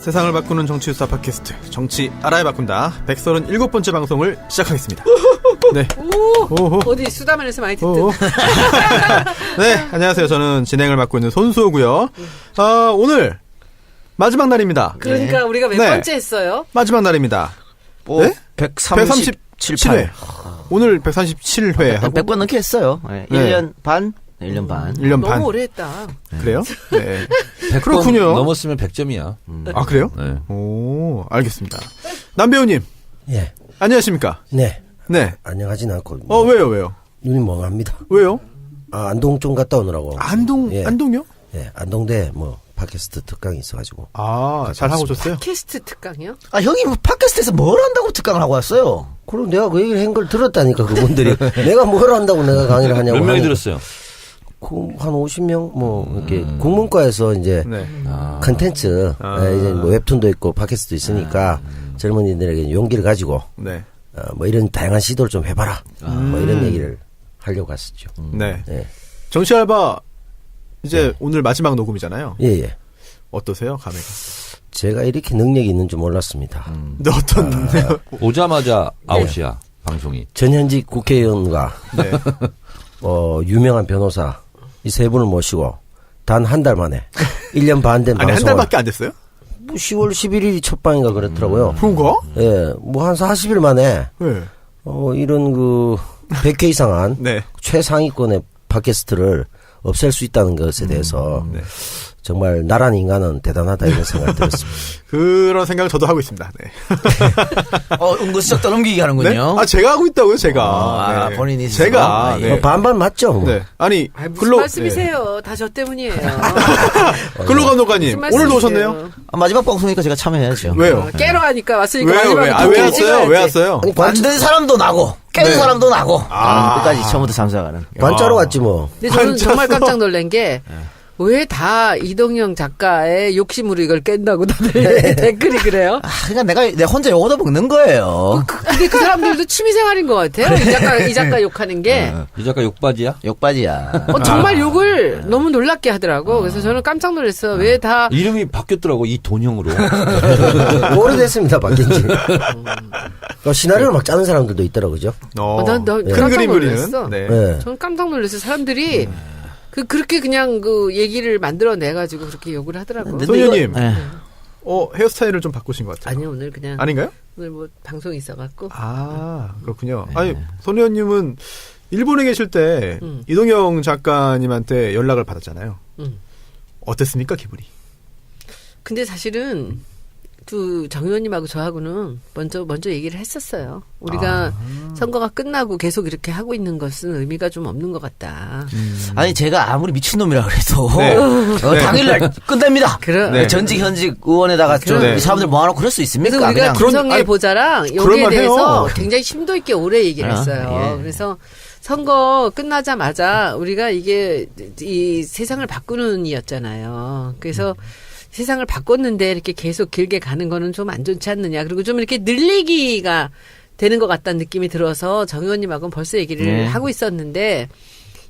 세상을 바꾸는 정치수사 팟캐스트 정치 알아야 바꾼다 137번째 방송을 시작하겠습니다. 네. 어디 수다만에서 많이 듣던. 네, 안녕하세요. 저는 진행을 맡고 있는 손수호고요. 오늘 마지막 날입니다. 그러니까 네. 우리가 몇 네. 번째 했어요? 마지막 날입니다. 네? 137회. 오늘 137회 하고 100번 넘게 했어요. 네. 1년 반? 1년 반. 1년 반. 너무 오래 했다. 그래요? 네. 100번 그렇군요. 넘었으면 100점이야. 아, 그래요? 네. 오, 알겠습니다. 남배우님. 예. 안녕하십니까? 네. 네. 안녕하진 않고. 왜요? 눈이 멍합니다. 왜요? 안동 좀 갔다 오느라고. 안동요? 예. 안동대 팟캐스트 특강이 있어가지고. 잘 하고 오셨어요? 팟캐스트 특강이요? 형이 뭐 팟캐스트에서 뭘 한다고 특강을 하고 왔어요? 그럼 내가 그 얘기를 한 걸 들었다니까, 그분들이. 내가 뭘 한다고 내가 강의를 하냐고. 몇 명이 들었어요? 한 50명? 이렇게, 국문과에서 이제, 네. 컨텐츠, 이제 뭐 웹툰도 있고, 팟캐스트도 있으니까, 젊은이들에게 용기를 가지고, 네. 이런 다양한 시도를 좀 해봐라. 이런 얘기를 하려고 갔었죠. 네. 예. 정치 알바, 이제 오늘 마지막 녹음이잖아요. 예. 어떠세요, 감회가? 제가 이렇게 능력이 있는 줄 몰랐습니다. 근데 어떤, 오자마자 아웃이야, 방송이. 전현직 국회의원과, 네. 유명한 변호사, 이 세 분을 모시고, 단 한 달 만에, 1년 반 된 아니, 방송을. 한 달밖에 안 됐어요? 10월 11일이 첫 방인가 그랬더라고요. 그런가? 예, 한 40일 만에, 네. 이런 100회 이상한 네. 최상위권의 팟캐스트를 없앨 수 있다는 것에 대해서 네. 정말 나란 인간은 대단하다 이런 생각이 들었습니다. 그런 생각을 저도 하고 있습니다. 네. 은근슬쩍 떠넘기기 네? 하는군요. 제가 하고 있다고요, 제가. 네. 본인이 스스로? 제가. 네. 반반 맞죠? 뭐. 네. 아니, 무슨 말씀이세요? 다 저 때문이에요. 근로감독관님, 무슨 오늘도 말씀이세요? 오셨네요? 마지막 방송이니까 제가 참여해야죠. 왜요? 깨러 가니까 왔으니까 왜요? 마지막에 왜 도끼를 왔어요? 찍어야지. 왜 왔어요? 아니, 만든 사람도 나고, 깬 사람도 나고, 끝까지 처음부터 참석하는. 관짜로 왔지 뭐. 근데 저는 정말 깜짝 놀란 게, 왜 다 이동영 작가의 욕심으로 이걸 깬다고 다들 댓글이 그래요? 그러니까 내 혼자 욕 얻어먹는 거예요. 근데 그 사람들도 취미생활인 것 같아요. 이 작가 욕하는 게. 이 작가 욕바지야? 욕바지야. 정말 욕을 너무 놀랍게 하더라고. 그래서 저는 깜짝 놀랐어요. 왜 다. 이름이 바뀌었더라고, 이 돈형으로. 오래됐습니다, 바뀐 지. 시나리오를 막 짜는 사람들도 있더라고요, 그죠? 난 큰 깜짝 그림 놀랐어. 그리는. 네. 네. 저는 깜짝 놀랐어요. 사람들이 그렇게 그냥 그 얘기를 만들어내가지고 그렇게 욕을 하더라고. 근데 소녀님, 이거- 네. 헤어스타일을 좀 바꾸신 것 같아요. 아니, 오늘 그냥. 아닌가요? 오늘 뭐 방송이 있어갖고. 그렇군요. 아니, 손혜원님은 일본에 계실 때 이동영 작가님한테 연락을 받았잖아요. 어땠습니까, 기분이? 근데 사실은 정 의원님하고 저하고는 먼저 얘기를 했었어요. 우리가 선거가 끝나고 계속 이렇게 하고 있는 것은 의미가 좀 없는 것 같다. 아니 제가 아무리 미친놈이라 그래도 네. 당일날 끝냅니다. 네. 전직 현직 의원에다가 좀 네. 이 사람들 모아놓고 그럴 수 있습니까? 그래서 우리가 김성애 아니, 보좌랑 그런 여기에 말 대해서 해요. 굉장히 심도 있게 오래 얘기를 했어요. 예. 그래서 선거 끝나자마자 우리가 이게 이 세상을 바꾸는 이었잖아요. 그래서 세상을 바꿨는데 이렇게 계속 길게 가는 거는 좀 안 좋지 않느냐. 그리고 좀 이렇게 늘리기가 되는 것 같다는 느낌이 들어서 정 의원님하고는 벌써 얘기를 하고 있었는데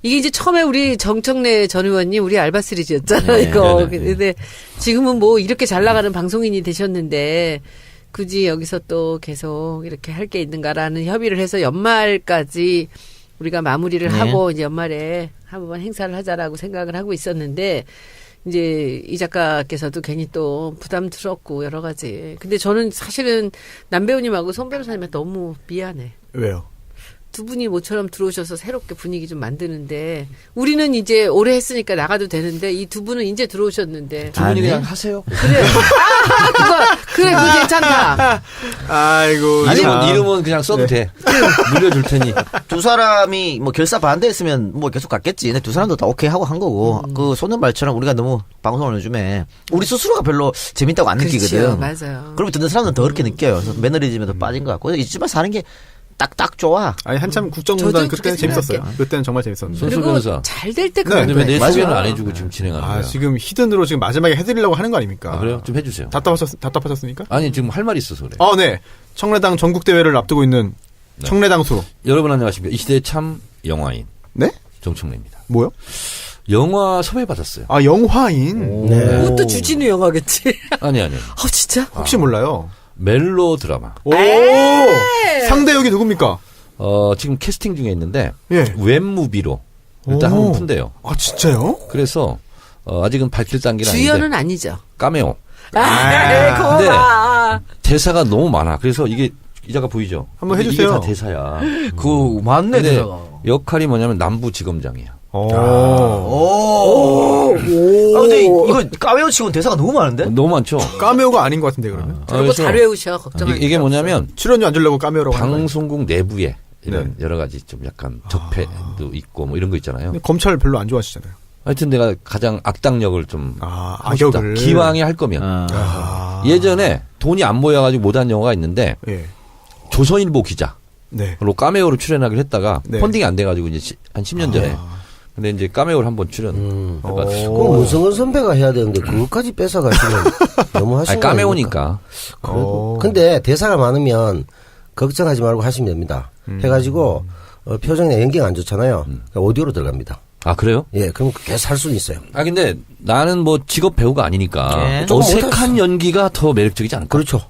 이게 이제 처음에 우리 정청래 전 의원님 우리 알바 시리즈였잖아요. 이거. 근데 지금은 뭐 이렇게 잘 나가는 방송인이 되셨는데 굳이 여기서 또 계속 이렇게 할 게 있는가라는 협의를 해서 연말까지 우리가 마무리를 하고 이제 연말에 한번 행사를 하자라고 생각을 하고 있었는데 이제 이 작가께서도 괜히 또 부담스럽고 여러 가지. 근데 저는 사실은 남 배우님하고 송 변호사님한테 너무 미안해. 왜요? 두 분이 모처럼 들어오셔서 새롭게 분위기 좀 만드는데 우리는 이제 오래 했으니까 나가도 되는데 이 두 분은 이제 들어오셨는데 두 분이 그냥 하세요. 그래 그거 괜찮다. 아이고. 이름은 그냥 써도 돼. 물려줄 테니. 두 사람이 뭐 결사 반대했으면 뭐 계속 갔겠지. 근데 두 사람도 다 오케이 하고 한 거고 그 소년 말처럼 우리가 너무 방송을 요즘에 우리 스스로가 별로 재밌다고 안 느끼거든. 맞아요. 그러면 듣는 사람들은 더 그렇게 느껴요. 그래서 매너리즘에도 빠진 것 같고 이쯤에 사는 게 딱 좋아. 아니, 한참 국정농단 저도 그때는 그렇게 재밌었어요. 생각해요. 그때는 정말 재밌었는데. 손수 그리고 변호사. 잘 될 때 네. 근데 왜 내 맞아요. 소개는 안 해주고 지금 진행하는 거야? 지금 히든으로 지금 마지막에 해드리려고 하는 거 아닙니까? 그래요? 좀 해주세요. 답답하셨습니까? 아니, 지금 할 말이 있어서 그래. 네. 청래당 전국대회를 앞두고 있는 청래당 수. 여러분 안녕하십니까. 이 시대의 참 영화인. 네? 정청래입니다. 뭐요? 영화 섭외 받았어요. 아, 영화인? 네. 그것도 주진우 영화겠지. 아니. 진짜? 혹시 몰라요? 멜로 드라마. 오! 상대 역이 누굽니까? 지금 캐스팅 중에 있는데 예. 웹무비로 일단 오. 한번 푼대요. 아, 진짜요? 그래서 아직은 밝힐 단계는 주연은 아닌데 아니죠. 까메오. 그거 봐. 대사가 너무 많아. 그래서 이게 기자가 보이죠? 한번 근데 해주세요. 이게 다 대사야. 그 맞네 근데 대사가. 역할이 뭐냐면 남부지검장이야. 오. 오. 아 근데 이거 까메오 치고는 대사가 너무 많은데? 너무 많죠? 까메오가 아닌 것 같은데, 그러면? 저거 그래서 잘 외우셔. 걱정하지 이게 뭐냐면 출연료 안 주려고 까메오라고 하는 거예요. 방송국 내부에 이런 네. 여러 가지 좀 약간 적폐도 있고 뭐 이런 거 있잖아요. 근데 검찰 별로 안 좋아하시잖아요. 하여튼 내가 가장 악당력을 좀 하고 싶다. 악역을. 기왕에 할 거면. 아. 예전에 돈이 안 모여가지고 못한 영화가 있는데 예. 조선일보 기자. 네. 로 까메오로 출연하기로 했다가 네. 펀딩이 안 돼가지고 이제 한 10년 전에. 근데 이제 까메오를 한번 출연. 해가지고. 그럼 문성근 선배가 해야 되는데 그것까지 뺏어가시면 너무 하시는 아니, 까메오니까. 그래도. 근데 대사가 많으면 걱정하지 말고 하시면 됩니다. 해가지고 표정이나 연기가 안 좋잖아요. 그러니까 오디오로 들어갑니다. 아 그래요? 예, 그럼 계속 할 수는 있어요. 아 근데 나는 뭐 직업 배우가 아니니까 네. 어색한 연기가 더 매력적이지 않을까? 그렇죠.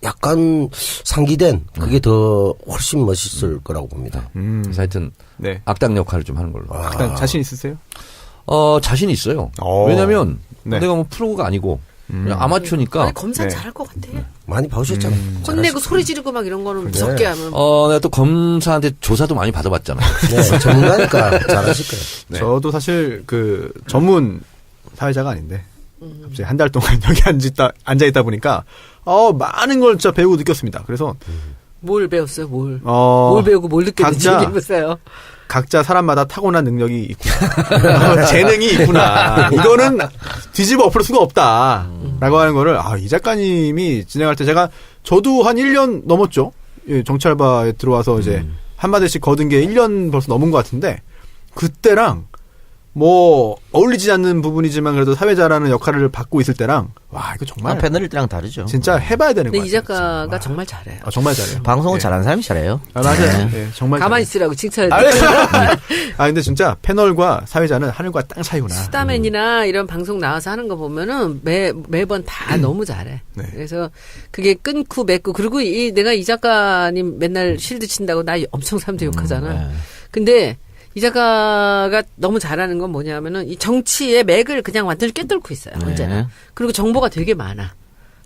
약간 상기된 그게 더 훨씬 멋있을 거라고 봅니다. 그래서 하여튼 네. 악당 역할을 좀 하는 걸로. 일단 자신 있으세요? 자신 있어요. 오. 왜냐면 네. 내가 뭐 프로가 아니고 그냥 아마추어니까. 아니, 검사 네. 잘할 것 같아. 많이 봐주셨잖아요. 혼내고 소리 지르고 막 이런 거는 무섭게 하면. 내가 또 검사한테 조사도 많이 받아봤잖아. 네, 전문가니까 잘하실 거예요. 네. 저도 사실 그 전문 사회자가 아닌데 갑자기 한 달 동안 여기 앉아 있다 보니까 많은 걸 진짜 배우고 느꼈습니다. 그래서 뭘 배웠어요, 뭘? 뭘 배우고 뭘 느꼈는지 각자- 얘기해보세요. 각자 사람마다 타고난 능력이 있구나. 재능이 있구나. 이거는 뒤집어 엎을 수가 없다. 라고 하는 거를, 이 작가님이 진행할 때 저도 한 1년 넘었죠. 예, 정치알바에 들어와서 이제 한마디씩 거둔 게 1년 벌써 넘은 것 같은데, 그때랑 뭐, 어울리지 않는 부분이지만 그래도 사회자라는 역할을 받고 있을 때랑, 와, 이거 정말 패널일 때랑 다르죠. 진짜 해봐야 되는 것 근데 같아요. 이 작가가 진짜. 정말 잘해요. 정말 잘해요. 방송은 예. 잘하는 사람이 잘해요. 맞아요. 예, 정말 가만히 잘해요. 있으라고 칭찬해. 근데 진짜 패널과 사회자는 하늘과 땅 차이구나. 수다맨이나 이런 방송 나와서 하는 거 보면은 매번 다 너무 잘해. 네. 그래서 그게 끊고 맺고 그리고 내가 이 작가님 맨날 실드 친다고 나 엄청 사람들 욕하잖아. 근데 이 작가가 너무 잘하는 건 뭐냐면은 이 정치의 맥을 그냥 완전히 꿰뚫고 있어요. 언제나. 그리고 정보가 되게 많아.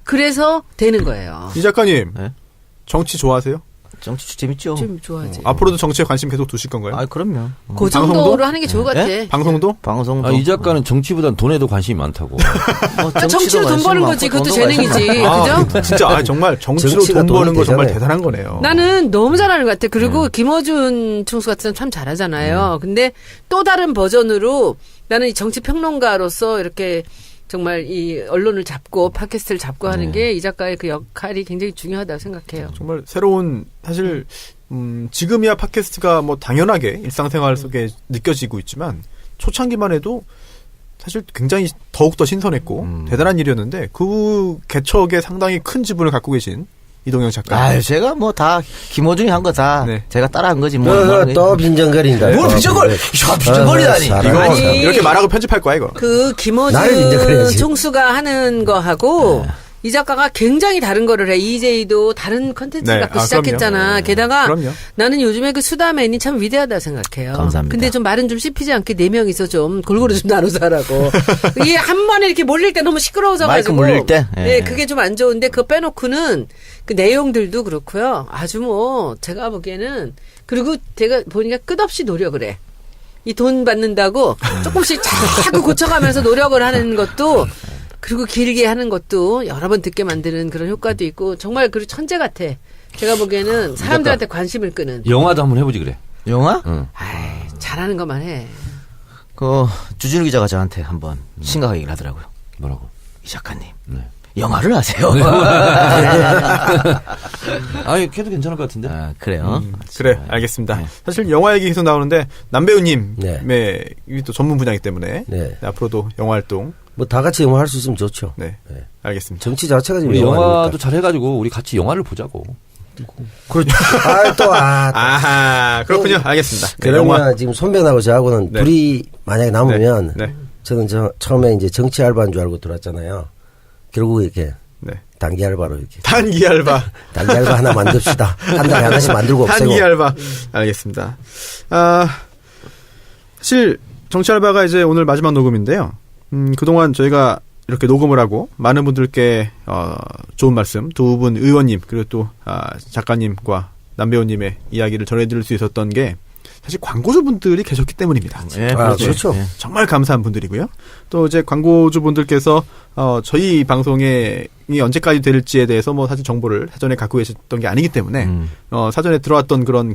그래서 되는 거예요. 이 작가님, 네? 정치 좋아하세요? 정치 재밌죠. 좀 좋아하지. 앞으로도 정치에 관심 계속 두실 건가요? 그럼요. 그 정도로 방송도? 하는 게 좋을 것 같아. 방송도? 방송도. 이 작가는 정치보단 돈에도 관심이 많다고. 정치로 돈 버는 거지. 그것도 재능이지. 그죠? 진짜 정말 정치로 정치가 돈 버는 돈이 거 정말 되잖아요. 대단한 거네요. 나는 너무 잘하는 것 같아. 그리고 김어준 총수 같은 사람 참 잘하잖아요. 근데 또 다른 버전으로 나는 이 정치 평론가로서 이렇게 정말 이 언론을 잡고 팟캐스트를 잡고 하는 게 이 작가의 그 역할이 굉장히 중요하다고 생각해요. 정말 새로운 사실 지금이야 팟캐스트가 뭐 당연하게 일상생활 속에 느껴지고 있지만 초창기만 해도 사실 굉장히 더욱더 신선했고 대단한 일이었는데 그 개척에 상당히 큰 지분을 갖고 계신 이동영 작가. 제가 뭐 다 김호중이 한 거 다 네. 제가 따라한 거지 뭐. 또 빈정거린다. 뭘 빈정거려? 야, 빈정거리다니. 이거 아니, 이렇게 말하고 편집할 거야 이거. 그 나를 이제 김어준 그래야지. 총수가 하는 거하고 이 작가가 굉장히 다른 거를 해. EJ도 다른 컨텐츠를 네. 갖고 아, 시작했잖아. 그럼요. 게다가 그럼요. 나는 요즘에 그 수다맨이 참 위대하다 생각해요. 감사합니다. 근데 좀 말은 좀 씹히지 않게 4명이서 좀 골고루 좀 나눠서 하라고. 이게 한 번에 이렇게 몰릴 때 너무 시끄러워져가지고. 마이크 몰릴 때? 예. 네, 그게 좀 안 좋은데 그거 빼놓고는 그 내용들도 그렇고요. 아주 뭐 제가 보기에는 그리고 제가 보니까 끝없이 노력을 해. 이 돈 받는다고 조금씩 자꾸 고쳐가면서 노력을 하는 것도 그리고 길게 하는 것도 여러 번 듣게 만드는 그런 효과도 있고 정말 그 천재 같아. 제가 보기에는 사람들한테 관심을 끄는. 영화도 한번 해보지 그래. 영화? 아이, 잘하는 것만 해. 주진우 기자가 저한테 한번 심각하게 얘기를 하더라고요. 뭐라고? 이 작가님. 네. 영화를 하세요. 아니, 걔도 괜찮을 것 같은데. 그래요. 그래, 알겠습니다. 사실 영화 얘기 계속 나오는데 남배우님의 네. 이게 또 전문 분야이기 때문에 네. 앞으로도 영화 활동 뭐 다 같이 영화 할 수 있으면 좋죠. 네, 네. 알겠습니다. 정치 자체가 지금 우리 영화 영화도 아닙니까? 잘해가지고 우리 같이 영화를 보자고. 그렇죠. 아하, 그렇군요. 알겠습니다. 네, 그러면 영화. 지금 손변하고 저하고는 네. 둘이 만약에 남으면 네. 저는 처음에 이제 정치 알바인 줄 알고 들어왔잖아요. 결국 이렇게 네. 단기 알바로 이렇게. 단기 알바. 단기 알바 하나 만듭시다. 한 달에 하나씩 만들고 없애고. 단기 알바. 알겠습니다. 사실 정치 알바가 이제 오늘 마지막 녹음인데요. 그동안 저희가 이렇게 녹음을 하고 많은 분들께 좋은 말씀, 두 분 의원님 그리고 또 작가님과 남배우님의 이야기를 전해드릴 수 있었던 게 사실 광고주분들이 계셨기 때문입니다. 예, 그렇죠. 예. 정말 감사한 분들이고요. 또 이제 광고주분들께서 저희 방송이 언제까지 될지에 대해서 뭐 사실 정보를 사전에 갖고 계셨던 게 아니기 때문에 사전에 들어왔던 그런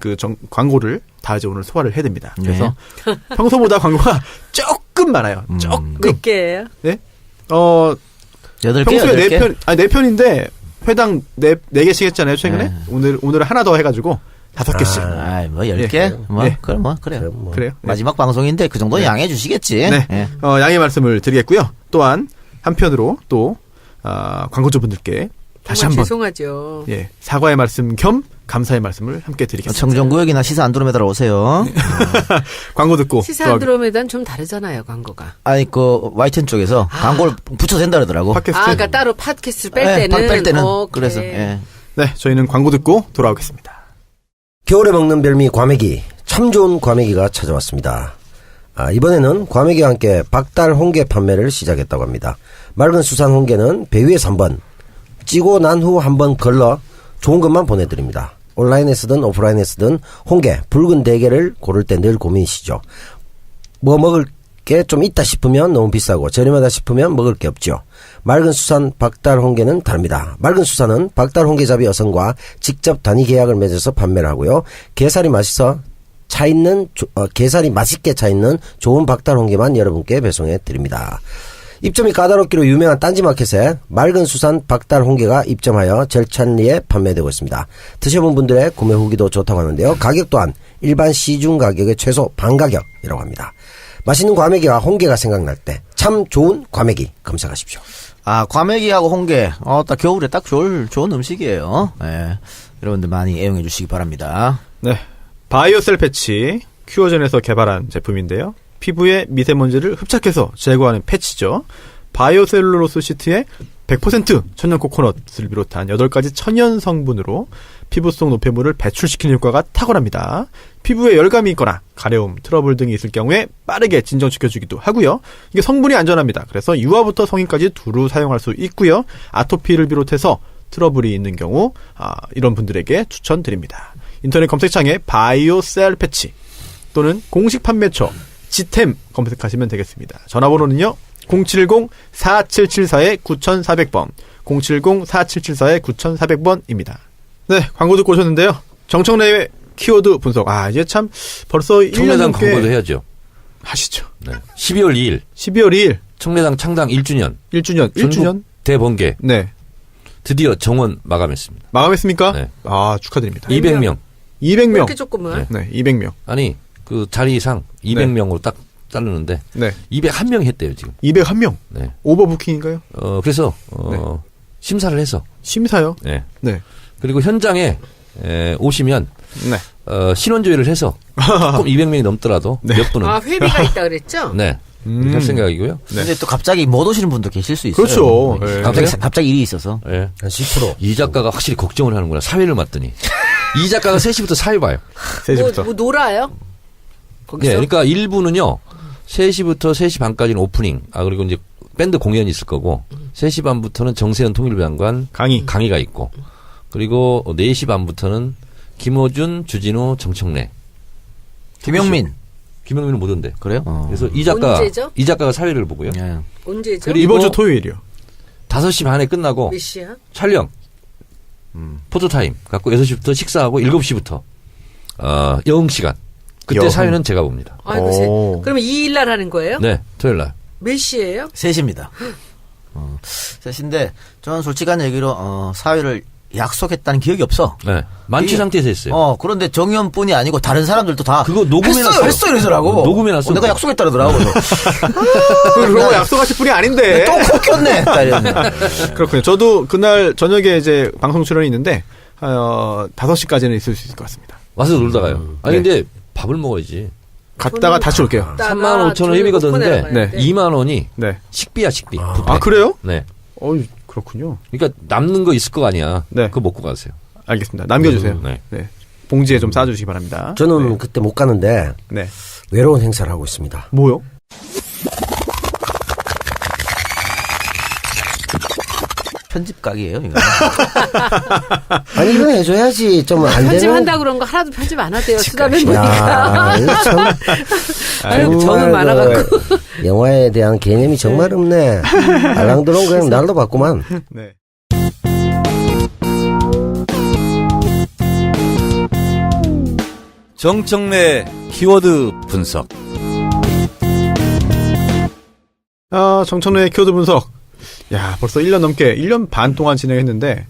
광고를 다 이제 오늘 소화를 해냅니다. 그래서 평소보다 광고가 조금 많아요. 조금. 몇 개예요? 네? 8개, 평소에 8개? 4편인데 회당 4개씩 했잖아요, 최근에. 네. 오늘 하나 더 해가지고 5개씩. 아이, 뭐, 10개? 예. 뭐, 예. 그럼 뭐, 그래요. 그럼 뭐. 그래요? 네. 마지막 방송인데 그 정도는 양해해 주시겠지. 네. 예. 양해 말씀을 드리겠고요. 또한 한편으로 또 광고주분들께 다시 정말 한번 죄송하죠. 예, 사과의 말씀 겸 감사의 말씀을 함께 드리겠습니다. 청정구역이나 시사 안드로메다로 오세요. 광고 듣고 시사 안드로메다는 좀 다르잖아요, 광고가. 아니, YTN 쪽에서 광고를 붙여도 된다 그러더라고. 팟캐스트. 그러니까 따로 팟캐스트를 뺄 예, 때는. 뺄 때는. 오케이. 그래서, 예. 네, 저희는 광고 듣고 돌아오겠습니다. 겨울에 먹는 별미 과메기. 참 좋은 과메기가 찾아왔습니다. 이번에는 과메기와 함께 박달 홍게 판매를 시작했다고 합니다. 맑은 수산 홍게는 배 위에 3번, 찌고 난 후 한번 걸러 좋은 것만 보내드립니다. 온라인에 쓰든 오프라인에 쓰든 홍게, 붉은 대게를 고를 때 늘 고민이시죠. 뭐 먹을 게 좀 있다 싶으면 너무 비싸고 저렴하다 싶으면 먹을 게 없죠. 맑은 수산 박달 홍게는 다릅니다. 맑은 수산은 박달 홍게잡이 어선과 직접 단위 계약을 맺어서 판매를 하고요. 게살이 맛있게 차 있는 좋은 박달 홍게만 여러분께 배송해 드립니다. 입점이 까다롭기로 유명한 딴지마켓에 맑은 수산 박달 홍게가 입점하여 절찬리에 판매되고 있습니다. 드셔본 분들의 구매 후기도 좋다고 하는데요. 가격 또한 일반 시중 가격의 최소 반 가격이라고 합니다. 맛있는 과메기와 홍게가 생각날 때 참 좋은 과메기 검색하십시오. 과메기하고 홍게. 딱 겨울에 딱 좋은 음식이에요. 예. 여러분들 많이 애용해 주시기 바랍니다. 네, 바이오셀 패치 큐어젠에서 개발한 제품인데요. 피부에 미세먼지를 흡착해서 제거하는 패치죠. 바이오셀룰로스 시트에 100% 천연 코코넛을 비롯한 8가지 천연 성분으로 피부 속 노폐물을 배출시키는 효과가 탁월합니다. 피부에 열감이 있거나 가려움, 트러블 등이 있을 경우에 빠르게 진정시켜주기도 하고요. 이게 성분이 안전합니다. 그래서 유아부터 성인까지 두루 사용할 수 있고요. 아토피를 비롯해서 트러블이 있는 경우 이런 분들에게 추천드립니다. 인터넷 검색창에 바이오셀 패치 또는 공식 판매처 지템 검색하시면 되겠습니다. 전화번호는요. 070-4774-9400번 070-4774-9400번입니다. 네, 광고 듣고 오셨는데요. 정청래의 키워드 분석. 이제 참 벌써 1년 청래당 넘게 광고도 해야죠. 하시죠. 네. 12월 2일 12월 2일 청래당 창당 1주년 1주년 대번개 네. 드디어 정원 마감했습니다. 마감했습니까? 네. 축하드립니다. 200명. 200명. 그렇게 조금은. 네, 200명. 아니 그 자리상 200명으로 딱 자르는데 네. 201명 했대요 지금. 201명. 네. 오버부킹인가요? 그래서 네. 심사를 해서. 심사요? 네. 네. 그리고 현장에 오시면 네. 신원조회를 해서 조금 200명이 넘더라도 네. 몇 분은 회비가 있다 그랬죠? 네. 할 생각이고요. 네. 근데 또 갑자기 못 오시는 분도 계실 수 있어요. 그렇죠. 네. 갑자기 일이 있어서. 네. 한 10%. 이 작가가 확실히 걱정을 하는구나. 사회를 맡더니. 이 작가가 3시부터 사회 봐요. 3시부터. 뭐 놀아요? 거기서? 네, 그러니까 1부는요. 3시부터 3시 반까지는 오프닝. 그리고 이제 밴드 공연이 있을 거고 3시 반부터는 정세현 통일부 장관 강의가 있고 그리고 4시 반부터는 김어준, 주진우, 정청래. 김영민은 못 온대. 그래요? 그래서 언제죠? 이 작가가 사회를 보고요. 예. 언제죠? 그리고 이번 주 토요일이요. 5시 반에 끝나고 몇 시야? 촬영. 포토타임 갖고 6시부터 식사하고 7시부터 여흥 시간. 그때 여흥. 사회는 제가 봅니다. 오. 그러면 2일 날 하는 거예요? 네, 토요일 날. 몇 시예요? 3시입니다. 3시인데 저는 솔직한 얘기로 사회를 약속했다는 기억이 없어. 네. 만취 상태에서 했어요. 그런데 정의원뿐이 아니고 다른 사람들도 다 그거 녹음해놨어요. 했어 이러더라고. 녹음해놨어. 내가 약속했다 그러더라고. 그러고 약속하실 분이 아닌데. 또 컸네. 그렇군요. 저도 그날 저녁에 이제 방송 출연이 있는데 5시까지는 있을 수 있을 것 같습니다. 와서 놀다 가요. 아니, 네. 근데 밥을 먹어야지. 갔다가 다시 올게요. 35,000원 회비가 드는데 네. 2만 원이 네. 식비야, 식비. 아, 그래요? 네. 그렇군요. 그러니까 남는 거 있을 거 아니야. 네. 그거 먹고 가세요. 알겠습니다. 남겨주세요. 네. 네. 봉지에 좀 싸주시기 바랍니다. 저는 그때 못 가는데 네. 외로운 행사를 하고 있습니다. 뭐요? 편집 각이에요, 이거. 아니 이건 해줘야지 좀 안 되는. 편집한다 그런 거 하나도 편집 안 하대요. 수다맨 야, 보니까. 이거 참. 아유, 정은 많아갖고. 영화에 대한 개념이 정말 없네. 알랑드롱 그냥 날도 봤구만. 네. 정청래 키워드 분석. 정천우의 키워드 분석. 야, 벌써 1년 넘게, 1년 반 동안 진행했는데,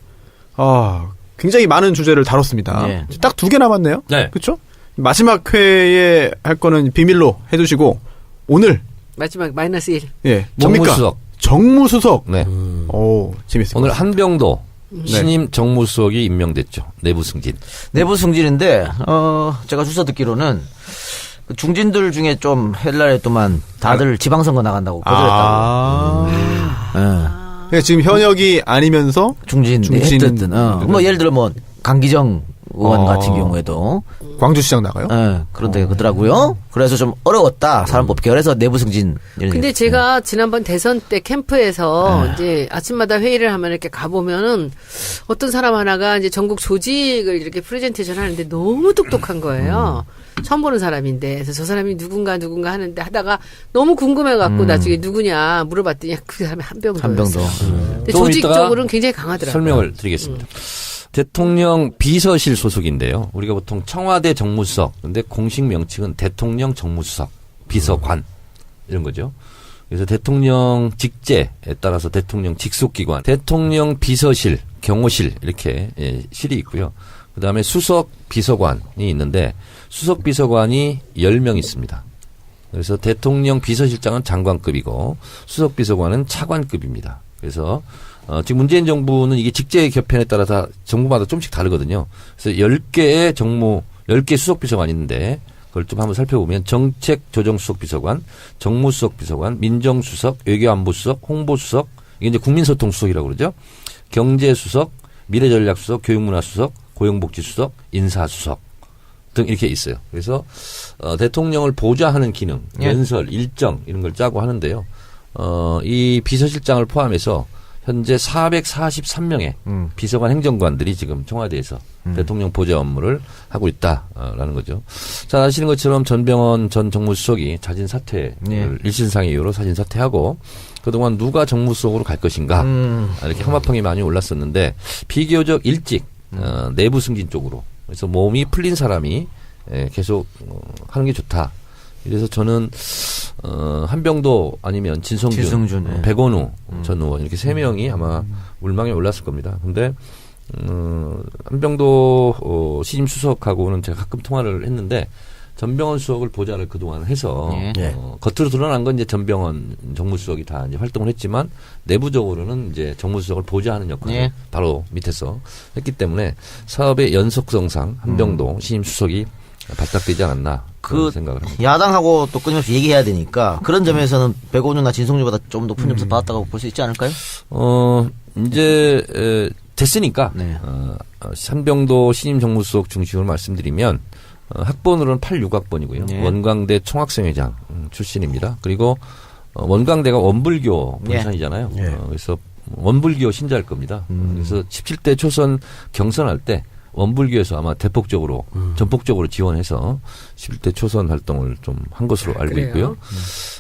굉장히 많은 주제를 다뤘습니다. 네. 딱 2개 남았네요. 네. 그쵸? 마지막 회에 할 거는 비밀로 해두시고, 오늘, 마지막 -1. 예, 뭡니까? 정무수석. 정무수석. 네. 오, 재밌습니다. 오늘 한병도 신임 정무수석이 임명됐죠. 내부 승진. 내부 승진인데, 제가 주워 듣기로는, 그 중진들 중에 좀 헬라했더만 다들 지방선거 나간다고 거절했다고. 그러니까 지금 현역이 아니면서 중진이 했든, 뭐 예를 들어 뭐 강기정 의원 같은 경우에도 광주시장 나가요? 그런데 그러더라고요. 그래서 좀 어려웠다 사람 뽑기. 그래서 내부 승진. 근데 제가 지난번 대선 때 캠프에서 이제 아침마다 회의를 하면 이렇게 가보면은 어떤 사람 하나가 이제 전국 조직을 이렇게 프레젠테이션 하는데 너무 똑똑한 거예요. 처음 보는 사람인데. 그래서 저 사람이 누군가 하는데 하다가 너무 궁금해갖고 나중에 누구냐 물어봤더니 그 사람이 한병도였어요. 근데 조금 조직적으로는 굉장히 강하더라고요. 설명을 드리겠습니다. 대통령 비서실 소속인데요. 우리가 보통 청와대 정무수석, 근데 공식 명칭은 대통령 정무수석, 비서관 이런 거죠. 그래서 대통령 직제에 따라서 대통령 직속기관, 대통령 비서실, 경호실 이렇게 실이 있고요. 그다음에 수석 비서관이 있는데 수석 비서관이 10명 있습니다. 그래서 대통령 비서실장은 장관급이고 수석 비서관은 차관급입니다. 그래서 지금 문재인 정부는 이게 직제 개편에 따라서 정부마다 좀씩 다르거든요. 그래서 10개의 10개 수석비서관이 있는데 그걸 좀 한번 살펴보면 정책조정수석비서관, 정무수석비서관, 민정수석, 외교안보수석, 홍보수석, 이게 이제 국민소통수석이라고 그러죠. 경제수석, 미래전략수석, 교육문화수석, 고용복지수석, 인사수석 등 이렇게 있어요. 그래서 대통령을 보좌하는 기능, 연설, 일정 이런 걸 짜고 하는데요. 이 비서실장을 포함해서 현재 443명의 비서관 행정관들이 지금 청와대에서 대통령 보좌 업무를 하고 있다라는 거죠. 자, 아시는 것처럼 전병헌 전 정무수석이 자진 사퇴를 일신상의 이유로 자진 사퇴하고 그동안 누가 정무수석으로 갈 것인가 이렇게 혐오평이 많이 올랐었는데 비교적 일찍 내부 승진 쪽으로 그래서 몸이 풀린 사람이 계속 하는 게 좋다. 그래서 저는 한병도 아니면 진성준, 백원우 전 의원 이렇게 3명이 아마 물망에 올랐을 겁니다. 근데 한병도 신임 수석하고는 제가 가끔 통화를 했는데 전병헌 수석을 보좌를 그동안 해서 겉으로 드러난 건 이제 전병헌 정무수석이 다 이제 활동을 했지만 내부적으로는 이제 정무수석을 보좌하는 역할을 바로 밑에서 했기 때문에 사업의 연속성상 한병도 신임 수석이 발탁되지 않았나 그런 생각을 합니다. 야당하고 또 끊임없이 얘기해야 되니까 그런 점에서는 백원우나 진성준보다 좀 높은 점수 받았다고 볼 수 있지 않을까요? 이제 됐으니까 한병도 신임 정무수석 중심으로 말씀드리면 학번으로는 86학번이고요. 원광대 총학생회장 출신입니다. 그리고 원광대가 원불교 본산이잖아요. 그래서 원불교 신자일 겁니다. 그래서 17대 초선 경선할 때 원불교에서 아마 대폭적으로 전폭적으로 지원해서 11대 초선 활동을 좀 한 것으로 알고 있고요.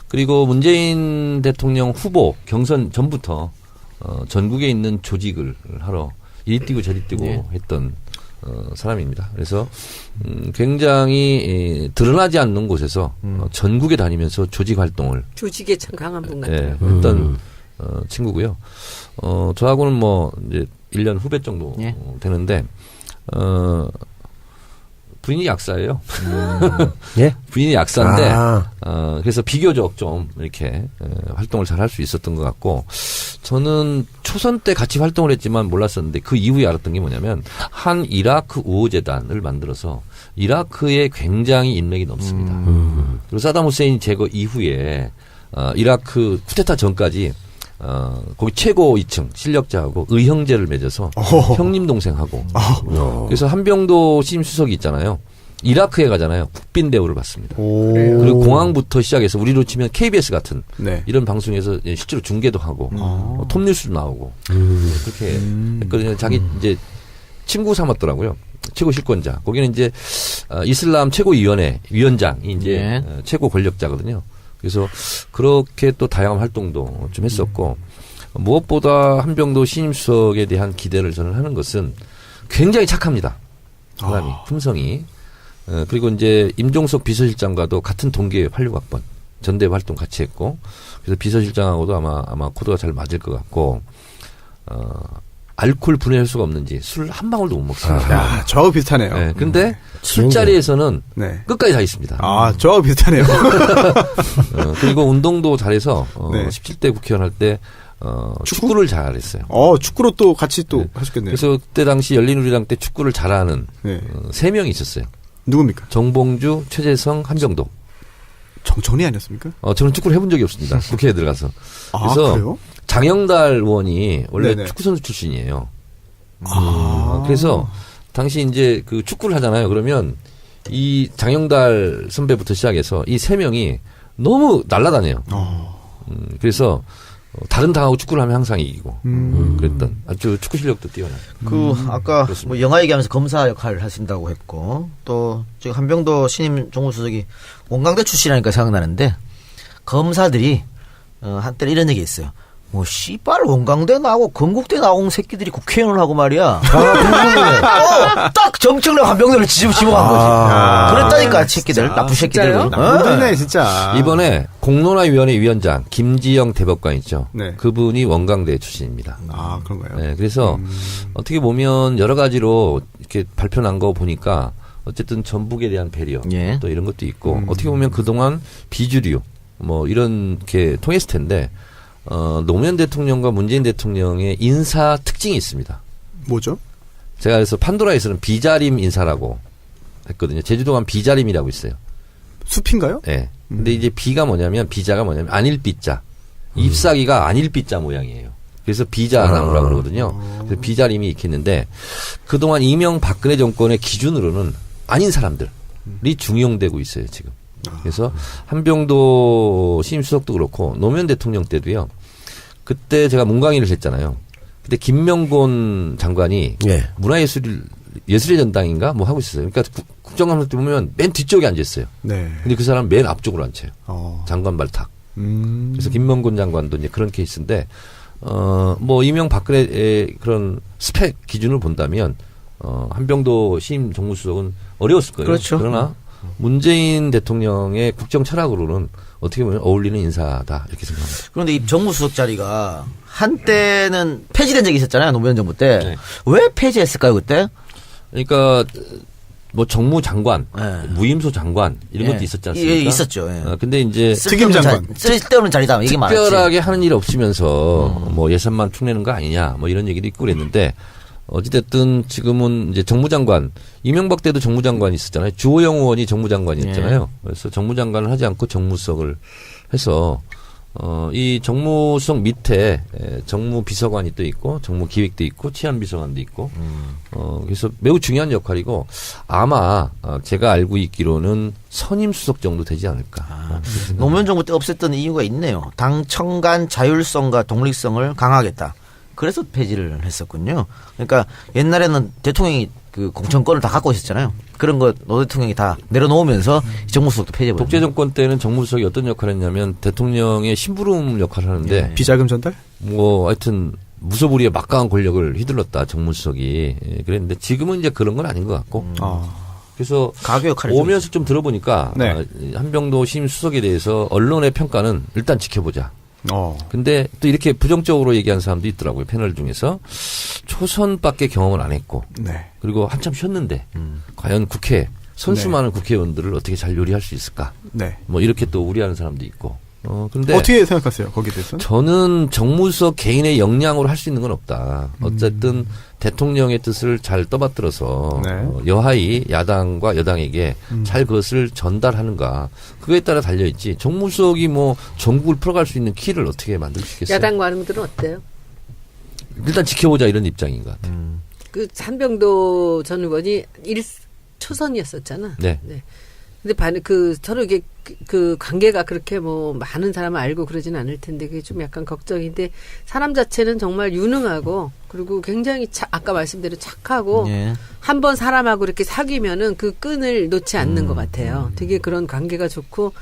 그리고 문재인 대통령 후보 경선 전부터 전국에 있는 조직을 하러 이리 뛰고 저리 뛰고 했던 사람입니다. 그래서 굉장히 드러나지 않는 곳에서 전국에 다니면서 조직 활동을 조직에 참 강한 분 같아요. 했던 친구고요. 저하고는 뭐 이제 1년 후배 정도 되는데 부인이 약사예요. 부인이 약사인데 그래서 비교적 좀 이렇게 활동을 잘 할 수 있었던 것 같고 저는 초선 때 같이 활동을 했지만 몰랐었는데 그 이후에 알았던 게 뭐냐면 한 이라크 우호재단을 만들어서 이라크에 굉장히 인맥이 넘습니다. 그리고 사담 후세인 제거 이후에 이라크 쿠데타 전까지 거기 최고 2층 실력자하고 의형제를 맺어서 형님 동생하고 그래서 한병도 신임 수석이 있잖아요. 이라크에 가잖아요. 국빈 대우를 받습니다. 그리고 공항부터 시작해서 우리로 치면 KBS 같은 네. 이런 방송에서 실제로 중계도 하고 톱뉴스도 나오고 그렇게 했거든요. 자기 이제 친구 삼았더라고요. 최고 실권자. 거기는 이제 이슬람 최고위원회 위원장이 이제 최고 권력자거든요. 그래서 그렇게 또 다양한 활동도 좀 했었고 무엇보다 한병도 신임 수석에 대한 기대를 저는 하는 것은 굉장히 착합니다. 사람이 품성이. 그리고 이제 임종석 비서실장과도 같은 동기의 86학번 전대 활동 같이 했고 그래서 비서실장하고도 아마 코드가 잘 맞을 것 같고 알코올 분해할 수가 없는지 술 한 방울도 못 먹습니다. 야, 저하고 비슷하네요. 네, 근데 술자리에서는 네. 끝까지 다 있습니다. 저하고 비슷하네요. 그리고 운동도 잘해서 네. 17대 국회의원 할 때 축구를 잘했어요. 축구로 또 같이 또 하셨겠네요. 그래서 그때 당시 열린우리당 때 축구를 잘하는 네. 3명이 있었어요. 누굽니까? 정봉주, 최재성, 한병도. 정청래 아니었습니까? 저는 축구를 해본 적이 없습니다. 국회에 들어가서. 그래서 그래요? 장영달 의원이 원래 네네. 축구선수 출신이에요. 그래서 당시 이제 그 축구를 하잖아요. 그러면 이 장영달 선배부터 시작해서 이 3명이 너무 날아다녀요. 그래서 다른 당하고 축구를 하면 항상 이기고 그랬던 아주 축구 실력도 뛰어나요. 아까 뭐 영화 얘기하면서 검사 역할을 하신다고 했고 또 지금 한병도 신임 정무수석이 원광대 출신이라니까 생각나는데 검사들이 한때 이런 얘기 있어요. 뭐 씨발 원광대 나오고 건국대 나온 새끼들이 국회의원을 하고 말이야. 딱 정청래 한병도를 집어간 거지. 그랬다니까 새끼들 나쁜 새끼들. 나쁘네 진짜. 이번에 공론화위원회 위원장 김지영 대법관 있죠. 네. 그분이 원광대 출신입니다. 그런가요? 네, 그래서 어떻게 보면 여러 가지로 이렇게 발표 난 거 보니까 어쨌든 전북에 대한 배려 또 이런 것도 있고 어떻게 보면 그동안 비주류 뭐 이런 게 통했을 텐데 노무현 대통령과 문재인 대통령의 인사 특징이 있습니다. 뭐죠? 제가 그래서 판도라에서는 비자림 인사라고 했거든요. 제주도 가면 비자림이라고 있어요. 숲인가요? 네. 근데 이제 비자가 뭐냐면 안일비자. ip사기가 안일비자 모양이에요. 그래서 비자 나무라고 그러거든요. 그래서 비자림이 있겠는데 그동안 이명박근혜 정권의 기준으로는 아닌 사람들이 중용되고 있어요, 지금. 그래서 한병도 신임 수석도 그렇고 노무현 대통령 때도요. 그때 제가 문광일을 했잖아요. 그때 김명곤 장관이 예술의 전당인가 뭐 하고 있었어요. 그러니까 국정감사 때 보면 맨 뒤쪽에 앉아 있어요. 네. 근데 그 사람은 맨 앞쪽으로 앉혀요. 장관 발탁. 그래서 김명곤 장관도 이제 그런 케이스인데 뭐 이명박근혜의 그런 스펙 기준을 본다면 한병도 신임 정무수석은 어려웠을 거예요. 그렇죠. 그러나 문재인 대통령의 국정 철학으로는 어떻게 보면 어울리는 인사다 이렇게 생각합니다. 그런데 이 정무수석 자리가 한때는 폐지된 적이 있었잖아요. 노무현 정부 때. 네. 왜 폐지했을까요 그때? 그러니까 뭐 정무장관, 무임소 장관 이런 것도 있었지 않습니까? 있었죠. 근데 이제 특임장관. 쓸데없는 자리다. 이게 많았지. 특별하게 하는 일 없으면서 뭐 예산만 축내는 거 아니냐 뭐 이런 얘기도 있고 그랬는데 어찌됐든 지금은 이제 정무장관, 이명박 때도 정무장관이 있었잖아요. 주호영 의원이 정무장관이었잖아요. 그래서 정무장관을 하지 않고 정무수석을 해서 이 정무수석 밑에 정무비서관이 또 있고 정무기획도 있고 치안비서관도 있고 그래서 매우 중요한 역할이고 아마 제가 알고 있기로는 선임수석 정도 되지 않을까. 노무현 정부 때 없앴던 이유가 있네요. 당 청간 자율성과 독립성을 강화하겠다. 그래서 폐지를 했었군요. 그러니까 옛날에는 대통령이 그 공천권을 다 갖고 있었잖아요. 그런 거 노 대통령이 다 내려놓으면서 정무수석도 폐지해버렸어요. 독재 정권 때는 정무수석이 어떤 역할을 했냐면 대통령의 심부름 역할을 하는데 비자금 전달? 뭐 하여튼 무소불위의 막강한 권력을 휘둘렀다 정무수석이 그랬는데 지금은 이제 그런 건 아닌 것 같고 그래서 가교 역할을 오면서 좀 들어보니까 네. 한병도 신임 수석에 대해서 언론의 평가는 일단 지켜보자. 근데 또 이렇게 부정적으로 얘기한 사람도 있더라고요. 패널 중에서 초선밖에 경험을 안 했고 네. 그리고 한참 쉬었는데 과연 선수 많은 국회의원들을 어떻게 잘 요리할 수 있을까? 네. 뭐 이렇게 또 우려하는 사람도 있고 근데 어떻게 생각하세요? 거기에 대해서는? 저는 정무수석 개인의 역량으로 할 수 있는 건 없다. 어쨌든 대통령의 뜻을 잘 떠받들어서 네. 여하이 야당과 여당에게 잘 그것을 전달하는가. 그거에 따라 달려있지. 정무수석이 뭐 전국을 풀어갈 수 있는 키를 어떻게 만들 수 있겠어요? 야당 관음들은 어때요? 일단 지켜보자 이런 입장인 것 같아요. 그 한병도 전 의원이 1초선이었었잖아. 네. 근데 서로 이게 그 관계가 그렇게 뭐 많은 사람을 알고 그러진 않을 텐데 그게 좀 약간 걱정인데 사람 자체는 정말 유능하고 그리고 굉장히 아까 말씀대로 착하고 예. 한번 사람하고 이렇게 사귀면은 그 끈을 놓지 않는 것 같아요. 되게 그런 관계가 좋고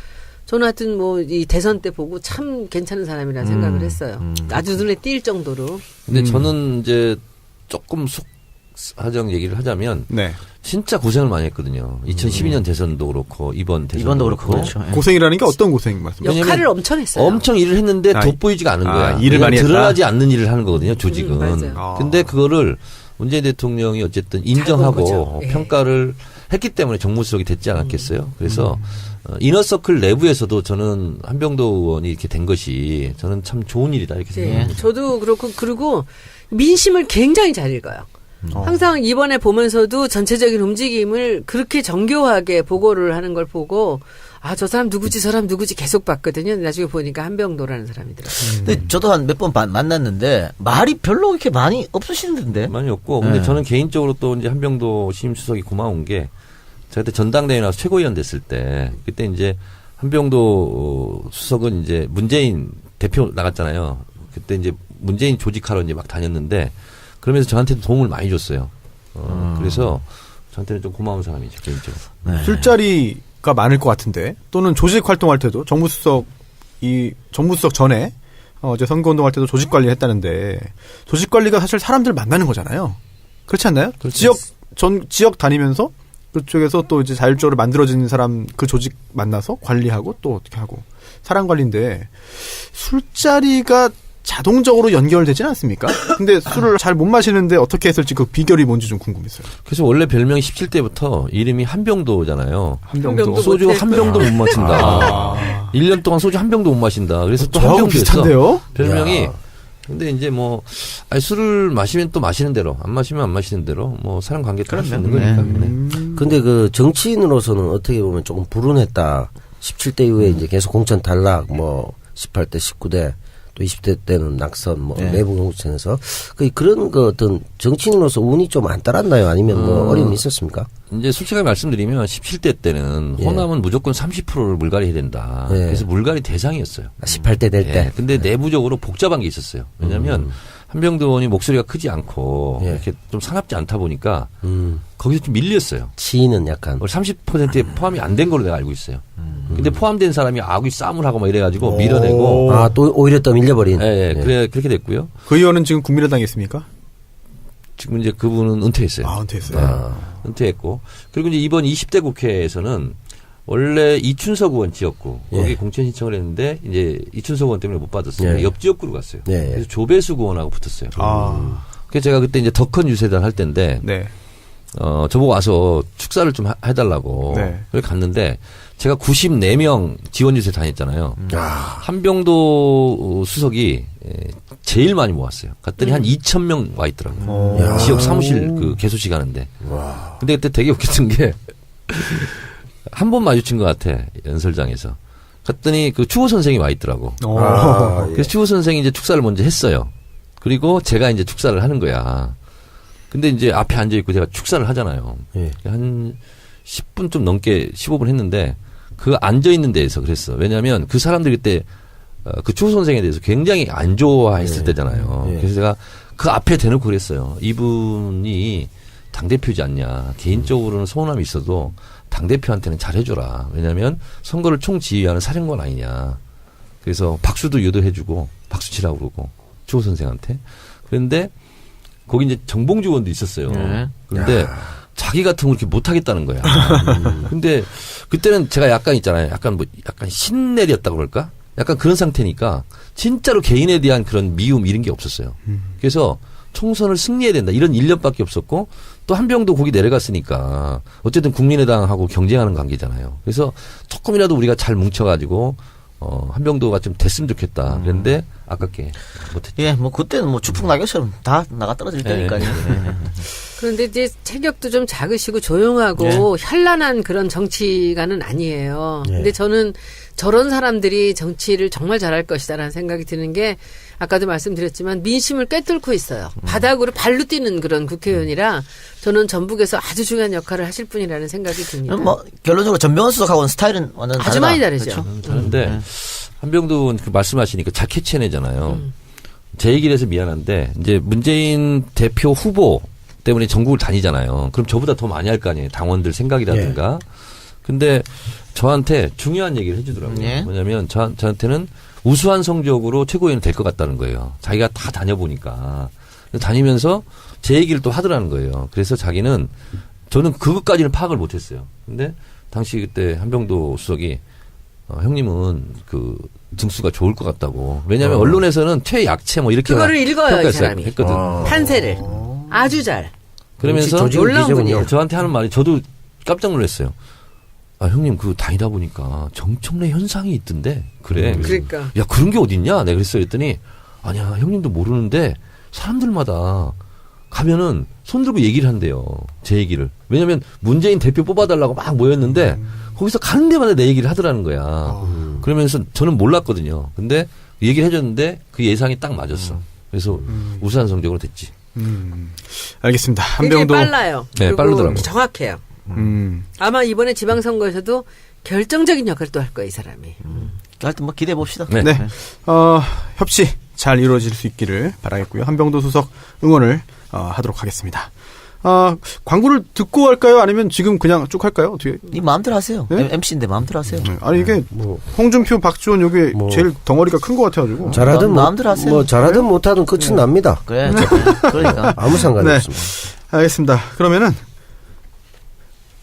저는 하여튼 뭐 이 대선 때 보고 참 괜찮은 사람이라 생각을 했어요. 아주 눈에 띌 정도로. 근데 저는 이제 조금 속사정 얘기를 하자면 네. 진짜 고생을 많이 했거든요. 2012년 대선도 그렇고 이번 대선도 이번도 그렇고 그렇죠. 예. 고생이라는 게 어떤 고생 말씀이세요? 역할을 엄청 했어요. 엄청 일을 했는데 아, 돋보이지가 않은 거야. 일을 많이 했다? 드러나지 않는 일을 하는 거거든요, 조직은. 맞아요. 근데 그거를 문재인 대통령이 어쨌든 본 인정하고 거죠. 예. 평가를 했기 때문에 정무수석이 됐지 않았겠어요. 그래서 이너서클 내부에서도 저는 한병도 의원이 이렇게 된 것이 저는 참 좋은 일이다 이렇게 네. 생각합니다. 저도 그렇고 그리고 민심을 굉장히 잘 읽어요. 항상 이번에 보면서도 전체적인 움직임을 그렇게 정교하게 보고를 하는 걸 보고 아, 저 사람 누구지 저 사람 누구지 계속 봤거든요. 나중에 보니까 한병도라는 사람이더라고요. 근데 저도 한 몇 번 만났는데 말이 별로 그렇게 많이 없으시는데. 많이 없고 근데 네. 저는 개인적으로 또 이제 한병도 신임 수석이 고마운 게 제가 그때 전당대회 나와서 최고위원 됐을 때 그때 이제 한병도 수석은 이제 문재인 대표 나갔잖아요. 그때 이제 문재인 조직하러 이제 막 다녔는데 그러면서 저한테도 도움을 많이 줬어요. 그래서 저한테는 좀 고마운 사람이죠 개인적으로. 네. 술자리가 많을 것 같은데 또는 조직 활동할 때도 정무수석 전에 어제 선거운동할 때도 조직 관리를 했다는데 조직 관리가 사실 사람들 만나는 거잖아요. 그렇지 않나요? 그렇죠. 지역 다니면서 그쪽에서 또 이제 자율적으로 만들어진 사람 그 조직 만나서 관리하고 또 어떻게 하고 사람 관리인데 술자리가 자동적으로 연결되지는 않습니까? 근데 술을 잘 못 마시는데 어떻게 했을지 그 비결이 뭔지 좀 궁금했어요. 그래서 원래 별명이 17대부터 이름이 한병도잖아요. 한병도. 소주 못해. 한 병도 못 마신다. 1년 동안 소주 한 병도 못 마신다. 그래서 또 저하고 한병도 했어. 비슷한데요? 별명이. 야. 근데 이제 뭐 술을 마시면 또 마시는 대로 안 마시면 안 마시는 대로 뭐 사람 관계 따라 수 있는 거니까. 네. 근데 그 정치인으로서는 어떻게 보면 조금 불운했다. 17대 이후에 이제 계속 공천 탈락, 뭐 18대, 19대, 또 20대 때는 낙선, 뭐 네. 내부 공천에서 그런 그 어떤 정치인으로서 운이 좀 안 따랐나요? 아니면 뭐 어려움이 있었습니까? 이제 솔직하게 말씀드리면 17대 때는 예. 호남은 무조건 30%를 물갈이해야 된다. 예. 그래서 물갈이 대상이었어요. 18대 될 때. 예. 근데 내부적으로 복잡한 게 있었어요. 왜냐하면 한병도 의원이 목소리가 크지 않고 예. 이렇게 좀 사납지 않다 보니까 거기서 좀 밀렸어요. 지인은 약간 30%에 포함이 안 된 걸로 내가 알고 있어요. 근데 포함된 사람이 아귀 싸움을 하고 막 이래가지고 밀어내고. 아, 또 오히려 더 밀려버린. 예, 그래, 그렇게 됐고요. 그 의원은 지금 국민의당에 있습니까? 지금 이제 그분은 은퇴했어요. 아, 은퇴했어요. 은퇴했고. 그리고 이제 이번 20대 국회에서는 원래 이춘석 의원 지역구 거기 예. 공천 신청을 했는데 이제 이춘석 의원 때문에 못 받았어요. 예. 옆 지역구로 갔어요. 예. 그래서 조배수 의원하고 붙었어요. 아, 그래서 제가 그때 이제 더 큰 유세단 할 때인데 네. 저보고 와서 축사를 좀 해달라고 네. 그래 갔는데 제가 94명 지원 유세 다녔잖아요. 한병도 수석이 제일 많이 모았어요. 갔더니 한 2,000명 와 있더라고요. 지역 사무실 그 개소식 하는데. 근데 그때 되게 웃겼던 게 한 번 마주친 것 같아 연설장에서. 갔더니 그 추호 선생이 와 있더라고. 아, 예. 그래서 추호 선생이 이제 축사를 먼저 했어요. 그리고 제가 이제 축사를 하는 거야. 근데 이제 앞에 앉아 있고 제가 축사를 하잖아요. 예. 한 10분 좀 넘게 15분 했는데 그 앉아 있는 데에서 그랬어. 왜냐하면 그 사람들이 그때 그 추호 선생에 대해서 굉장히 안 좋아했을 때잖아요. 예. 그래서 제가 그 앞에 대놓고 그랬어요. 이분이 당대표지 않냐. 개인적으로는 서운함이 있어도 당대표한테는 잘해줘라. 왜냐하면 선거를 총지휘하는 사령관 아니냐. 그래서 박수도 유도해주고 박수 치라고 그러고 추호 선생한테. 그런데 거기 이제 정봉주 의원도 있었어요. 네. 그런데 자기 같은 거 이렇게 못하겠다는 거야. 근데 그때는 제가 약간 있잖아요. 약간 신내렸다고 그럴까? 약간 그런 상태니까 진짜로 개인에 대한 그런 미움 이런 게 없었어요. 그래서 총선을 승리해야 된다. 이런 일념밖에 없었고 또 한병도 거기 내려갔으니까 어쨌든 국민의당하고 경쟁하는 관계잖아요. 그래서 조금이라도 우리가 잘 뭉쳐가지고 한병도가 좀 됐으면 좋겠다. 그런데 아깝게 못했죠. 예, 뭐 그때는 뭐 추풍 낙엽처럼 다 나가 떨어질 테니까요. 예. 그런데 이제 체격도 좀 작으시고 조용하고 현란한 그런 정치가는 아니에요. 근데 저는 저런 사람들이 정치를 정말 잘할 것이다라는 생각이 드는 게 아까도 말씀드렸지만 민심을 꿰뚫고 있어요. 바닥으로 발로 뛰는 그런 국회의원이라 저는 전북에서 아주 중요한 역할을 하실 분이라는 생각이 듭니다. 뭐 결론적으로 전병헌 수석하고는 스타일은 완전 아주 많이 다르죠. 다른데 한병도는 그 말씀하시니까 잘 캐치해내잖아요. 제 얘기를 해서 미안한데 이제 문재인 대표 후보 때문에 전국을 다니잖아요. 그럼 저보다 더 많이 할 거 아니에요. 당원들 생각이라든가. 근데 저한테 중요한 얘기를 해주더라고요. 뭐냐면 저한테는 우수한 성적으로 최고위원 될 것 같다는 거예요. 자기가 다 다녀보니까. 다니면서 제 얘기를 또 하더라는 거예요. 그래서 자기는 저는 그것까지는 파악을 못했어요. 근데 당시 그때 한병도 수석이 형님은 그 등수가 좋을 것 같다고. 왜냐하면 언론에서는 최약체 뭐 이렇게 그거를 읽어요, 이 사람이. 했거든. 판세를 아주 잘. 그러면서 놀라운 분이에요. 저한테 하는 말이 저도 깜짝 놀랐어요. 아, 형님, 그 다니다 보니까 정청래 현상이 있던데. 그래. 그러니까. 야, 그런 게 어딨냐? 내가 그랬어요. 했더니, 아니야, 형님도 모르는데 사람들마다 가면은 손 들고 얘기를 한대요. 제 얘기를. 왜냐면 문재인 대표 뽑아달라고 막 모였는데 거기서 가는 데마다 내 얘기를 하더라는 거야. 그러면서 저는 몰랐거든요. 근데 얘기를 해줬는데 그 예상이 딱 맞았어. 그래서 우수한 성적으로 됐지. 알겠습니다. 굉장히 한병도 빨라요. 네, 그리고 빠르더라고요. 정확해요. 아마 이번에 지방선거에서도 결정적인 역할을 또 할 거예요, 이 사람이. 하여튼 뭐 기대해 봅시다. 네. 네. 협치 잘 이루어질 수 있기를 바라겠고요. 한병도 수석 응원을 하도록 하겠습니다. 광고를 듣고 할까요? 아니면 지금 그냥 쭉 할까요? 어떻게? 이 마음대로 하세요. 네? MC인데 마음대로 하세요. 아니 이게 홍준표, 박지원 요게 뭐. 제일 덩어리가 큰 것 같아가지고. 잘하든 마음대로 하세요. 뭐 잘하든 못하든 끝은 납니다. 그래. 그러니까. 아무 상관이 네. 없습니다. 알겠습니다. 그러면은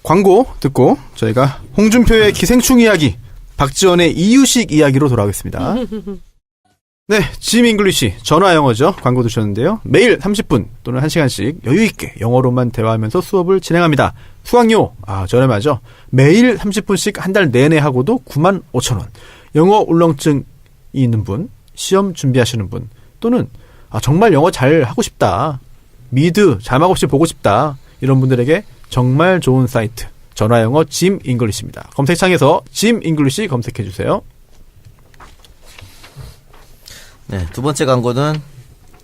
광고 듣고 저희가 홍준표의 기생충 이야기, 박지원의 이유식 이야기로 돌아오겠습니다. 네, 짐 잉글리시 전화 영어죠. 광고 드셨는데요. 매일 30분 또는 1시간씩 여유 있게 영어로만 대화하면서 수업을 진행합니다. 수강료 저렴하죠. 매일 30분씩 한 달 내내 하고도 95,000원. 영어 울렁증이 있는 분, 시험 준비하시는 분 또는 정말 영어 잘 하고 싶다. 미드 자막 없이 보고 싶다. 이런 분들에게 정말 좋은 사이트 전화 영어 짐 잉글리시입니다. 검색창에서 짐 잉글리시 검색해 주세요. 네, 두 번째 광고는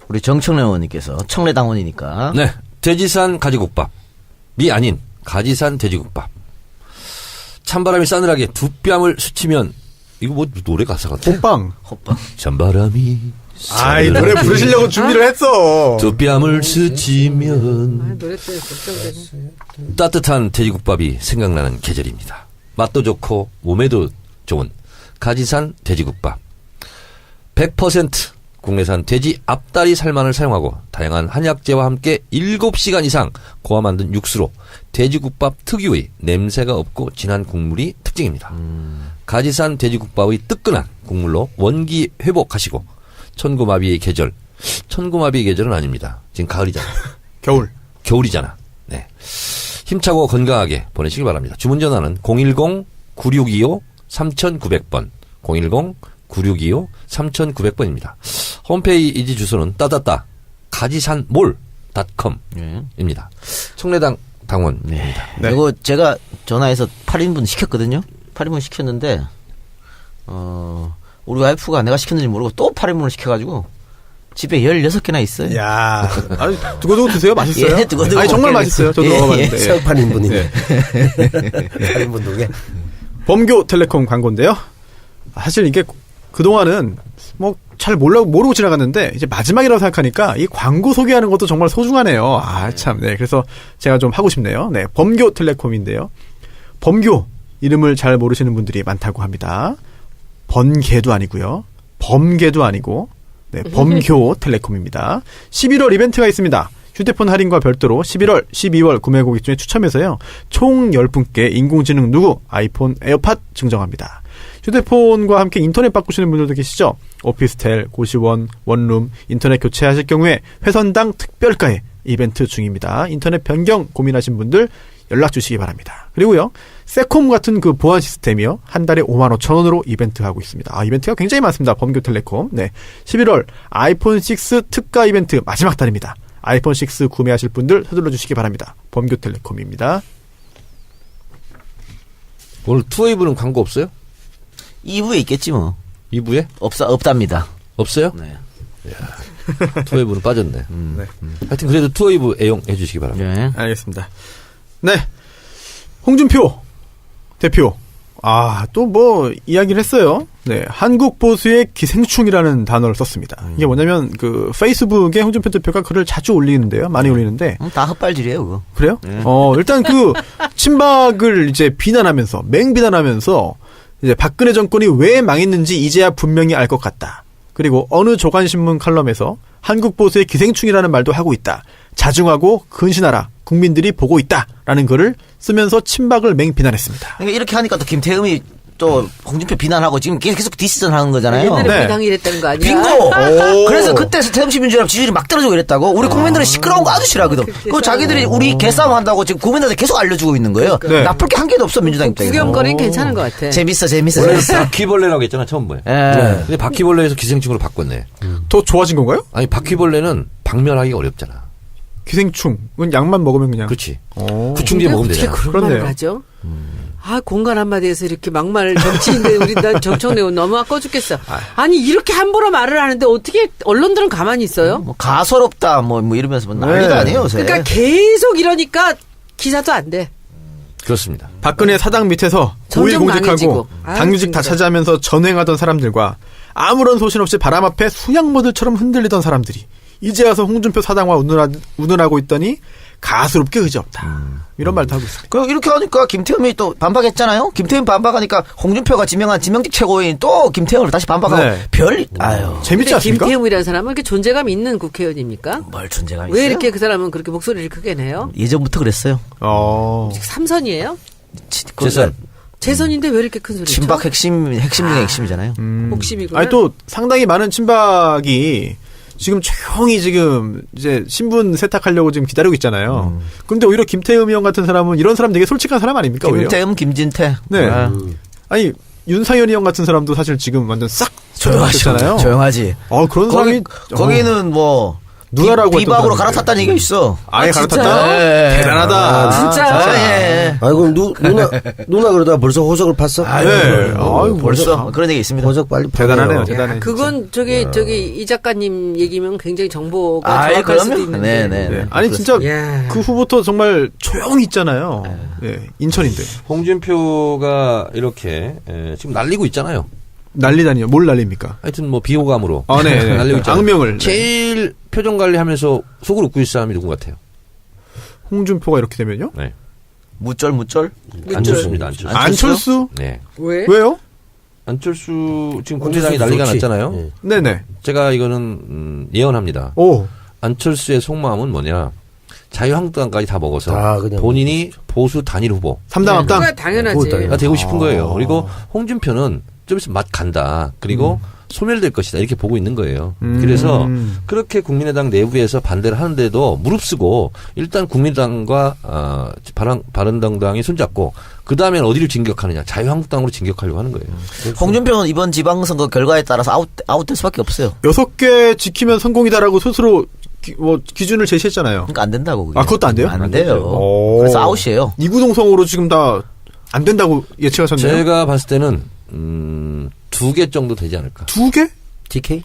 우리 정청래 의원님께서 청래당원이니까. 네. 돼지산 가지국밥이 아닌 가지산 돼지국밥. 찬바람이 싸늘하게 두 뺨을 스치면 이거 뭐 노래 가사 같아. 호빵. 호빵. 찬바람이 이 노래 부르시려고 준비를 했어. 두 뺨을 스치면 노래 때문에 걱정되네. 따뜻한 돼지국밥이 생각나는 계절입니다. 맛도 좋고 몸에도 좋은 가지산 돼지국밥. 100% 국내산 돼지 앞다리 살만을 사용하고 다양한 한약재와 함께 7시간 이상 고아 만든 육수로 돼지국밥 특유의 냄새가 없고 진한 국물이 특징입니다. 가지산 돼지국밥의 뜨끈한 국물로 원기 회복하시고 천고마비의 계절. 천고마비의 계절은 아닙니다. 지금 가을이잖아. 겨울이잖아. 네. 힘차고 건강하게 보내시기 바랍니다. 주문 전화는 010-9625-3900번 010-9625-3900번입니다. 홈페이지 주소는 따따따 가지산몰.com입니다. 청래당 당원입니다. 네. 이거 제가 전화해서 8인분 시켰거든요. 8인분 시켰는데 우리 와이프가 내가 시켰는지 모르고 또 8인분을 시켜가지고 집에 16개나 있어요. 야, 두고두고 드세요. 맛있어요. 예, 두고두고 아니 정말 먹게 맛있어요. 저도 예, 먹어봤는데. 예. 8인분이네. 네. 8인분 두개. 범교텔레콤 광고인데요. 사실 이게 그동안은 뭐 잘 모르고 지나갔는데 이제 마지막이라고 생각하니까 이 광고 소개하는 것도 정말 소중하네요. 참. 네. 그래서 제가 좀 하고 싶네요. 네. 범교텔레콤인데요. 범교 이름을 잘 모르시는 분들이 많다고 합니다. 번개도 아니고요. 범개도 아니고 네, 범교텔레콤입니다. 11월 이벤트가 있습니다. 휴대폰 할인과 별도로 11월, 12월 구매 고객 중에 추첨해서요. 총 10분께 인공지능 누구 아이폰 에어팟 증정합니다. 휴대폰과 함께 인터넷 바꾸시는 분들도 계시죠? 오피스텔, 고시원, 원룸, 인터넷 교체하실 경우에 회선당 특별가에 이벤트 중입니다. 인터넷 변경 고민하신 분들 연락 주시기 바랍니다. 그리고요. 세콤 같은 그 보안 시스템이요. 한 달에 55,000원으로 이벤트 하고 있습니다. 아, 이벤트가 굉장히 많습니다. 범교텔레콤. 네. 11월 아이폰 6 특가 이벤트 마지막 달입니다. 아이폰 6 구매하실 분들 서둘러 주시기 바랍니다. 범교텔레콤입니다. 오늘 투웨이브는 광고 없어요? 2부에 있겠지 뭐. 2부에? 없답니다. 없어요? 네. 투웨이브는 빠졌네. 네. 하여튼 그래도 투웨이브 애용해 주시기 바랍니다. 네. 알겠습니다. 네. 홍준표 대표. 아, 또 뭐 이야기를 했어요. 네. 한국 보수의 기생충이라는 단어를 썼습니다. 이게 뭐냐면 그 페이스북에 홍준표 대표가 글을 자주 올리는데요. 많이 올리는데. 다 헛발질이에요, 그거. 그래요? 일단 그 친박을 이제 비난하면서 맹비난하면서 이제 박근혜 정권이 왜 망했는지 이제야 분명히 알 것 같다. 그리고 어느 조간신문 칼럼에서 한국 보수의 기생충이라는 말도 하고 있다. 자중하고 근신하라. 국민들이 보고 있다라는 글을 쓰면서 친박을 맹비난했습니다. 그러니까 이렇게 하니까 또 김태흠이 또 홍준표 비난하고 지금 계속 디스전 하는 거잖아요. 옛날에 네. 비당이 이랬다는 거 아니야? 빙고! 그래서 그때 태음시민주연합 지지율이 막 떨어지고 이랬다고. 우리 국민들은 시끄러운 거 아주 싫어하거든. 그 자기들이 우리 개싸움 한다고 지금 국민들한테 계속 알려주고 있는 거예요. 네. 나쁠 게 한 개도 없어, 민주당 입장에서. 구경거리는 괜찮은 것 같아. 재밌어. 원래 바퀴벌레라고 했잖아, 처음에. 예. 근데 바퀴벌레에서 기생충으로 바꿨네. 더 좋아진 건가요? 아니, 바퀴벌레는 박멸하기가 어렵잖아. 기생충은 약만 먹으면 그냥. 그렇지. 오. 구충제 먹으면 어떻게 되잖아. 그런 그렇네요. 말을 하죠? 아, 공간 한마디에서 이렇게 막말 정치인데 우리 난 정청래고 너무 아까워 죽겠어. 아니, 이렇게 함부로 말을 하는데 어떻게 언론들은 가만히 있어요? 뭐 가소롭다, 뭐 이러면서 뭐 난리도 네. 아니에요, 요새. 그러니까 계속 이러니까 기사도 안 돼. 그렇습니다. 박근혜 사당 밑에서 점점 고위공직하고 강해지고. 아유, 당규직 다 징그러. 차지하면서 전횡하던 사람들과 아무런 소신 없이 바람 앞에 수양모들처럼 흔들리던 사람들이 이제 와서 홍준표 사당과 운운하고 있더니 가스롭게 의지없다. 이런 말도 하고 있습니다. 그 이렇게 하니까 김태흠이 또 반박했잖아요. 김태흠 반박하니까 홍준표가 지명한 지명직 최고위원 또 김태흠을 다시 반박하고 네. 아유. 재밌지 근데 않습니까? 김태흠이라는 사람은 이렇게 존재감 있는 국회의원입니까? 뭘 존재감 있어요? 왜 이렇게 그 사람은 그렇게 목소리를 크게 내요? 예전부터 그랬어요. 삼선이에요? 재산. 재선인데 왜 이렇게 큰 소리 쳐? 친박 핵심 중에 핵심이잖아요. 복심이구나. 아니 또 상당히 많은 친박이 지금 조용히 지금 이제 신분 세탁하려고 지금 기다리고 있잖아요. 근데 오히려 김태흠 의원 같은 사람은 이런 사람 되게 솔직한 사람 아닙니까? 오히려? 김태흠, 김진태. 네. 아, 아니 윤상현 의원 같은 사람도 사실 지금 완전 싹 조용하셨잖아요. 조용하지. 그런 사람이 거기는 뭐 누나라고 비박으로 했던 갈아탔다는 얘기가 있어. 아예 진짜요? 갈아탔다. 네. 대단하다. 진짜? 예. 아이고 누나 그러다 벌써 호적을 팠어? 네. 아유, 벌써 그런 얘기 있습니다. 호적 빨리 대단하네요. 파요. 대단해. 그건 저기 이 작가님 얘기면 굉장히 정보가 아, 정확할 수도 그럼요. 있는데. 네. 아니 진짜 야. 그 후부터 정말 조용히 있잖아요. 네. 인천인데 홍준표가 이렇게 지금 날리고 있잖아요. 난리다니요. 뭘 난립니까? 하여튼 뭐 비호감으로 아, 네. 날리고 있잖아요. 악명을. 제일 표정 관리하면서 속을 웃고 있을 사람이 누군 것 같아요? 홍준표가 이렇게 되면요? 네. 무쩔. 안철수입니다. 안철수. 안철수? 네. 왜? 왜요? 안철수 지금 국민당이 난리가 좋지. 났잖아요. 예. 네네. 제가 이거는 예언합니다. 오. 안철수의 속마음은 뭐냐? 자유한국당까지 다 먹어서 다 그냥 본인이 보수 단일 후보가 3당 합당. 그거 당연하지. 그거 되고 싶은 거예요. 그리고 홍준표는 좀 있으면 맛 간다. 그리고 소멸될 것이다. 이렇게 보고 있는 거예요. 그래서 그렇게 국민의당 내부에서 반대를 하는데도 무릅쓰고 일단 국민의당과 바른정당이 손잡고 그 다음엔 어디를 진격하느냐. 자유한국당으로 진격하려고 하는 거예요. 홍준표는 이번 지방선거 결과에 따라서 아웃될 수밖에 없어요. 6개 지키면 성공이다라고 스스로 기준을 제시했잖아요. 그러니까 안 된다고. 그게. 아, 그것도 안 돼요? 안 돼요. 오. 그래서 아웃이에요. 이구동성으로 지금 다 안 된다고 예측하셨네요. 제가 봤을 때는 2개 정도 되지 않을까. 2개? TK?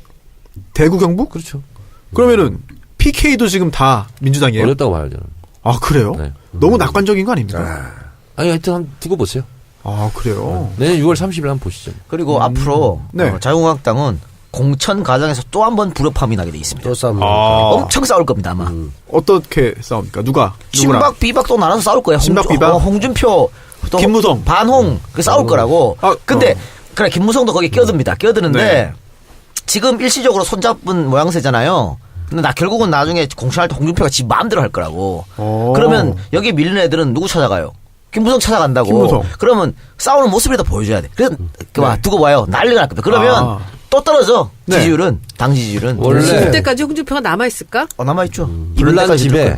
대구 경북? 그렇죠. 그러면은 PK도 지금 다 민주당이에요? 어렵다고 봐요, 저는. 아, 그래요? 네. 너무 낙관적인 거 아닙니까? 아니, 하여튼 한번 두고 보세요. 아, 그래요? 내년 6월 30일 한번 보시죠. 그리고 앞으로 네. 자유한국당은 공천 과정에서 또 한 번 불협화음이 나게 돼 있습니다. 또 싸움. 엄청 싸울 겁니다 아마. 어떻게 싸웁니까? 누구랑? 친박 비박 또 나눠서 싸울 거예요. 친박, 비박? 홍준표 또 김무성. 반홍 그 싸울 거라고. 아, 근데 그래 김무성도 거기 끼어듭니다. 끼어드는데 네. 지금 일시적으로 손잡은 모양새잖아요. 근데 결국은 나중에 공천할 때 홍준표가 지 마음대로 할 거라고. 오. 그러면 여기 밀린 애들은 누구 찾아가요? 김무성 찾아간다고. 김무성. 그러면 싸우는 모습이라도 보여줘야 돼. 그래서 두고 봐요. 난리가 날 겁니다. 그러면 또 떨어져. 네. 지지율은 당 지지율은 원래 그때까지 홍준표가 남아 있을까? 남아 있죠. 불난 집에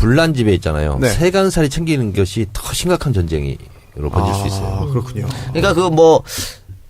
분란 지배 있잖아요. 네. 세간살이 챙기는 것이 더 심각한 전쟁으로 번질 수 있어요. 그렇군요. 그러니까 그 뭐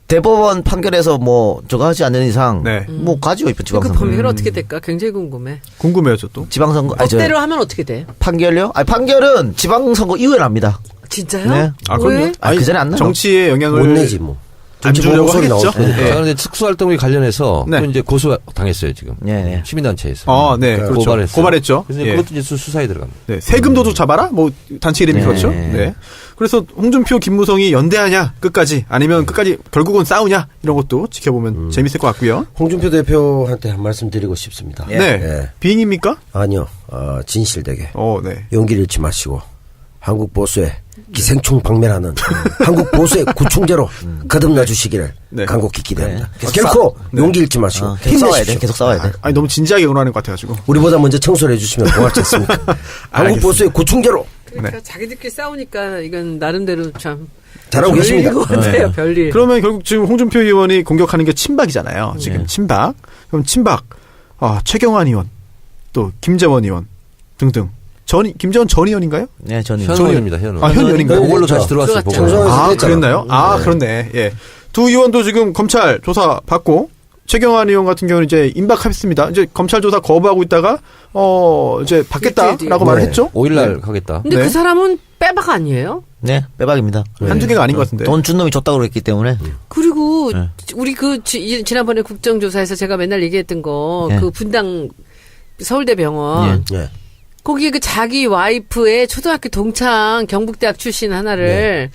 대법원 판결에서 뭐 저거 하지 않는 이상 네. 뭐 가지요 이번 그 지방선거. 범위가 어떻게 될까? 굉장히 궁금해. 궁금해요, 저도. 지방선거 아니 저 법대로 하면 어떻게 돼? 판결요? 아니 판결은 지방선거 이후에 납니다. 진짜요? 네. 아, 왜? 그럼요. 아니, 그 전에 안 나요. 정치에 영향을 못 내지 뭐. 안 주려고 소리 하겠죠. 나올 거니까. 네. 자, 그런데 특수활동에 관련해서 네. 또 이제 고소 당했어요 지금. 네. 시민단체에서. 네, 그렇죠. 고발했어요. 그래서 그래서 그것도 이제 수사에 들어갑니다. 네, 세금도둑 잡아라? 뭐, 단체 이름이 네. 그렇죠. 네. 그래서 홍준표, 김무성이 연대하냐, 끝까지. 아니면 끝까지 결국은 싸우냐, 이런 것도 지켜보면 재밌을 것 같고요. 홍준표 대표한테 한 말씀 드리고 싶습니다. 예. 네. 예. 비행입니까? 아니요. 진실되게 네. 용기를 잃지 마시고 한국 보수의 기생충 박멸하는 한국 보수의 구충제로 거듭나 주시기를 네. 간곡히 기대합니다. 네. 결코 용기 잃지 마시고 계속 싸워야 돼. 힘내십시오. 계속 싸워야 돼. 아니, 너무 진지하게 응원하는 것 같아가지고. 우리보다 먼저 청소를 해주시면 고맙지 않습니까? 한국 알겠습니다. 보수의 구충제로 그러니까 자기들끼리 싸우니까 이건 나름대로 참 잘하고 계십니다. 별일인 것 같아요. 별일. 그러면 결국 지금 홍준표 의원이 공격하는 게 친박이잖아요. 지금 친박. 그럼 친박, 최경환 의원, 또 김재원 의원 등등. 김재원 전 의원인가요? 네, 저는 현 의원입니다. 현 의원. 현 의원인가요? 그걸로 그렇죠. 다시 들어왔어요. 들어갔죠. 보고는. 청소년 아, 그랬나요? 그렇네. 예. 두 의원도 지금 검찰 조사 받고, 최경환 의원 같은 경우는 이제 임박했습니다. 이제 검찰 조사 거부하고 있다가, 이제 받겠다라고 말을 네. 했죠? 5일날 가겠다. 근데 네. 그 사람은 빼박 아니에요? 네, 빼박입니다. 한두 개가 아닌 것 같은데. 돈 준 놈이 줬다고 그랬기 때문에. 그리고 네. 우리 지난번에 국정조사에서 제가 맨날 얘기했던 거 네. 그 분당 서울대병원 예. 거기에 그 자기 와이프의 초등학교 동창 경북대학 출신 하나를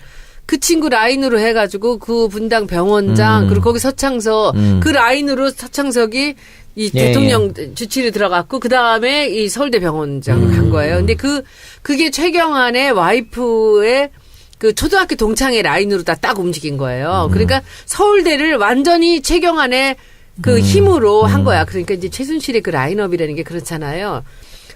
그 친구 라인으로 해가지고 그 분당 병원장 그리고 거기 서창석 그 라인으로 서창석이 이 예, 대통령 주치를 들어갔고 그 다음에 이 서울대 병원장을 간 거예요. 근데 그게 최경환의 와이프의 그 초등학교 동창의 라인으로 다 딱 움직인 거예요. 그러니까 서울대를 완전히 최경환의 그 힘으로 한 거야. 그러니까 이제 최순실의 그 라인업이라는 게 그렇잖아요.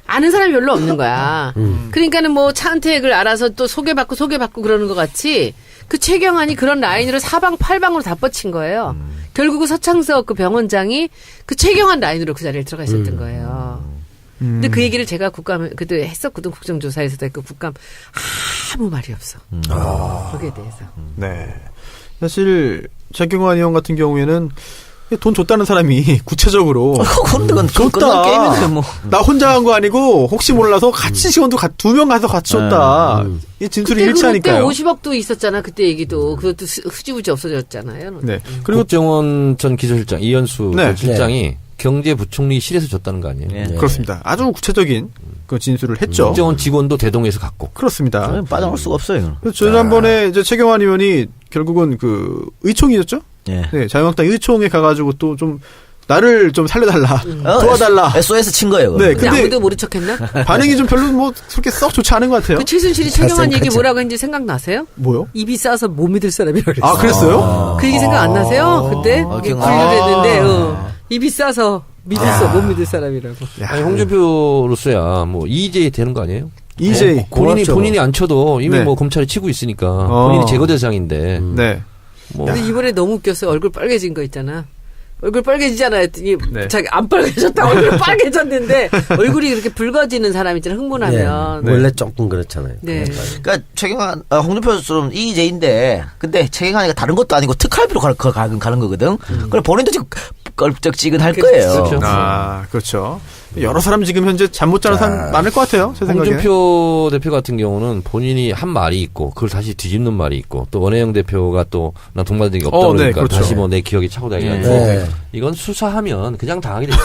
아는 사람이 별로 없는 거야. 그러니까는 뭐 차은택을 알아서 또 소개받고 그러는 것 같이 그 최경환이 그런 라인으로 사방팔방으로 다 뻗친 거예요. 결국은 서창석 그 병원장이 그 최경환 라인으로 그 자리에 들어가 있었던 거예요. 근데 그 얘기를 제가 그때 했었거든. 국정조사에서도 했고 국감 아무 말이 없어. 거기에 대해서. 네. 사실, 최경환 의원 같은 경우에는 돈 줬다는 사람이 구체적으로 그건 줬다. 게임인데 뭐. 나 혼자 한 거 아니고 혹시 몰라서 같이 직원도 두 명 가서 같이 줬다. 이 진술이 그때 일치하니까요. 50억도 있었잖아. 그때 얘기도. 그것도 흐지부지 없어졌잖아요. 네. 그리고 국정원 전 기조실장 이현수 네. 전 실장이 경제부총리실에서 줬다는 거 아니에요? 네. 그렇습니다. 아주 구체적인 그 진술을 했죠. 국정원 직원도 대동해서 갔고. 그렇습니다. 저는 빠져나올 수가 없어요. 그래서 지난번에 이제 최경환 의원이 결국은 그 의총이었죠? 예. 네, 자유한국당 의총에 가가지고 또 좀 나를 좀 살려달라, 도와달라. SOS 친 거예요. 네, 근데 근데 아무도 모른 척했나? 반응이 좀 별로 뭐 그렇게 썩 좋지 않은 것 같아요. 그 최순실이 최경환 얘기 잘생겼죠. 뭐라고 했는지 생각나세요? 뭐요? 입이 싸서 못 믿을 사람이라고 그랬어. 아, 그랬어요? 그 얘기 생각 안 나세요? 그때? 분류를 했는데, 입이 싸서 못 믿을 사람이라고. 아니, 홍준표로서야 뭐 EJ 되는 거 아니에요? EJ. 고맙죠. 본인이 안 쳐도 이미 네. 뭐 검찰이 치고 있으니까 본인이 제거 대상인데 네. 뭐 근데 이번에 너무 웃겼어요. 얼굴 빨개진 거 있잖아. 얼굴 빨개지잖아 했더니 네. 자기 안 빨개졌다. 얼굴 빨개졌는데 얼굴이 이렇게 붉어지는 사람 있잖아. 흥분하면. 네. 원래 조금 그렇잖아요. 네. 그러니까 최경환, 홍준표처럼 EJ인데, 근데 최경환이가 다른 것도 아니고 특활비로 가는 거거든. 그래 본인도 지금 껄쩍지근할 거예요. 그렇죠. 아, 그렇죠. 여러 사람 지금 현재 잠 못 자는 사람 많을 것 같아요. 제 생각에. 홍준표 대표 같은 경우는 본인이 한 말이 있고 그걸 다시 뒤집는 말이 있고 또 원혜영 대표가 또 난 동반된 적이 없다 네, 그러니까 그렇죠. 다시 뭐 내 기억이 차고 다니면서 네. 이건 수사하면 그냥 당하게 됐죠.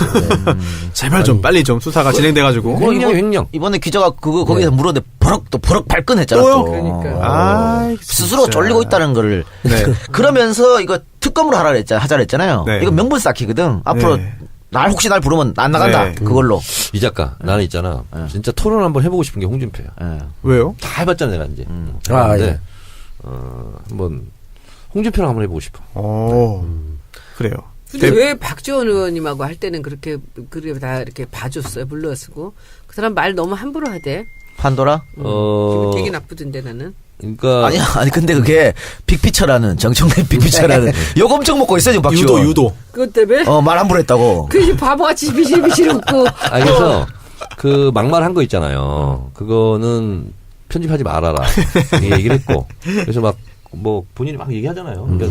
제발 좀 빨리 좀 수사가 진행돼가지고. 횡령. 이번에 기자가 거기서 물었는데 버럭 발끈했잖아. 또요? 그러니까. 아, 스스로 졸리고 있다는 거를. 네. 그러면서 이거 특검으로 하자 그랬잖아요. 네. 이거 명분 쌓기거든. 앞으로 네. 혹시 날 부르면 안 나간다. 네. 그걸로. 이 작가 나는 있잖아. 진짜 토론 한번 해보고 싶은 게 홍준표야. 예. 왜요? 다 해봤잖아 내가 이제. 아, 근데 예. 한번 홍준표랑 한번 해보고 싶어. 그래요. 근데 왜 박지원 의원님하고 할 때는 그렇게 다 이렇게 봐줬어요. 불러쓰고. 그 사람 말 너무 함부로 하대. 판도라? 기분 되게 나쁘던데 나는. 그러니까 아니 근데 그게 빅피처라는 정청래 빅피처라는 욕 엄청 먹고 있어요 지금 박지원. 유도. 그것 때문에? 말 함부로 했다고. 그 바보같이 비실비실 웃고. 그래서 그 막말한 거 있잖아요. 그거는 편집하지 말아라. 이 얘기를 했고. 그래서 막 뭐 본인이 막 얘기하잖아요. 그러니까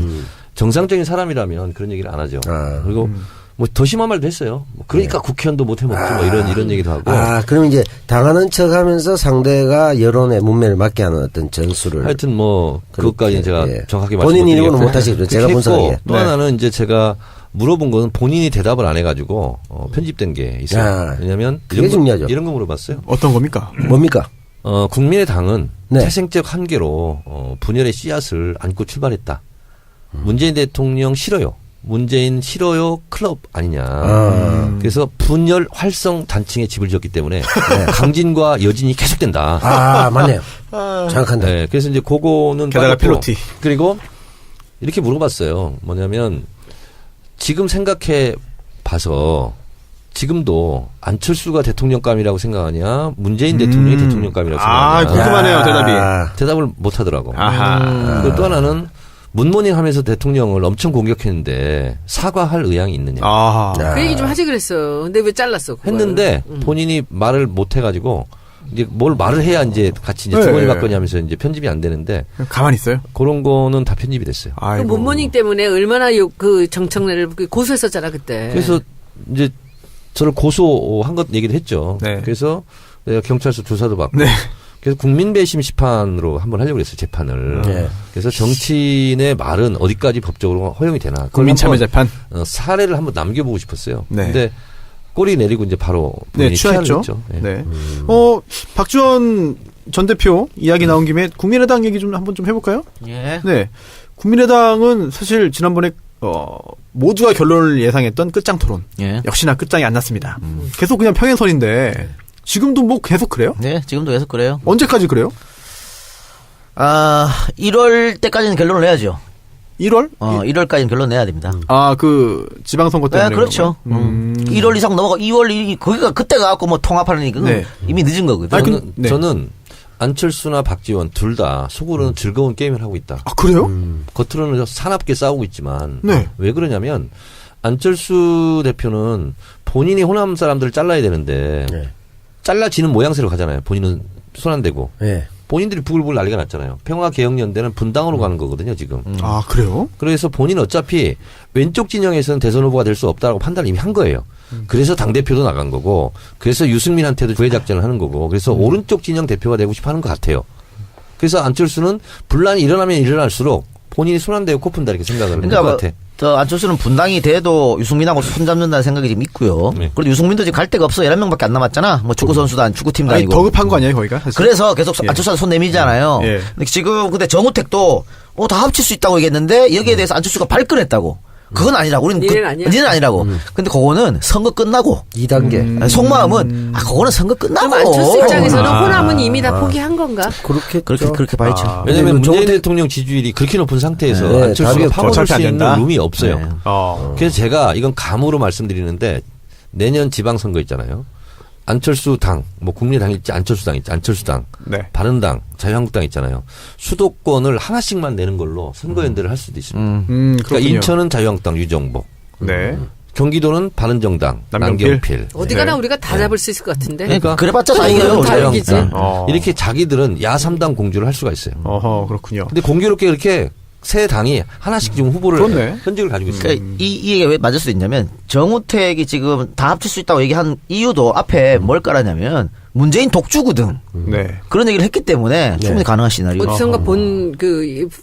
정상적인 사람이라면 그런 얘기를 안 하죠. 그리고 뭐 더 심한 말도 했어요. 뭐 그러니까 국회의원도 못 해먹지 뭐 이런 얘기도 하고. 그럼 이제 당하는 척 하면서 상대가 여론의 문매를 맞게 하는 어떤 전술을. 하여튼 뭐 그것까지는 제가 예. 정확하게 본인 이름은 말씀드리겠고. 못하시죠. 제가 분석하기에. 또 하나는 이제 제가 물어본 거는 본인이 대답을 안 해가지고 편집된 게 있어요. 야, 왜냐하면 그게 중요하죠. 이런 거 물어봤어요. 어떤 겁니까? 뭡니까? 국민의당은 네. 태생적 한계로 분열의 씨앗을 안고 출발했다. 문재인 대통령 싫어요. 문재인 싫어요 클럽 아니냐. 그래서 분열 활성 단층에 집을 지었기 때문에 강진과 여진이 계속된다. 맞네요. 정확한데. 네, 그래서 이제 그거는 게다가 빠졌고, 필로티. 그리고 이렇게 물어봤어요. 뭐냐면 지금 생각해 봐서 지금도 안철수가 대통령감이라고 생각하냐, 문재인 대통령이 대통령감이라고 생각하냐. 궁금하네요, 대답이. 대답을 못 하더라고. 아하. 그리고 또 하나는 문모닝 하면서 대통령을 엄청 공격했는데 사과할 의향이 있느냐. 아하. 그 얘기 좀 하지 그랬어. 근데 왜 잘랐어? 그걸? 했는데 본인이 말을 못 해가지고 이제 뭘 말을 해야 이제 같이 이제 네. 주거니 받거니 하면서 이제 편집이 안 되는데 가만히 있어요? 그런 거는 다 편집이 됐어요. 그 아이고. 문모닝 때문에 얼마나 그 정청래를 고소했었잖아 그때. 그래서 이제 저를 고소한 것 얘기를 했죠. 네. 그래서 내가 경찰서 조사도 받고. 네. 그래서 국민배심 심판으로 한번 하려고 했어요, 재판을. 네. 그래서 정치인의 말은 어디까지 법적으로 허용이 되나. 그걸 국민참여재판. 한번, 사례를 한번 남겨보고 싶었어요. 네. 근데 꼬리 내리고 이제 바로 네, 본인이 취하했죠. 취하를 했죠. 네. 네. 박지원 전 대표 이야기 나온 김에 국민의당 얘기 좀 한번 좀 해볼까요? 예. 네. 국민의당은 사실 지난번에 모두가 결론을 예상했던 끝장 토론. 예. 역시나 끝장이 안 났습니다. 계속 그냥 평행선인데 지금도 뭐 계속 그래요? 네, 지금도 계속 그래요. 언제까지 그래요? 1월 때까지는 결론을 내야죠. 1월? 1월까지는 결론 내야 됩니다. 그 지방선거 때문에. 네, 그렇죠. 그런 거예요? 1월 이상 넘어가 2월 거기가 그때 가갖고 뭐 통합하려니까 그건 네. 이미 늦은 거거든. 저는, 네. 저는 안철수나 박지원 둘 다 속으로는 즐거운 게임을 하고 있다. 아, 그래요? 겉으로는 사납게 싸우고 있지만 네. 왜 그러냐면 안철수 대표는 본인이 호남 사람들을 잘라야 되는데 네. 잘라지는 모양새로 가잖아요. 본인은 손 안 대고. 예. 본인들이 부글부글 난리가 났잖아요. 평화개혁연대는 분당으로 가는 거거든요, 지금. 아, 그래요? 그래서 본인은 어차피 왼쪽 진영에서는 대선 후보가 될 수 없다라고 판단을 이미 한 거예요. 그래서 당대표도 나간 거고, 그래서 유승민한테도 구애작전을 하는 거고, 그래서 오른쪽 진영 대표가 되고 싶어 하는 것 같아요. 그래서 안철수는 분란이 일어나면 일어날수록 본인이 손 안 대고 코 푼다 이렇게 생각을 하는 것 같아. 안철수는 분당이 돼도 유승민하고 손잡는다는 생각이 지금 있고요. 네. 그리고 유승민도 지금 갈 데가 없어. 11명밖에 안 남았잖아. 뭐 축구선수단, 축구팀도 아니, 아니고. 더 급한 거 아니에요, 거기가? 사실? 그래서 계속 예. 안철수한테 손 내밀잖아요. 예. 근데 지금 근데 정우택도 다 합칠 수 있다고 얘기했는데 여기에 대해서 안철수가 발끈했다고. 그건 아니라고. 우리는 니는 아니야. 니는 아니라고. 근데 그거는 선거 끝나고 2단계. 속마음은 그거는 선거 끝나고. 그럼 안철수 입장에서는 호남은 이미 다 포기한 건가? 그렇게 봐야죠. 왜냐면 그리고 문재인 정우택- 대통령 지지율이 그렇게 높은 상태에서 네, 안철수가 답이 파고들 어차피 수 안 있는 된다? 룸이 없어요. 네. 그래서 제가 이건 감으로 말씀드리는데 내년 지방선거 있잖아요. 안철수 당, 뭐 국민의당일지 안철수 당일지 안철수당, 네. 바른당, 자유한국당 있잖아요. 수도권을 하나씩만 내는 걸로 선거연대를 할 수도 있습니다. 그렇군요. 그러니까 인천은 자유한국당 유정복, 네. 경기도는 바른정당 남경필. 남경필. 어디 가나 네. 우리가 다 잡을 수 있을 것 같은데. 그러니까 그래봤자 다 다행이에요. 다 자유한국당. 이기지. 이렇게 자기들은 야3당 공주를 할 수가 있어요. 어허, 그렇군요. 근데 공교롭게 이렇게 세 당이 하나씩 지금 후보를 그렇네. 현직을 가지고 있어요. 그러니까 이 얘기가 왜 맞을 수 있냐면 정우택이 지금 다 합칠 수 있다고 얘기한 이유도 앞에 뭘 깔았냐면 문재인 독주거든. 네. 그런 얘기를 했기 때문에 충분히 가능한 시나리오. 어디선가 본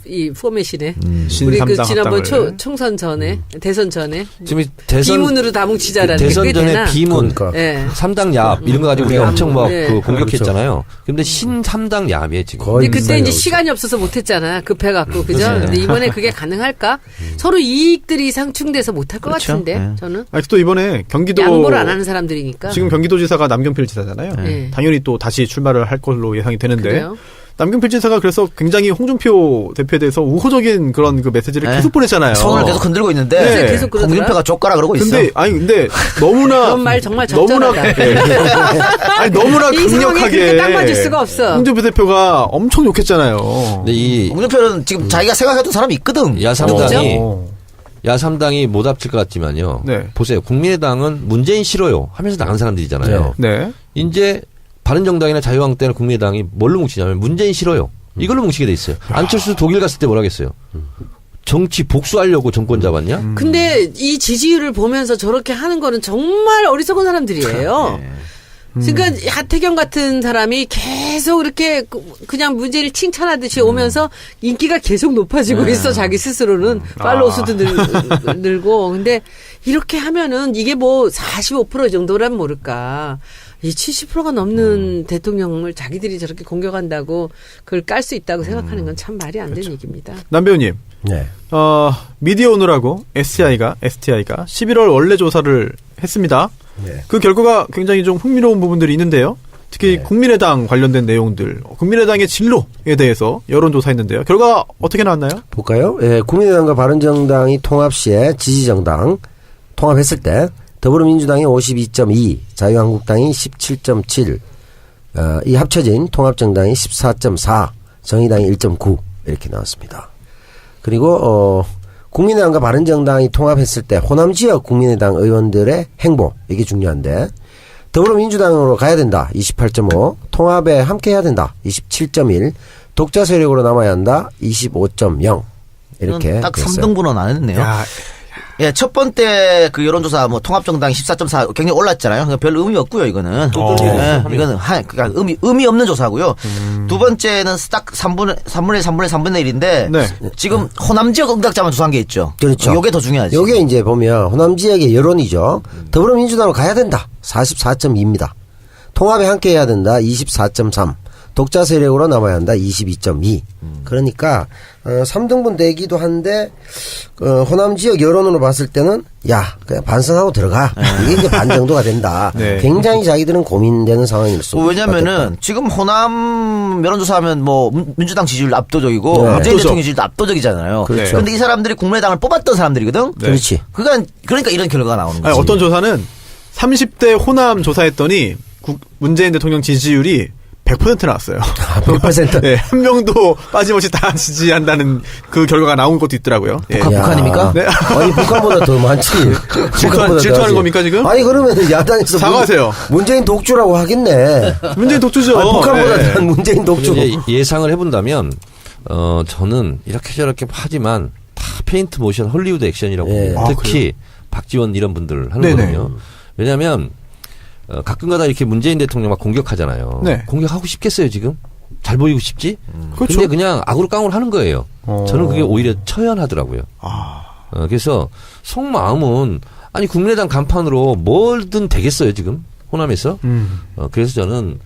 이 포맷이네. 우리 신삼당 그 지난번 합당을. 총선 전에 대선 전에 지금 대선 비문으로 다 뭉치자라는 게 대선 그게 전에 되나? 비문 그러니까. 예. 3당 야합 이런 거 가지고 우리가 엄청 막 네. 그 공격했잖아요. 근데 신 3당 야합이에요 지금. 거의 근데 그때 이제 비슷하게 시간이 없어서 못했잖아. 급해갖고 그죠? 그렇죠. 근데 이번에 그게 가능할까? 서로 이익들이 상충돼서 못할 것 그렇죠. 같은데 네. 저는 아니, 또 이번에 경기도. 양보를 안 하는 사람들이니까. 지금 경기도지사가 남경필 지사잖아요. 네. 당연히 또 다시 출마를 할 걸로 예상이 되는데. 그래요? 남경필 지사가 그래서 굉장히 홍준표 대표에 대해서 우호적인 그런 그 메시지를 네. 계속 보내잖아요. 손을 계속 흔들고 있는데 네. 계속 그러더라. 홍준표가 족가라 그러고 있어. 근데 너무나 그런 말 정말 너무나 적절하다. 아니 너무나 이 상황에 강력하게 그렇게 딱 맞을 수가 없어. 홍준표 대표가 엄청 욕했잖아요. 근데 이 홍준표는 지금 자기가 생각했던 사람이 있거든. 야3당이 어. 야3당이 못 합칠 것 같지만요. 네. 보세요. 국민의당은 문재인 싫어요 하면서 나간 사람들이잖아요. 네. 이제 바른정당이나 자유한국당이나 국민의당이 뭘로 뭉치냐면 문재인 싫어요. 이걸로 뭉치게 돼 있어요. 안철수 독일 갔을 때 뭐라 했어요? 정치 복수하려고 정권 잡았냐? 근데 이 지지율을 보면서 저렇게 하는 거는 정말 어리석은 사람들이에요. 그러니까 하태경 같은 사람이 계속 이렇게 그냥 문재인을 칭찬하듯이 오면서 인기가 계속 높아지고 있어. 자기 스스로는 팔로워 수도 늘고. 근데 이렇게 하면은 이게 뭐 45% 정도란 모를까. 이 70%가 넘는 대통령을 자기들이 저렇게 공격한다고 그걸 깔 수 있다고 생각하는 건 참 말이 안 되는 얘기입니다. 남 배우님. 네. 미디어 오늘하고 STI가 11월 원래 조사를 했습니다. 네. 그 결과가 굉장히 좀 흥미로운 부분들이 있는데요. 특히 국민의당 관련된 내용들, 국민의당의 진로에 대해서 여론조사했는데요. 결과 어떻게 나왔나요? 볼까요? 예, 국민의당과 바른정당이 통합 시에 지지정당 통합했을 때 더불어민주당이 52.2, 자유한국당이 17.7, 이 합쳐진 통합정당이 14.4, 정의당이 1.9 이렇게 나왔습니다. 그리고 국민의당과 바른정당이 통합했을 때 호남 지역 국민의당 의원들의 행보 이게 중요한데 더불어민주당으로 가야 된다 28.5, 통합에 함께해야 된다 27.1, 독자 세력으로 남아야 한다 25.0 이렇게 딱 됐어요. 3등분은 안 했네요. 야, 예, 첫 번째 그 여론조사 뭐 통합정당 14.4 굉장히 올랐잖아요. 그러니까 별 의미 없고요, 이거는. 예, 이거는 그러니까 의미 없는 조사고요. 두 번째는 딱 3분의 1인데 네. 지금 호남 지역 응답자만 조사한 게 있죠. 그렇죠. 요게 더 중요하지. 요게 이제 보면 호남 지역의 여론이죠. 더불어민주당으로 가야 된다. 44.2입니다. 통합에 함께 해야 된다. 24.3. 독자 세력으로 남아야 한다. 22.2. 그러니까 3등분 되기도 한데 호남 지역 여론으로 봤을 때는 야 그냥 반성하고 들어가. 이게 이제 반 정도가 된다. 네. 굉장히 자기들은 고민되는 상황일 수 왜냐면은 지금 호남 여론조사하면 뭐 민주당 지지율 압도적이고 네. 문재인 압도적. 대통령 지지율도 압도적이잖아요. 그렇죠. 그런데 이 사람들이 국민의당을 뽑았던 사람들이거든. 네. 그렇지. 그러니까 이런 결과가 나오는 거지. 아니, 어떤 조사는 30대 호남 조사했더니 문재인 대통령 지지율이 100% 나왔어요. 100%. 네, 한 명도 빠짐없이 다 지지한다는 그 결과가 나온 것도 있더라고요. 예. 북한입니까? 네. 아니 북한보다 더 많지. 북한보다 더 질투하는 하지. 겁니까, 지금? 아니 그러면 야당에서 사과하세요. 문재인 독주라고 하겠네. 문재인 독주죠. 아니, 북한보다 네. 난 문재인 독주. 이제 예상을 해본다면 저는 이렇게 저렇게 하지만 다 페인트 모션 헐리우드 액션이라고 예. 봅니다. 특히 박지원 이런 분들 하는 네네. 거거든요. 왜냐하면 가끔가다 이렇게 문재인 대통령 막 공격하잖아요. 네. 공격하고 싶겠어요 지금? 잘 보이고 싶지? 그렇죠. 근데 그냥 악으로 깡으로 하는 거예요. 저는 그게 오히려 처연하더라고요. 그래서 속마음은 아니 국민의당 간판으로 뭐든 되겠어요 지금 호남에서. 그래서 저는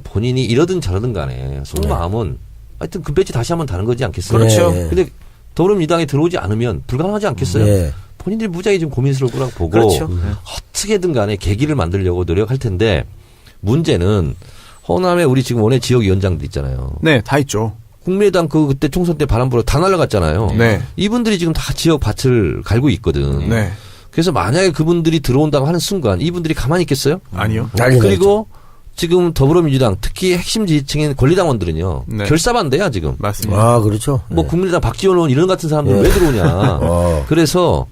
본인이 이러든 저러든 간에 속마음은 하여튼 그 배지 다시 한번 다는 거지 않겠어요? 그렇죠. 근데 더불어민주당에 들어오지 않으면 불가능하지 않겠어요? 네. 본인들이 무지하게 좀 고민스러울 거라고 보고 그렇죠. 어떻게든 간에 계기를 만들려고 노력할 텐데 문제는 호남에 우리 지금 원외 지역위원장들 있잖아요. 네, 다 있죠. 국민의당 그때 총선 때 바람 불어 다 날아갔잖아요. 네. 이분들이 지금 다 지역 밭을 갈고 있거든. 네. 그래서 만약에 그분들이 들어온다고 하는 순간 이분들이 가만히 있겠어요? 아니요. 난리 나죠. 그리고 지금 더불어민주당 특히 핵심 지지층인 권리당원들은요. 네. 결사반대야 지금. 맞습니다. 아 그렇죠. 뭐 국민의당 박지원 의원 이런 같은 사람들 네. 왜 들어오냐. 그래서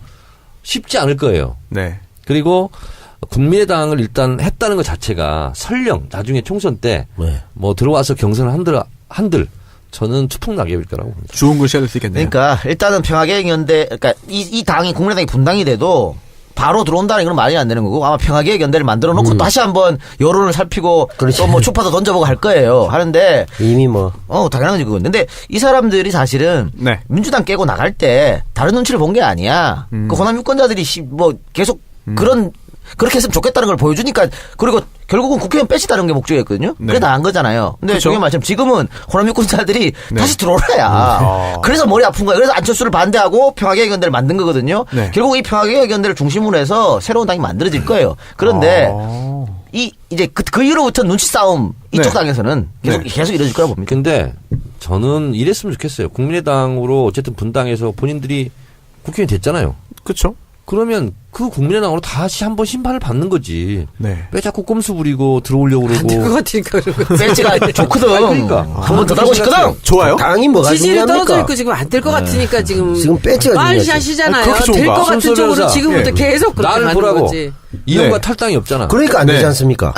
쉽지 않을 거예요. 네. 그리고 국민의당을 일단 했다는 것 자체가 설령 나중에 총선 때 뭐 네. 들어와서 경선을 한들 저는 추풍낙엽일 거라고 봅니다. 좋은 글씨가 될 수 있겠네요. 그러니까 일단은 평화개혁연대 그러니까 이 당이 국민의당이 분당이 돼도 바로 들어온다는 건 말이 안 되는 거고 아마 평화개혁연대를 만들어 놓고 다시 한번 여론을 살피고 그렇지. 또 뭐 추파도 던져보고 할 거예요. 하는데 이미 뭐 당연한 거지 그건. 근데 이 사람들이 사실은 네. 민주당 깨고 나갈 때 다른 눈치를 본 게 아니야. 그 호남 유권자들이 뭐 계속 그렇게 했으면 좋겠다는 걸 보여주니까 그리고 결국은 국회의원 빼시다는 게 목적이었거든요. 네. 그게 나은 거잖아요. 근데 그쵸? 저게 말처럼 지금은 호남 유권자들이 네. 다시 들어오라야. 그래서 머리 아픈 거야. 그래서 안철수를 반대하고 평화개혁연대를 만든 거거든요. 네. 결국 이 평화개혁연대를 중심으로 해서 새로운 당이 만들어질 거예요. 그런데 이제 그 이후로부터 눈치 싸움 이쪽 네. 당에서는 계속 이뤄질 거라고 봅니다. 근데 저는 이랬으면 좋겠어요. 국민의당으로 어쨌든 분당해서 본인들이 국회의원 됐잖아요. 그렇죠. 그러면 그 국민의 당으로 다시 한번 심판을 받는 거지. 네. 왜 자꾸 꼼수 부리고 들어오려고 그거 그러고. 같으니까 그러고. 배지가 좋거든. 그러니까. 한 번 더 달고 싶거든. 좋아요? 당이 뭐가 지지율 떨어져 중요합니까? 있고 지금 안 될 것 같으니까 지금 배지가 빨리 중요하지. 하시잖아요. 그렇게 될 좋은가? 것 같은 손 쪽으로 쏘면서. 지금부터 예. 계속 그렇게 나를 가는 보라고. 거지. 이용과 네. 탈당이 없잖아. 그러니까 안 네. 되지 않습니까?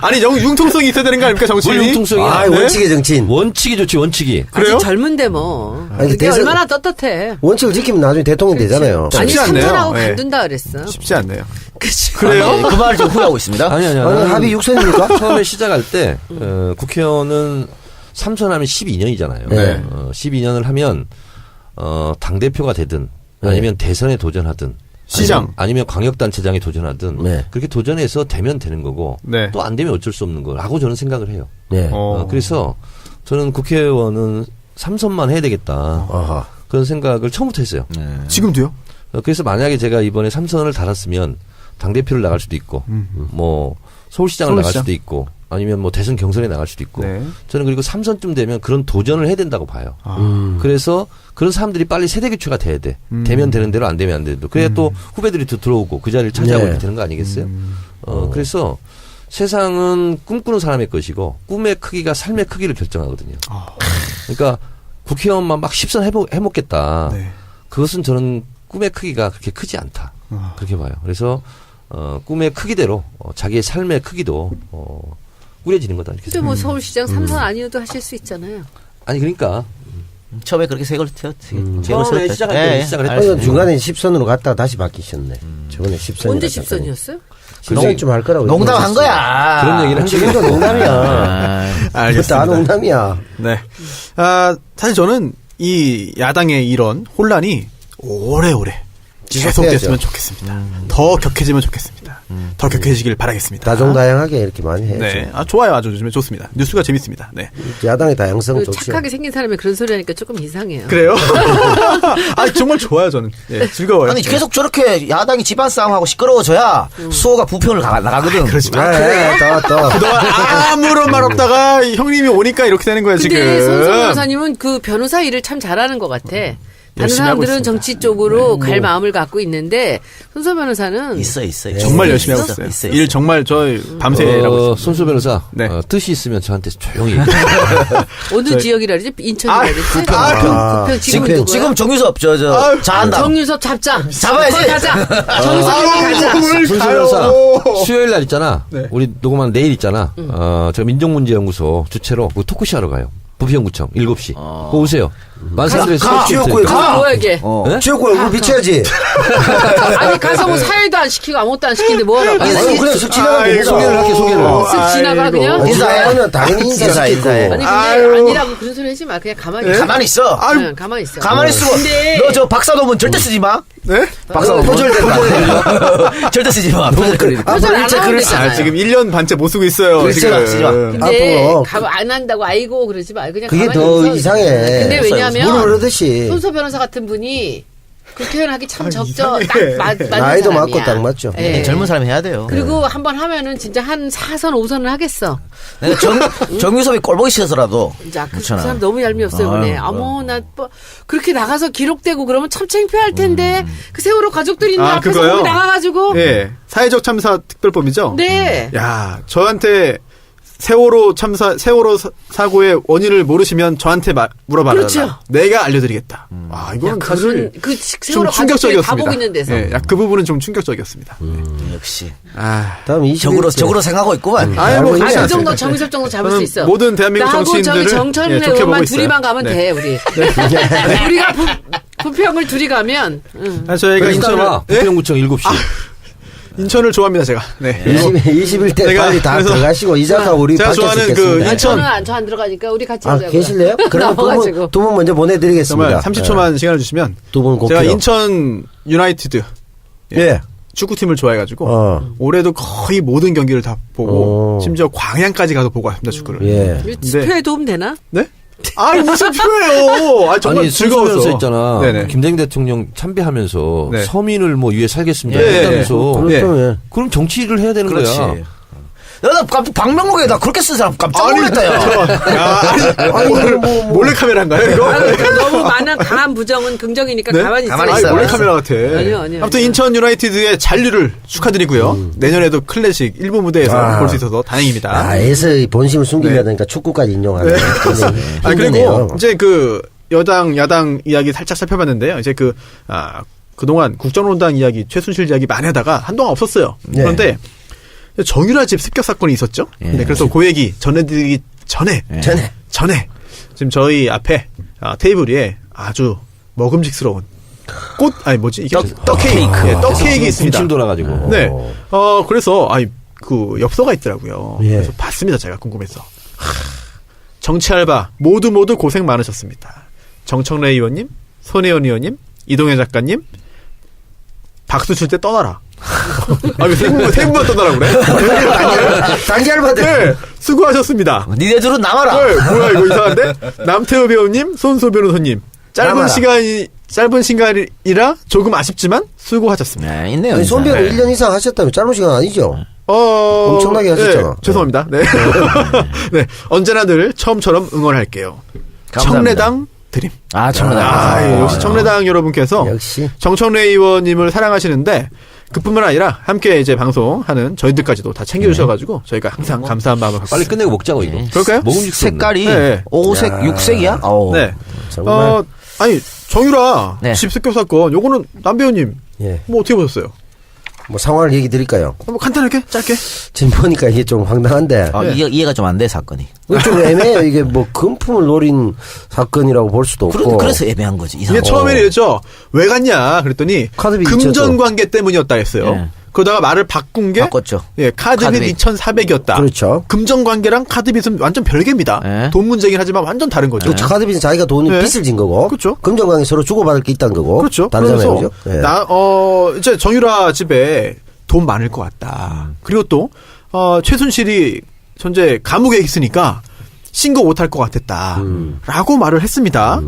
아니 융통성이 있어야 되는 거 아닙니까 뭘 정치인이? 융통성이야. 아, 네? 원칙의 정치인. 원칙이 좋지, 원칙이. 그래요? 아직 젊은데 뭐. 아니, 그게 대선- 얼마나 떳떳해. 원칙을 지키면 나중에 대통령 되잖아요. 아니 쉽지 않네요. 삼선하고 예. 간둔다 그랬어. 쉽지 않네요. 그치. 그래요? 그 말을 지금 후회하고 있습니다. 아니. 아니, 합의 6선입니까? 처음에 시작할 때, 국회의원은 3선하면 12년이잖아요. 네. 12년을 하면, 당대표가 되든, 아니면 대선에 도전하든, 시장. 아니면 광역단체장에 도전하든, 네. 그렇게 도전해서 되면 되는 거고, 네. 또 안 되면 어쩔 수 없는 거라고 저는 생각을 해요. 네. 그래서 저는 국회의원은 3선만 해야 되겠다. 아하. 그런 생각을 처음부터 했어요. 지금도요? 그래서 만약에 제가 이번에 3선을 달았으면 당대표를 나갈 수도 있고, 뭐 서울시장을 나갈 서울시장. 수도 있고, 아니면 뭐 대선 경선에 나갈 수도 있고, 네. 저는 그리고 3선쯤 되면 그런 도전을 해야 된다고 봐요. 그래서 그런 사람들이 빨리 세대 교체가 돼야 돼. 되면 되는 대로 안 되면 안 되는 대로. 그래야 또 후배들이 또 들어오고 그 자리를 차지하고 네. 이렇게 되는 거 아니겠어요? 그래서 세상은 꿈꾸는 사람의 것이고 꿈의 크기가 삶의 크기를 결정하거든요. 그러니까 국회의원만 막 10선 해먹겠다. 네. 그것은 저는 꿈의 크기가 그렇게 크지 않다. 그렇게 봐요. 그래서 꿈의 크기대로 자기의 삶의 크기도 꾸려지는 거다. 이렇게 근데 뭐 서울시장 3선 아니어도 하실 수 있잖아요. 아니 그러니까 처음에 그렇게 색을 튀었지. 처음에 시작할 때 시작을 아니, 했죠. 중간에 10선으로 갔다가 다시 바뀌셨네. 저번에 10선이. 언제 10선이었어요? 10선 좀 할 거라고. 농담한 거야. 그런 얘기를 한 적이 지금도 있어요. 농담이야. 알겠습니다. 다 농담이야. 네. 사실 저는 이 야당의 이런 혼란이 오래오래 계속됐으면 좋겠습니다. 더 격해지면 좋겠습니다. 더 격해지길 바라겠습니다. 다종다양하게 이렇게 많이 해야죠. 네. 좋아요. 아주 요즘에 좋습니다. 뉴스가 재밌습니다. 네. 야당의 다양성 그 좋죠. 착하게 생긴 사람이 그런 소리 하니까 조금 이상해요. 그래요? 정말 좋아요, 저는. 예, 즐거워요. 아니 계속 저렇게 야당이 집안 싸움하고 시끄러워져야 수호가 부평을 나가거든. 그러지 마. 또. 그동안 아무런 말 없다가 형님이 오니까 이렇게 되는 거야, 지금. 근데 손소 변호사님은 그 변호사 일을 참 잘하는 것 같아. 다른 열심히 하고 사람들은 있습니다. 정치 쪽으로 갈 마음을 갖고 있는데 손소 변호사는 있어. 정말 열심히 하고 있어요. 일 정말 밤새 일하고 있어요. 손수 변호사 네. 뜻이 있으면 저한테 조용히 얘기해. 어느 지역이라 그러지? 인천이라 그러지? 아, 부평 지금 부평. 누구야? 지금 정유섭 잘한다. 정유섭 잡자. 잡아야지. 거기 가자. 정유섭이 가자. 손수 변호사 수요일 날 있잖아. 네. 우리 녹음한 내일 있잖아. 제가 민족문제연구소 주최로 그 토크쇼 하러 가요. 부평구청 7시. 그거 오세요. 만사들에서 지역구에 그거 가. 뭐야 이게? 네? 지역구 얼굴 비춰야지. 아니 가서 뭐 사회도 안 시키고 아무것도 안 시키는데 뭐 하라고? 아니, 그냥 쓱 지나가면 아이고. 되죠. 소개를 할게 소개를. 쓱 지나가 그냥? 아니, 인사해. 지나가면 당연히 인사시키고. 인사해. 아니 근데 아유. 아니라고 그런 소리 하지 마. 그냥 가만히 있어. 가만히 있어. 그냥 가만히 있어. 가만히 쓰고. 근데 너 저 박사논문 절대 쓰지 마. 네? 박사논문 표절된다. 절대 쓰지 마. 표절거리는. 표절 안 하면 글을 되잖아요. 지금 1년 반째 못 쓰고 있어요. 글쓰지 지금. 마, 쓰지 마. 근데 앞으로 안 한다고 아이고 그러지 마. 그냥 그게 가만히 더 있어. 이상해. 근데 물 왜냐하면 흐르듯이. 손소 변호사 같은 분이 국회의원 하기 참 적죠. 이상해. 맞는 나이도 사람이야. 맞고 딱 맞죠. 예. 젊은 사람이 해야 돼요. 그리고 한 번 하면은 진짜 한 4선 5선을 하겠어. 내가 정유섭이 꼴보기 싫어서라도. 진짜 그 그렇잖아. 사람 너무 얄미웠어요 이번에. 어머 나 뭐 그렇게 나가서 기록되고 그러면 참 창피할 텐데 그 세월호 가족들이 있는 앞에서 그거요? 거기 나가가지고 예. 사회적 참사 특별법이죠? 네. 야, 저한테 세월호 사고의 원인을 모르시면 저한테 물어봐라. 그렇죠. 내가 알려드리겠다. 이거는 사실 그 좀 세월호 가족들이 충격적이었습니다. 다 보고 있는 데서. 예, 그 부분은 좀 충격적이었습니다. 역시. 다음 21대. 적으로 생각하고 있구만. 아유, 뭐 알고 그렇지 그 않습니다. 정도 정유섭 정도 잡을 수 저는 있어. 모든 대한민국 나하고 저기 정치인들을 정철민 예, 좋게 의원만 보고 있어요. 둘이만 가면 네. 돼 우리. 우리가 부평을 둘이 가면. 저희가 인천아 예? 부평구청 7시. 인천을 좋아합니다, 제가. 네. 21대 내가 빨리 다 그래서 들어가시고 이 작가 우리 제가 밝힐 수 좋아하는 그 있겠습니다. 인천. 저 안 들어가니까 우리 같이 아, 하자고요. 계실래요? 그러면 나와가지고. 두 분 먼저 보내드리겠습니다. 정말 30초만 시간을 주시면 두분 제가 곡해요. 인천 유나이티드 예. 축구팀을 좋아해가지고 올해도 거의 모든 경기를 다 보고 심지어 광양까지 가서 보고 왔습니다, 축구를. 예. 투표에 도움 되나? 네? 무슨 표예요? 정말 아니 즐거워서. 순수면서 있잖아. 네네. 김대중 대통령 참배하면서 네. 서민을 뭐 위해 살겠습니다. 예. 했다면서. 예. 그럼 그럼 정치를 해야 되는 그렇지. 거야. 나 깜짝 방명록에 나 그렇게 쓴 사람 깜짝 놀랐다, 야. 몰래 카메라인가요 이거? 너무 많은 강한 부정은 긍정이니까 네? 가만히 가만히 있어요. 있어요. 몰래 카메라 같아. 아니요. 아무튼 인천 유나이티드의 잔류를 축하드리고요. 내년에도 클래식 일부 무대에서 볼 수 있어서 다행입니다. 아, 에서의 본심을 숨기려니까 축구까지 인용하는. 아, 그리고 이제 그 여당 야당 이야기 살짝 살펴봤는데요. 이제 그동안 국정농단 이야기, 최순실 이야기 많이 하다가 한동안 없었어요. 네. 그런데 정유라 집 습격 사건이 있었죠. 네, 그래서 그 얘기 전해드리기 전에 지금 저희 앞에 테이블 위에 아주 먹음직스러운 떡 케이크. 떡 케이크 있습니다. 군침 돌아가지고. 네. 그래서 그 엽서가 있더라고요. 예. 그래서 봤습니다. 제가 궁금해서. 정치 알바 모두 고생 많으셨습니다. 정청래 의원님, 손혜원 의원님, 이동현 작가님, 박수 칠 때 떠나라. 왜 세 분만 떠나라 그래? 단기 알바들. 네, 수고하셨습니다. 니네들은 남아라. 네, 뭐야 이거 이상한데? 남태우 배우님, 손소 변호사님, 남아라. 짧은 시간이라 조금 아쉽지만 수고하셨습니다. 네, 있네요. 아니, 손배우 1년 이상 하셨다면 짧은 시간 아니죠? 엄청나게 하셨잖아. 네, 죄송합니다. 네. 네. 언제나 늘 처음처럼 응원할게요. 감사합니다. 청래당 드림. 청래당. 역시 청래당 여러분께서 역시. 정청래 의원님을 사랑하시는데 그뿐만 아니라 함께 이제 방송하는 저희들까지도 다 챙겨주셔가지고 저희가 항상 감사한 마음을 갖고 빨리 있습니다. 끝내고 먹자고 이거. 그럴까요? 먹음직스럽네. 색깔이 네. 5색, 6색이야? 네. 정말. 정유라 네. 집 습격 사건 요거는 남 배우님 예. 뭐 어떻게 보셨어요? 뭐 상황을 얘기 드릴까요? 뭐 간단하게 짧게. 지금 보니까 이게 좀 황당한데. 네. 이해가 좀 안 돼, 사건이. 좀 애매해요. 이게 뭐 금품을 노린 사건이라고 볼 수도 없고. 그래서 애매한 거지. 이게 이상하고. 처음에는 이랬죠. 왜 갔냐 그랬더니 카드비 금전 미쳤죠. 관계 때문이었다 했어요. 네. 그러다가 말을 바꾼 게 바꿨죠. 예, 카드빚 카드빚. 2,400이었다. 그렇죠. 금전 관계랑 카드빚은 완전 별개입니다. 네. 돈 문제긴 하지만 완전 다른 거죠. 그 카드빚은 자기가 돈을 네. 빚을 진 거고. 그렇죠. 금전관계 서로 주고받을 게 있다는 거고. 그렇죠. 다르잖아요. 그래서 그죠? 예. 이제 정유라 집에 돈 많을 것 같다. 그리고 또 최순실이 현재 감옥에 있으니까 신고 못할 것 같았다. 라고 말을 했습니다.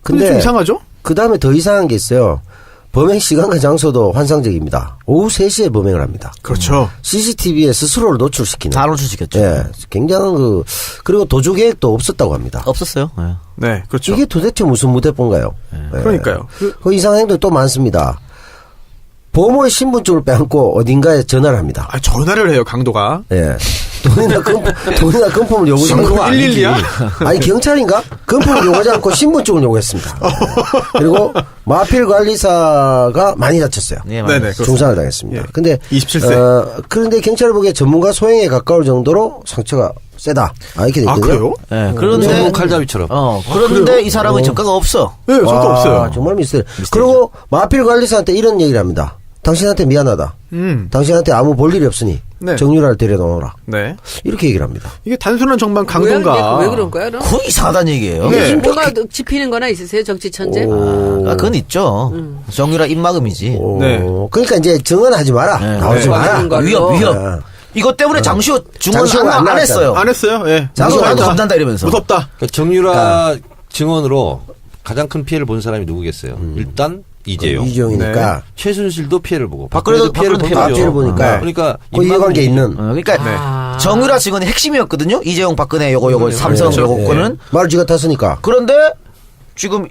근데 좀 이상하죠? 그 다음에 더 이상한 게 있어요. 범행 시간과 장소도 환상적입니다. 오후 3시에 범행을 합니다. 그렇죠. CCTV에 스스로를 노출시키는. 다 노출시켰죠. 예. 굉장한 그리고 도주 계획도 없었다고 합니다. 없었어요. 네. 네, 그렇죠. 이게 도대체 무슨 무대본가요? 예. 그러니까요. 그 이상한 행동이 또 많습니다. 보모의 신분증을 빼앗고 어딘가에 전화를 합니다. 전화를 해요, 강도가. 예. 돈이나 금품을 요구하지 않고. 112야? 아니, 경찰인가? 금품을 요구하지 않고 신분증을 요구했습니다. 그리고 마필 관리사가 많이 다쳤어요. 네, 네네. 그렇습니다. 중상을 당했습니다. 예. 근데 27세. 그런데 경찰을 보기에 전문가 소행에 가까울 정도로 상처가 세다. 이렇게 아, 됐거든요. 그래요? 네, 그런데 전문 칼잡이처럼. 그런데 이 사람은 전과가 없어. 네, 전과 없어요. 정말 미스터리. 그리고 마필 관리사한테 이런 얘기를 합니다. 당신한테 미안하다. 당신한테 아무 볼 일이 없으니 네. 정유라를 데려놓으라. 네. 이렇게 얘기를 합니다. 이게 단순한 정말 강도인가. 왜 그런 거야? 그럼? 거의 이상하다는 얘기예요. 네. 뭐가 짚히는 거나 있으세요? 정치 천재? 그건 있죠. 정유라 입막음이지. 네. 그러니까 이제 증언하지 마라. 나오지 네. 마라. 그런 거. 위협. 아. 이것 때문에 장시호 증언 장시호가 안 안 했어요. 안 했어요. 예. 장시호 나도 무섭다. 겁난다 이러면서. 무섭다. 그러니까 정유라 증언으로 가장 큰 피해를 본 사람이 누구겠어요? 일단 이재용. 이재용이니까. 최순실도 피해를 보고. 박근혜도 피해를 박근혜도 보죠. 피해를 보니까. 그러니까 그 이해관계 있는. 그러니까 정유라 증언이 핵심이었거든요. 이재용, 박근혜 요거 삼성 예, 요거 예. 거는. 말을 쥐가 탔으니까. 그런데 지금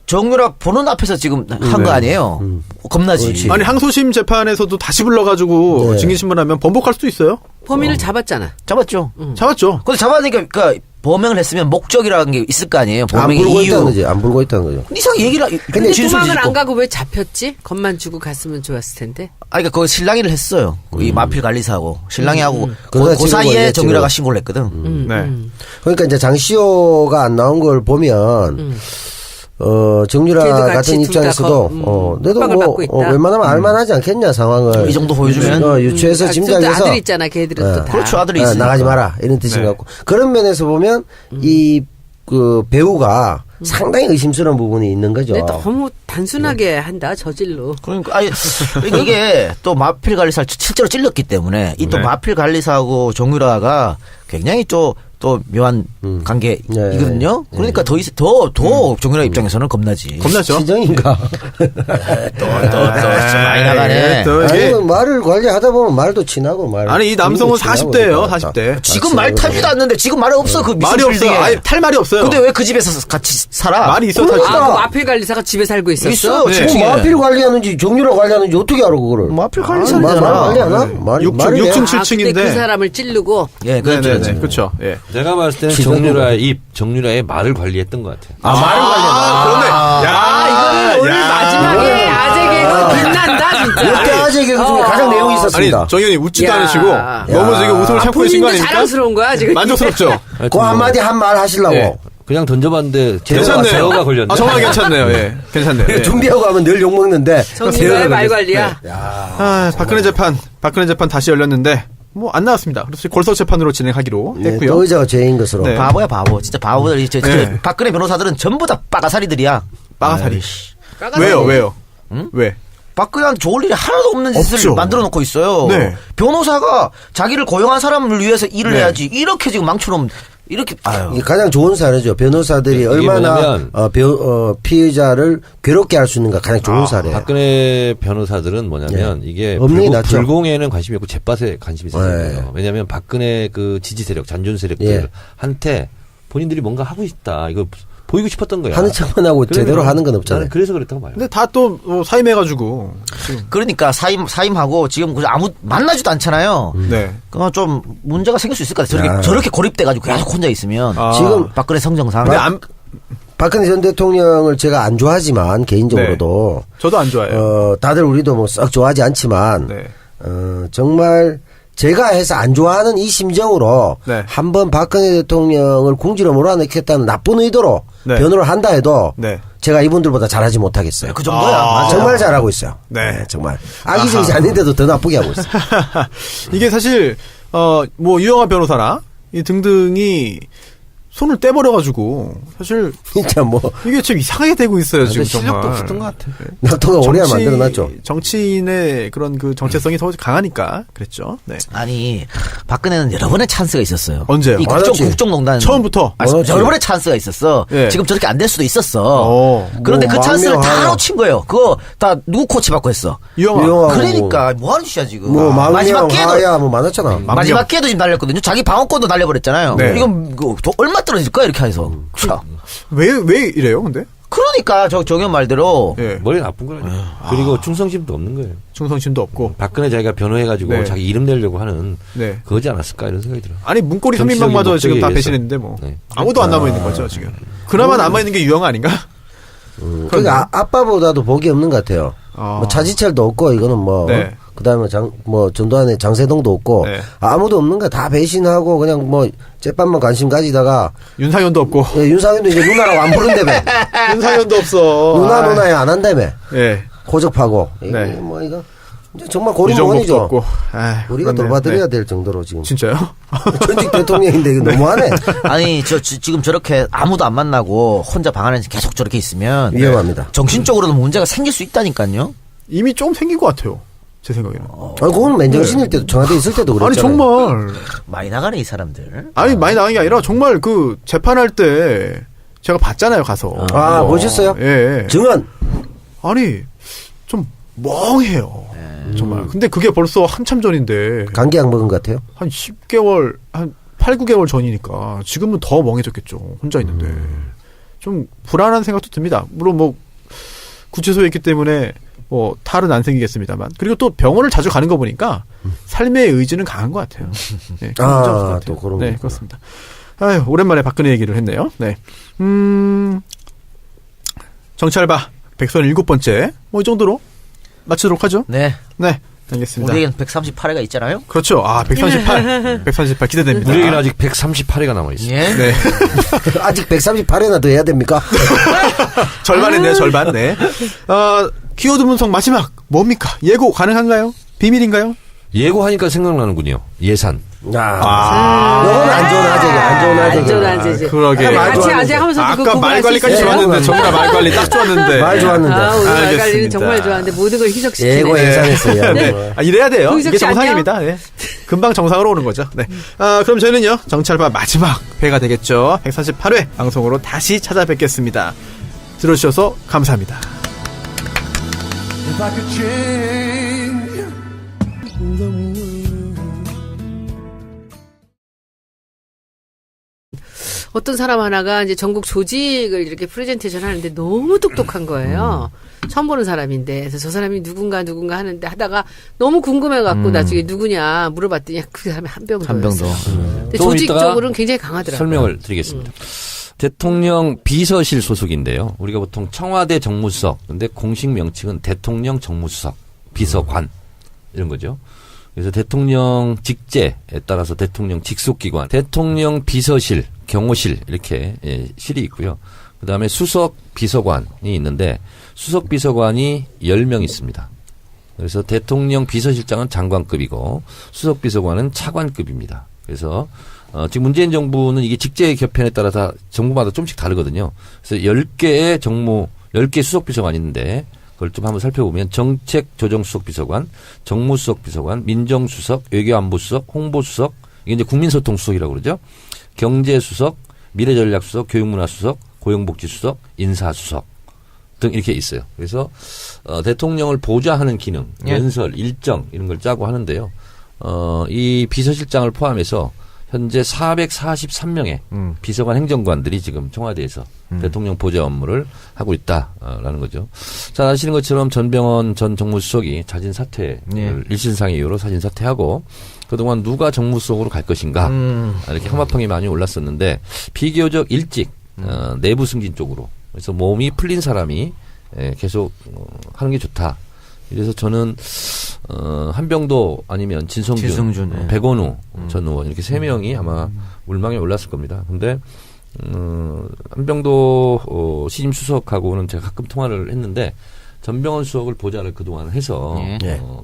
정유라 보는 앞에서 지금 한 거 아니에요. 겁나지. 그렇지. 아니 항소심 재판에서도 다시 불러가지고 네. 증인신문하면 번복할 수도 있어요. 범인을 잡았잖아. 잡았죠. 잡았죠. 근데 잡아니까 그러니까 범행을 했으면 목적이라는 게 있을 거 아니에요. 안 범행의 불고 이유. 있다는 거지. 안 불고 있다는 거죠. 이상하게 얘기를 근데 진술 도망을 짓고. 안 가고 왜 잡혔지? 겁만 주고 갔으면 좋았을 텐데. 그러니까 그거 신랑이를 했어요. 이 마필 관리사하고 신랑이 하고 그러다 그 사이에 지금 정유라가 신고를 했거든. 네. 그러니까 이제 장시호가 안 나온 걸 보면 정유라 걔도 같이 같은 둘 입장에서도 다 내도 협박을 뭐 받고 있다. 웬만하면 알만하지 않겠냐 상황을 이 정도 보여주면. 유추해서 둘 짐작해서 아들 있잖아. 걔들은 또 다. 그렇죠. 아들이 있으니까. 나가지 마라 이런 뜻인 네. 것 같고 그런 면에서 보면 이 그 배우가 상당히 의심스러운 부분이 있는 거죠. 근데 너무 단순하게 한다. 저질로. 그러니까 이게 또 마필 관리사를 실제로 찔렀기 때문에 이 또 네. 마필 관리사하고 정유라가 굉장히 좀 또 묘한 관계이거든요. 네. 그러니까 더 정유라 입장에서는 겁나지. 겁나죠? 시정인가? 또 많이 나가네. 또 아니, 이게 말을 관리하다 보면 말도 친하고 말. 아니 이 남성은 친하고 40대예요. 그러니까. 40대. 지금 말 타지도 않는데 지금 말이 없어. 그 말이 미술 없어요. 빌딩에. 아니 탈 말이 없어요. 근데 왜 그 집에서 같이 살아? 말이 있어 그러니까. 타지. 아, 그 마필 관리사가 집에 살고 있었어? 있어요. 네. 층층에. 마필 관리하는지 정유라 관리하는지 어떻게 알아 그거를? 마필 말 관리사잖아. 관리하나? 말이 6층 아, 7층인데. 근데 그 사람을 찌르고 예, 그렇죠. 네네네. 그렇죠. 예. 내가 봤을 때는 정유라의 말을 관리했던 것 같아요. 말을 관리하나? 그런데 야, 오늘 마지막에 아재 개그 빛난다 진짜. 역대 아재 개그 중에 가장 내용이 아니 있었습니다. 정현이 웃지도 야. 않으시고 너무 지금 웃음을 참고 계신 거 본인도 아닙니까? 자랑스러운 거야 지금. 만족스럽죠. 그 한마디 한 말 하시려고. 예. 그냥 던져봤는데 괜찮네요. 제어가 걸렸네. 아, 정말 괜찮네요. 예. 괜찮네요. 예. 준비하고 하면 늘 욕먹는데. 정유라의 말 관리야. 아, 박근혜 재판 다시 열렸는데 뭐 안 나왔습니다. 그래서 골석 재판으로 진행하기로 네, 했고요. 또 의자가 죄인 것으로. 네. 바보야 바보. 진짜 바보들. 네. 박근혜 변호사들은 전부 다 빠가사리들이야. 빠가사리. 아이씨. 왜요? 왜? 박근혜한테 좋을 일이 하나도 없는 짓을 없죠. 만들어 놓고 있어요. 네. 변호사가 자기를 고용한 사람을 위해서 일을 네. 해야지. 이렇게 지금 망쳐놓으면 이렇게 아유. 이게 가장 좋은 사례죠. 변호사들이 이게 얼마나 뭐냐면 피해자를 괴롭게 할 수 있는가 가장 좋은 사례예요. 박근혜 변호사들은 뭐냐면 이게 없는 게 낫죠. 불공에는 관심이 없고 재밭에 관심이 있어요. 네. 왜냐하면 박근혜 그 지지 세력, 잔존 세력들한테 본인들이 뭔가 하고 있다. 이거 보이고 싶었던 거야. 하는 척만 하고 제대로 하는 건 없잖아요. 나는 그래서 그랬다고 봐요. 근데 다 또 사임해가지고 지금 그러니까 사임하고 지금 아무 만나지도 않잖아요. 네. 그건 좀 문제가 생길 수 있을 것 같아요. 야. 저렇게 고립돼가지고 계속 혼자 있으면 아. 지금 박근혜 성정상. 근데 안, 박근혜 전 대통령을 제가 안 좋아하지만 개인적으로도 저도 안 좋아해요. 다들 우리도 뭐 썩 좋아하지 않지만 네. 정말 제가 해서 안 좋아하는 이 심정으로 네. 한번 박근혜 대통령을 궁지로 몰아넣겠다는 나쁜 의도로 네. 변호를 한다 해도 네. 제가 이분들보다 잘하지 못하겠어요. 그 정도야. 아. 맞아요. 정말 잘하고 있어요. 네. 정말 악의적이지 않는데도 더 나쁘게 하고 있어요. 이게 사실 뭐 유영하 변호사나 이 등등이 손을 떼버려가지고 사실 진짜 뭐 이게 좀 이상하게 되고 있어요 지금 실력도 정말. 없었던 것 같아. 낙토가 오래야 만들어놨죠. 정치인의 그런 그 정체성이 더 강하니까 그랬죠. 네. 아니 박근혜는 여러 번의 찬스가 있었어요. 언제요? 이 많았지. 국정농단 처음부터. 여러 번의 찬스가 있었어. 예. 지금 저렇게 안 될 수도 있었어. 그런데 뭐 그 찬스를 다 망명하여. 놓친 거예요. 그거 다 누구 코치받고 했어. 유영하. 유영하. 그러니까 뭐 하는 짓이야 지금. 뭐 마지막 망명 기회도 하야 뭐 많았잖아. 마지막 기회도 지금 날렸거든요. 자기 방어권도 날려버렸잖아요. 네. 이건 얼마 떨어질 거야 이렇게 해서. 참. 왜 이래요 근데? 그러니까 정현 말대로 예. 머리 나쁜 거라니까. 그리고 충성심도 없는 거예요. 충성심도 없고. 박근혜 자기가 변호해가지고 네. 자기 이름 내려고 하는 네. 그거지 않았을까 이런 생각이 들어요. 아니 문고리 정치적인 3인방마저 지금 다 목적에 배신했는데 뭐 네. 아무도 안 남아 있는 거죠 지금. 그나마 남아 있는 게 유영하 아닌가? 그러니까 아빠보다도 복이 없는 것 같아요. 뭐 차지철도 없고 이거는 뭐 네. 그다음에 전두환의 장세동도 없고 네. 아무도 없는 거야. 다 배신하고 그냥 뭐 재판만 관심 가지다가 윤상현도 없고. 윤상현도 이제 누나라고 안 부른다며. 윤상현도 없어. 누나야 안 한다며. 예. 호적하고. 네. 뭐 이거 이제 정말 유정복도 고리mon이죠. 없고. 아이, 우리가 그렇네요. 돌봐드려야 네. 될 정도로 지금. 진짜요? 전직 대통령인데 이거 너무하네. 아니 지금 저렇게 아무도 안 만나고 혼자 방 안에 계속 저렇게 있으면 위험합니다. 정신적으로도 문제가 생길 수 있다니까요. 이미 좀 생긴 것 같아요. 제 생각에는. 아니 그건 맨정신일 때도 청와대 있을 때도 그랬잖아요. 아니 정말. 많이 나가네 이 사람들. 아니 많이 나간 게 아니라 정말 그 재판할 때 제가 봤잖아요 가서. 아, 보셨어요? 예. 증언. 아니 좀 멍해요. 정말. 근데 그게 벌써 한참 전인데 감기약 먹은 것 같아요. 한 10개월 한 8, 9개월 전이니까 지금은 더 멍해졌겠죠. 혼자 있는데. 좀 불안한 생각도 듭니다. 물론 뭐 구치소에 있기 때문에 뭐 탈은 안 생기겠습니다만. 그리고 또 병원을 자주 가는 거 보니까 삶의 의지는 강한 것 같아요. 네, 그런 문제 없을 것 같아요. 또 그런 네, 거구나. 그렇습니다. 아유, 오랜만에 박근혜 얘기를 했네요. 네. 정치알바 백선 7번째. 뭐 이 정도로 마치도록 하죠. 네. 네. 알겠습니다. 우리에겐 138회가 있잖아요. 그렇죠. 아, 138. 138 기대됩니다. 우리에게는 아직 138회가 남아있어요. 예. 네. 아직 138회나 더 해야 됩니까? 절반 했네요, 절반. 네. 키워드 분석 마지막. 뭡니까? 예고 가능한가요? 비밀인가요? 예고하니까 생각나는군요. 예산. 요거는 안 좋은 아재가, 안 좋은 아재가. 안 좋은 아재지. 그러게. 말 같이 좋아하는데. 아재 하면서도 그거 아까 구분할 말 수 관리까지 있어요. 좋았는데, 정말 말 관리 딱 좋았는데. 말 좋았는데. 아, 오늘 말 관리는 알겠습니다. 정말 좋아하는데 모든 걸 희석시키네. 예고 예산했어요. 네. 이래야 돼요. 그 이게 희석씨 정상입니다. 네. 금방 정상으로 오는 거죠. 네. 그럼 저희는요, 정치알바 마지막 회가 되겠죠. 148회 방송으로 다시 찾아뵙겠습니다. 들어주셔서 감사합니다. If I could change the world. 어떤 사람 하나가 이제 전국 조직을 이렇게 프레젠테이션 하는데 너무 똑똑한 거예요. 처음 보는 사람인데. 그래서 저 사람이 누군가 하는데 하다가 너무 궁금해갖고 나중에 누구냐 물어봤더니 그 사람이 한병도였어요. 근데 조금 이따가 조직적으로는 굉장히 강하더라고요. 설명을 드리겠습니다. 대통령 비서실 소속인데요. 우리가 보통 청와대 정무수석, 근데 공식 명칭은 대통령 정무수석, 비서관 이런 거죠. 그래서 대통령 직제에 따라서 대통령 직속기관, 대통령 비서실, 경호실 이렇게 실이 있고요. 그다음에 수석 비서관이 있는데 수석 비서관이 10명 있습니다. 그래서 대통령 비서실장은 장관급이고 수석 비서관은 차관급입니다. 그래서 지금 문재인 정부는 이게 직제 겹편에 따라서 정부마다 좀씩 다르거든요. 그래서 10개의 정무, 10개 수석 비서관이 있는데 그걸 좀 한번 살펴보면 정책조정수석비서관, 정무수석비서관, 민정수석, 외교안보수석, 홍보수석, 이게 이제 국민소통수석이라고 그러죠. 경제수석, 미래전략수석, 교육문화수석, 고용복지수석, 인사수석 등 이렇게 있어요. 그래서 대통령을 보좌하는 기능, 연설, 일정 이런 걸 짜고 하는데요. 이 비서실장을 포함해서 현재 443명의 비서관 행정관들이 지금 청와대에서 대통령 보좌 업무를 하고 있다라는 거죠. 잘 아시는 것처럼 전병헌 전 정무수석이 자진 사퇴를 일신상의 이유로 자진 사퇴하고 그동안 누가 정무수석으로 갈 것인가 이렇게 혐오평이 많이 올랐었는데 비교적 일찍 내부 승진 쪽으로 그래서 몸이 풀린 사람이 계속 하는 게 좋다. 그래서 저는 한병도 아니면 진성준, 백원우 전 의원 이렇게 세 명이 아마 울망에 올랐을 겁니다. 근데 한병도 신임 수석하고는 제가 가끔 통화를 했는데 전병헌 수석을 보좌를 그동안 해서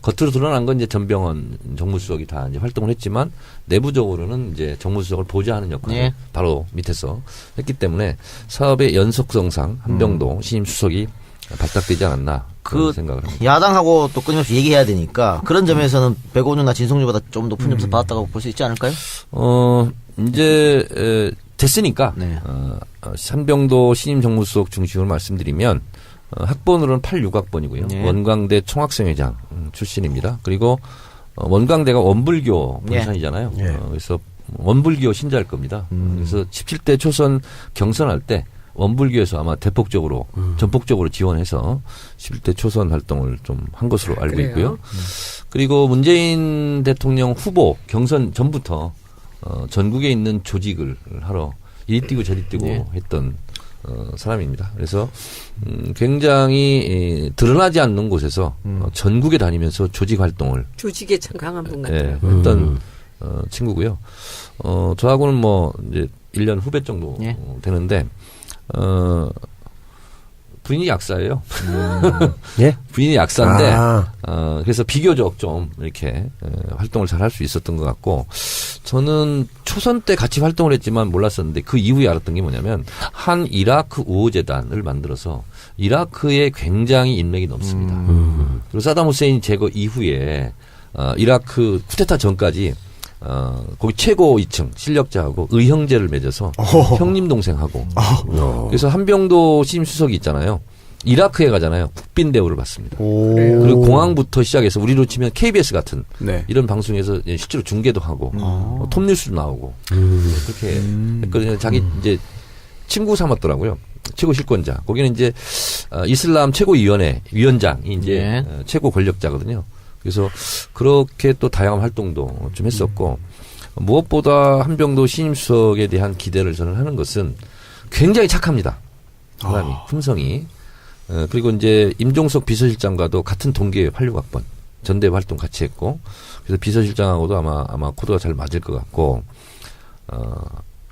겉으로 드러난 건 이제 전병헌 정무수석이 다 이제 활동을 했지만 내부적으로는 이제 정무수석을 보좌하는 역할을 바로 밑에서 했기 때문에 사업의 연속성상 한병도 신임 수석이 발탁되지 않았나 그런 생각을 합니다. 야당하고 또 끊임없이 얘기해야 되니까 그런 점에서는 백원우나 진성준보다 좀 높은 점수 받았다고 볼 수 있지 않을까요? 이제 됐으니까 한병도 신임 정무수석 중심으로 말씀드리면 학번으로는 86학번이고요. 원광대 총학생회장 출신입니다. 그리고 원광대가 원불교 본산이잖아요. 그래서 원불교 신자일 겁니다. 그래서 17대 초선 경선할 때 원불교에서 아마 대폭적으로 전폭적으로 지원해서 11대 초선 활동을 좀 한 것으로 알고 있고요. 그리고 문재인 대통령 후보 경선 전부터 전국에 있는 조직을 하러 이리 뛰고 저리 뛰고 했던 사람입니다. 그래서 굉장히 드러나지 않는 곳에서 전국에 다니면서 조직 활동을 조직에 참 강한 분 같아요. 했던 친구고요. 저하고는 뭐 이제 1년 후배 정도 되는데 부인이 약사예요. 부인이 약사인데, 그래서 비교적 좀 이렇게 활동을 잘 할 수 있었던 것 같고, 저는 초선 때 같이 활동을 했지만 몰랐었는데 그 이후에 알았던 게 뭐냐면, 한 이라크 우호재단을 만들어서 이라크에 굉장히 인맥이 넓습니다. 그리고 사담 후세인 제거 이후에, 이라크 쿠데타 전까지 거기 최고 2층 실력자하고 의형제를 맺어서 형님 동생하고 그래서 한병도 신임 수석이 있잖아요. 이라크에 가잖아요. 국빈 대우를 받습니다. 그리고 공항부터 시작해서 우리로 치면 KBS 같은 이런 방송에서 실제로 중계도 하고 톱뉴스도 나오고 그렇게 했거든요. 자기 이제 친구 삼았더라고요. 최고 실권자. 거기는 이제 이슬람 최고위원회 위원장이 이제 최고 권력자거든요. 그래서 그렇게 또 다양한 활동도 좀 했었고 무엇보다 한병도 신임 수석에 대한 기대를 저는 하는 것은 굉장히 착합니다. 사람이 품성이. 그리고 이제 임종석 비서실장과도 같은 동기의 86학번 전대 활동 같이 했고 그래서 비서실장하고도 아마 코드가 잘 맞을 것 같고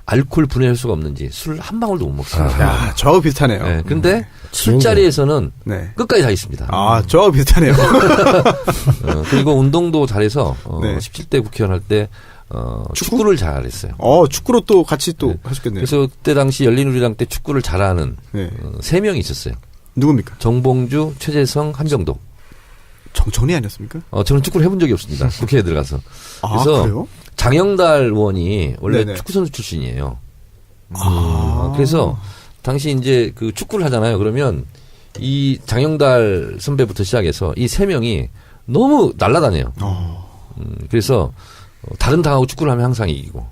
알코올 분해할 수가 없는지 술 한 방울도 못 먹습니다. 야, 저하고 비슷하네요. 네, 근데 술자리에서는 끝까지 다 있습니다. 저하고 비슷하네요. 그리고 운동도 잘해서 17대 국회의원 할 때 축구를 잘했어요. 축구로 또 같이 또 하셨겠네요. 그래서 그때 당시 열린우리당 때 축구를 잘하는 3명이 있었어요. 누굽니까? 정봉주, 최재성, 한병도. 정청래 아니었습니까? 저는 축구를 해본 적이 없습니다. 국회에 들어가서. 그래서 그래요? 장영달 의원이 원래 네네. 축구 선수 출신이에요. 그래서 당시 이제 그 축구를 하잖아요. 그러면 이 장영달 선배부터 시작해서 이 세 명이 너무 날아다녀요. 그래서 다른 당하고 축구를 하면 항상 이기고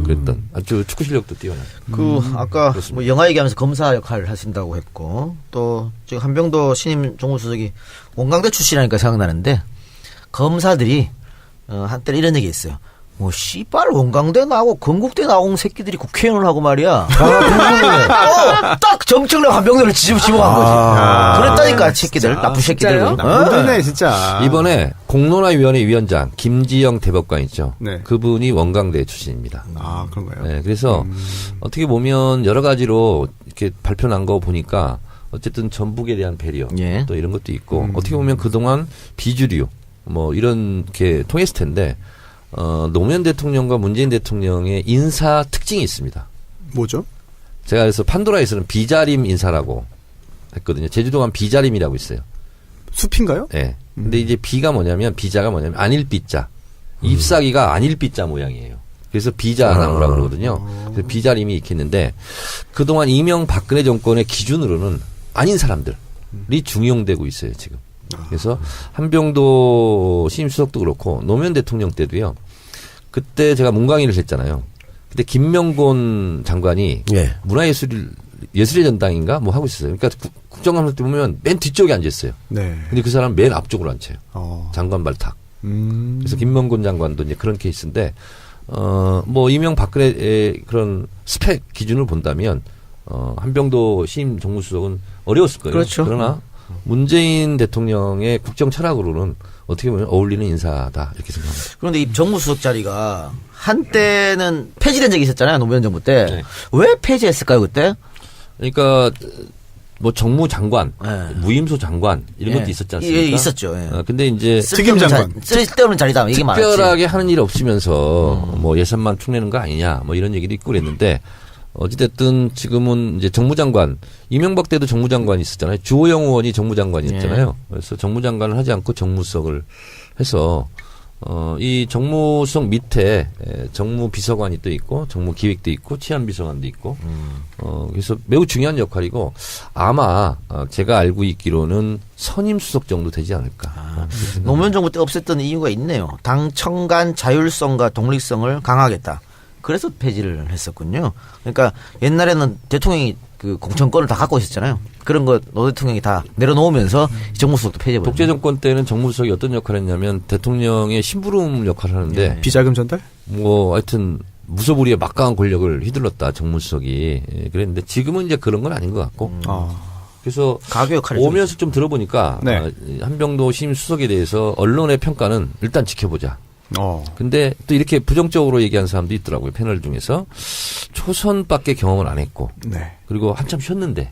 그랬던 아주 축구 실력도 뛰어나요. 아까 뭐 영화 얘기하면서 검사 역할을 하신다고 했고 또 지금 한병도 신임 정무수석이 원광대 출신이라니까 생각나는데 검사들이 한때 이런 얘기 했어요. 뭐 씨발 원광대 나오고 건국대 나온 새끼들이 국회의원을 하고 말이야. 딱 정청래 한병도를 집어간 거지. 그랬다니까 새끼들 나쁜 새끼들. 나쁜데 진짜. 이번에 공론화위원회 위원장 김지영 대법관 있죠. 네. 그분이 원광대 출신입니다. 그런가요? 네, 그래서 어떻게 보면 여러 가지로 이렇게 발표 난 거 보니까 어쨌든 전북에 대한 배려 예. 또 이런 것도 있고 어떻게 보면 그동안 비주류 뭐 이런 게 통했을 텐데 노무현 대통령과 문재인 대통령의 인사 특징이 있습니다. 뭐죠? 제가 그래서 판도라에서는 비자림 인사라고 했거든요. 제주도 가면 비자림이라고 있어요. 숲인가요? 네. 근데 이제 비자가 뭐냐면 안일비자. 잎사귀가 안일비자 모양이에요. 그래서 비자나무라고 그러거든요. 그래서 비자림이 있겠는데 그동안 이명박근혜 정권의 기준으로는 아닌 사람들이 중용되고 있어요, 지금. 그래서 한병도 신임 수석도 그렇고 노무현 대통령 때도요. 그때 제가 문광일을 했잖아요. 그때 김명곤 장관이 예. 예술의 전당인가 뭐 하고 있었어요. 그러니까 국정감사 때 보면 맨 뒤쪽에 앉아 있어요. 네. 근데 그 사람은 맨 앞쪽으로 앉혀요. 장관 발탁. 그래서 김명곤 장관도 이제 그런 케이스인데 뭐 이명박근혜의 그런 스펙 기준을 본다면 한병도 신임 정무수석은 어려웠을 거예요. 그렇죠. 그러나 문재인 대통령의 국정 철학으로는 어떻게 보면 어울리는 인사다 이렇게 생각합니다. 그런데 이 정무수석 자리가 한때는 폐지된 적이 있었잖아요. 노무현 정부 때. 네. 왜 폐지했을까요 그때? 그러니까 뭐 정무장관, 네. 무임소 장관 이런 예. 것도 있었지 않습니까? 예, 있었죠. 예. 근데 이제 특임장관. 쓸데없는 자리다. 이게 많았지. 특별하게 하는 일 없으면서 뭐 예산만 축내는 거 아니냐 뭐 이런 얘기도 있고 그랬는데 어찌됐든 지금은 이제 정무장관 이명박 때도 정무장관이 있었잖아요. 주호영 의원이 정무장관이었잖아요. 그래서 정무장관을 하지 않고 정무수석을 해서 이 정무수석 밑에 정무비서관이 또 있고 정무기획도 있고 치안비서관도 있고 그래서 매우 중요한 역할이고 아마 제가 알고 있기로는 선임수석 정도 되지 않을까. 노무현 정부 때 없앴던 이유가 있네요. 당청 간 자율성과 독립성을 강화하겠다. 그래서 폐지를 했었군요. 그러니까 옛날에는 대통령이 그 공천권을 다 갖고 있었잖아요. 그런 거 노 대통령이 다 내려놓으면서 정무수석도 폐지해버렸어요. 독재 정권 때는 정무수석이 어떤 역할을 했냐면 대통령의 심부름 역할을 하는데 비자금 전달? 뭐 하여튼 무소불위의 막강한 권력을 휘둘렀다 정무수석이 그랬는데 지금은 이제 그런 건 아닌 것 같고 그래서 가교 역할을 오면서 좀 들어보니까 네. 한병도 신임 수석에 대해서 언론의 평가는 일단 지켜보자. 근데 또 이렇게 부정적으로 얘기한 사람도 있더라고요. 패널 중에서 초선밖에 경험을 안 했고 네. 그리고 한참 쉬었는데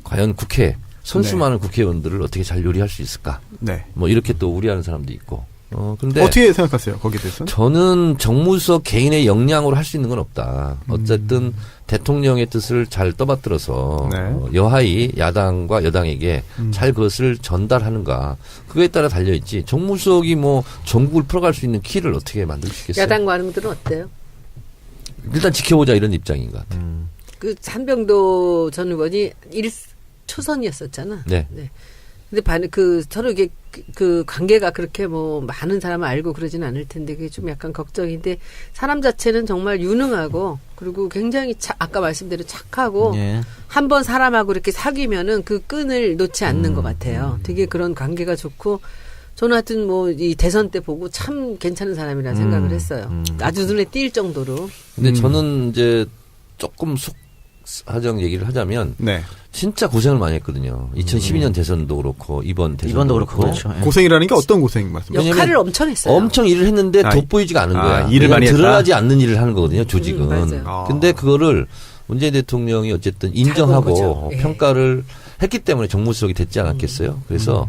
과연 국회 선수 많은 국회의원들을 어떻게 잘 요리할 수 있을까? 네. 뭐 이렇게 또 우려하는 사람도 있고. 근데 어떻게 생각하세요? 거기에 대해서는? 저는 정무수석 개인의 역량으로 할 수 있는 건 없다. 어쨌든 대통령의 뜻을 잘 떠받들어서 네. 여하이 야당과 여당에게 잘 그것을 전달하는가. 그거에 따라 달려있지. 정무수석이 뭐 전국을 풀어갈 수 있는 키를 어떻게 만들 수 있겠어요? 야당 관행들은 어때요? 일단 지켜보자 이런 입장인 것 같아요. 그 한병도 전 의원이 1초선이었었잖아. 네. 근데 서로 이게 그 관계가 그렇게 뭐 많은 사람을 알고 그러진 않을 텐데 그게 좀 약간 걱정인데 사람 자체는 정말 유능하고 그리고 굉장히 아까 말씀대로 착하고 예. 한번 사람하고 이렇게 사귀면은 그 끈을 놓지 않는 것 같아요. 되게 그런 관계가 좋고 저는 하여튼 뭐 이 대선 때 보고 참 괜찮은 사람이라 생각을 했어요. 아주 눈에 띌 정도로. 근데 저는 이제 조금 속하정 얘기를 하자면 네. 진짜 고생을 많이 했거든요. 2012년 대선도 그렇고 이번 대선도 이번도 그렇고 그렇죠. 예. 고생이라는 게 어떤 고생 말씀이세요? 역할을 엄청 했어요. 엄청 일을 했는데 돋보이지가 않은 거야. 일을 많이 했다? 드러나지 않는 일을 하는 거거든요, 조직은. 맞아요. 근데 그거를 문재인 대통령이 어쨌든 본 인정하고 거죠. 예. 평가를 했기 때문에 정무수석이 됐지 않았겠어요. 그래서